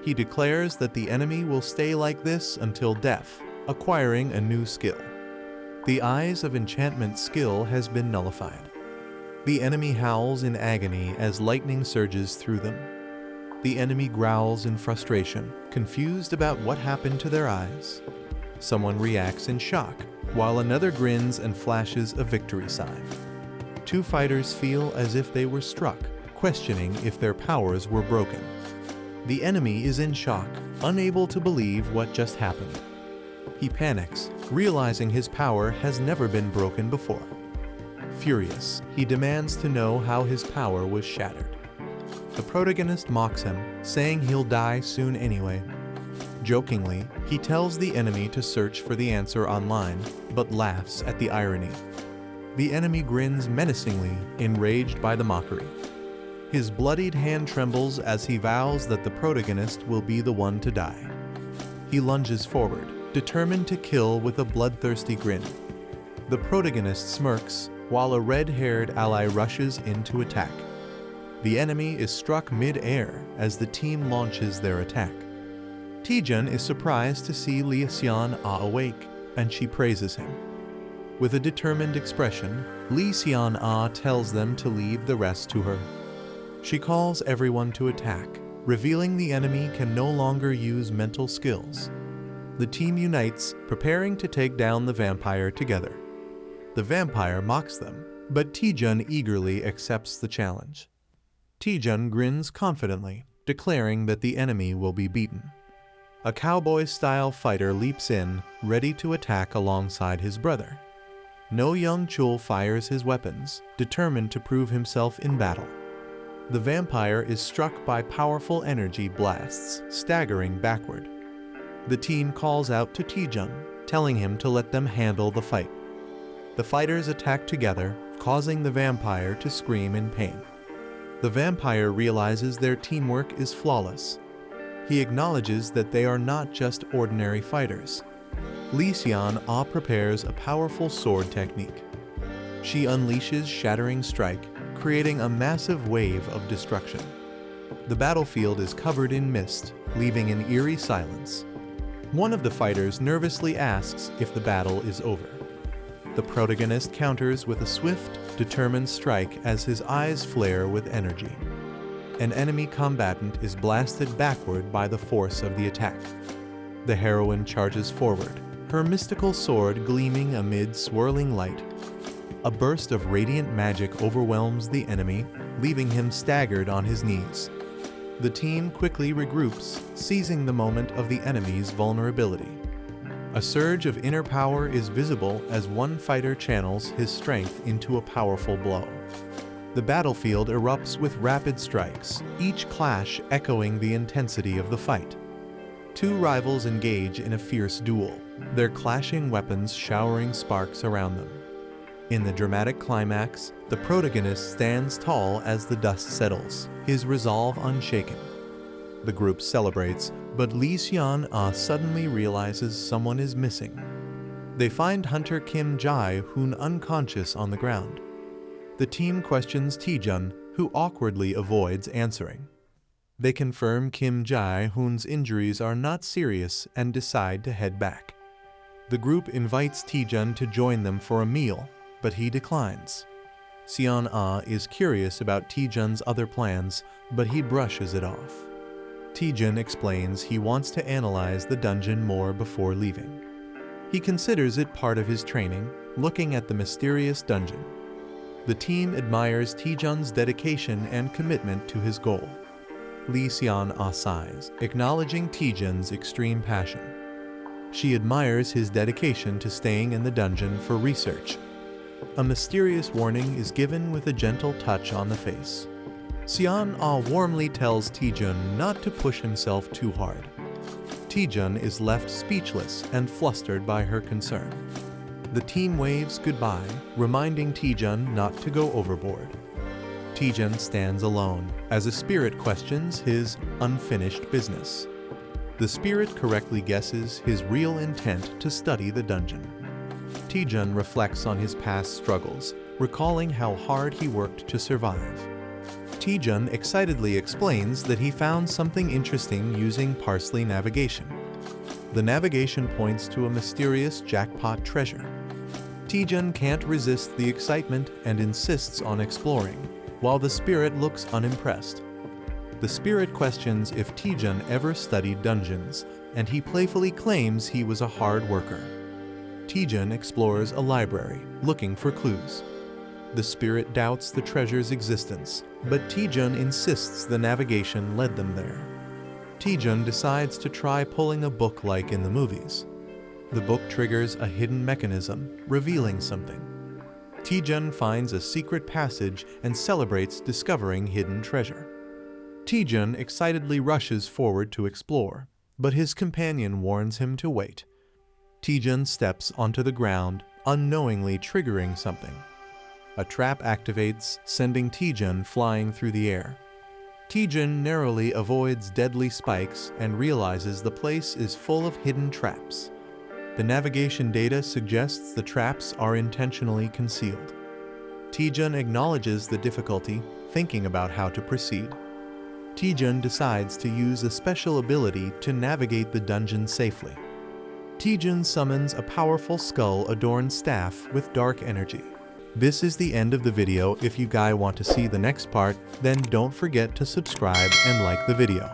He declares that the enemy will stay like this until death, acquiring a new skill. The Eyes of Enchantment skill has been nullified. The enemy howls in agony as lightning surges through them. The enemy growls in frustration, confused about what happened to their eyes. Someone reacts in shock, while another grins and flashes a victory sign. Two fighters feel as if they were struck, questioning if their powers were broken. The enemy is in shock, unable to believe what just happened. He panics, realizing his power has never been broken before. Furious, he demands to know how his power was shattered. The protagonist mocks him, saying he'll die soon anyway. Jokingly, he tells the enemy to search for the answer online, but laughs at the irony. The enemy grins menacingly, enraged by the mockery. His bloodied hand trembles as he vows that the protagonist will be the one to die. He lunges forward, determined to kill with a bloodthirsty grin. The protagonist smirks, while a red-haired ally rushes in to attack. The enemy is struck mid-air as the team launches their attack. Taejun is surprised to see Lee Seon-ah awake, and she praises him. With a determined expression, Lee Seon-ah tells them to leave the rest to her. She calls everyone to attack, revealing the enemy can no longer use mental skills. The team unites, preparing to take down the vampire together. The vampire mocks them, but Taejun eagerly accepts the challenge. Taejun grins confidently, declaring that the enemy will be beaten. A cowboy-style fighter leaps in, ready to attack alongside his brother. No Young Chul fires his weapons, determined to prove himself in battle. The vampire is struck by powerful energy blasts, staggering backward. The team calls out to Taejun, telling him to let them handle the fight. The fighters attack together, causing the vampire to scream in pain. The vampire realizes their teamwork is flawless. He acknowledges that they are not just ordinary fighters. Lee Seon-ah prepares a powerful sword technique. She unleashes Shattering Strike, creating a massive wave of destruction. The battlefield is covered in mist, leaving an eerie silence. One of the fighters nervously asks if the battle is over. The protagonist counters with a swift, determined strike as his eyes flare with energy. An enemy combatant is blasted backward by the force of the attack. The heroine charges forward, her mystical sword gleaming amid swirling light. A burst of radiant magic overwhelms the enemy, leaving him staggered on his knees. The team quickly regroups, seizing the moment of the enemy's vulnerability. A surge of inner power is visible as one fighter channels his strength into a powerful blow. The battlefield erupts with rapid strikes, each clash echoing the intensity of the fight. Two rivals engage in a fierce duel, their clashing weapons showering sparks around them. In the dramatic climax, the protagonist stands tall as the dust settles, his resolve unshaken. The group celebrates, but Lee Seon-ah suddenly realizes someone is missing. They find Hunter Kim Jae-hoon unconscious on the ground. The team questions Taejun, who awkwardly avoids answering. They confirm Kim Jae-hoon's injuries are not serious and decide to head back. The group invites Taejun to join them for a meal, but he declines. Seon-ah is curious about Taejun's other plans, but he brushes it off. Taejun explains he wants to analyze the dungeon more before leaving. He considers it part of his training, looking at the mysterious dungeon. The team admires Taejun's dedication and commitment to his goal. Lee Seon-ah sighs, acknowledging Taejun's extreme passion. She admires his dedication to staying in the dungeon for research. A mysterious warning is given with a gentle touch on the face. Seon-ah warmly tells Taejun not to push himself too hard. Taejun is left speechless and flustered by her concern. The team waves goodbye, reminding Taejun not to go overboard. Taejun stands alone as a spirit questions his unfinished business. The spirit correctly guesses his real intent to study the dungeon. Taejun reflects on his past struggles, recalling how hard he worked to survive. Taejun excitedly explains that he found something interesting using parsley navigation. The navigation points to a mysterious jackpot treasure. Taejun can't resist the excitement and insists on exploring, while the spirit looks unimpressed. The spirit questions if Taejun ever studied dungeons, and he playfully claims he was a hard worker. Taejun explores a library, looking for clues. The spirit doubts the treasure's existence, but Taejun insists the navigation led them there. Taejun decides to try pulling a book like in the movies. The book triggers a hidden mechanism, revealing something. Taejun finds a secret passage and celebrates discovering hidden treasure. Taejun excitedly rushes forward to explore, but his companion warns him to wait. Taejun steps onto the ground, unknowingly triggering something. A trap activates, sending Taejun flying through the air. Taejun narrowly avoids deadly spikes and realizes the place is full of hidden traps. The navigation data suggests the traps are intentionally concealed. Taejun acknowledges the difficulty, thinking about how to proceed. Taejun decides to use a special ability to navigate the dungeon safely. Taejun summons a powerful skull-adorned staff with dark energy. This is the end of the video. If you guys want to see the next part, then don't forget to subscribe and like the video.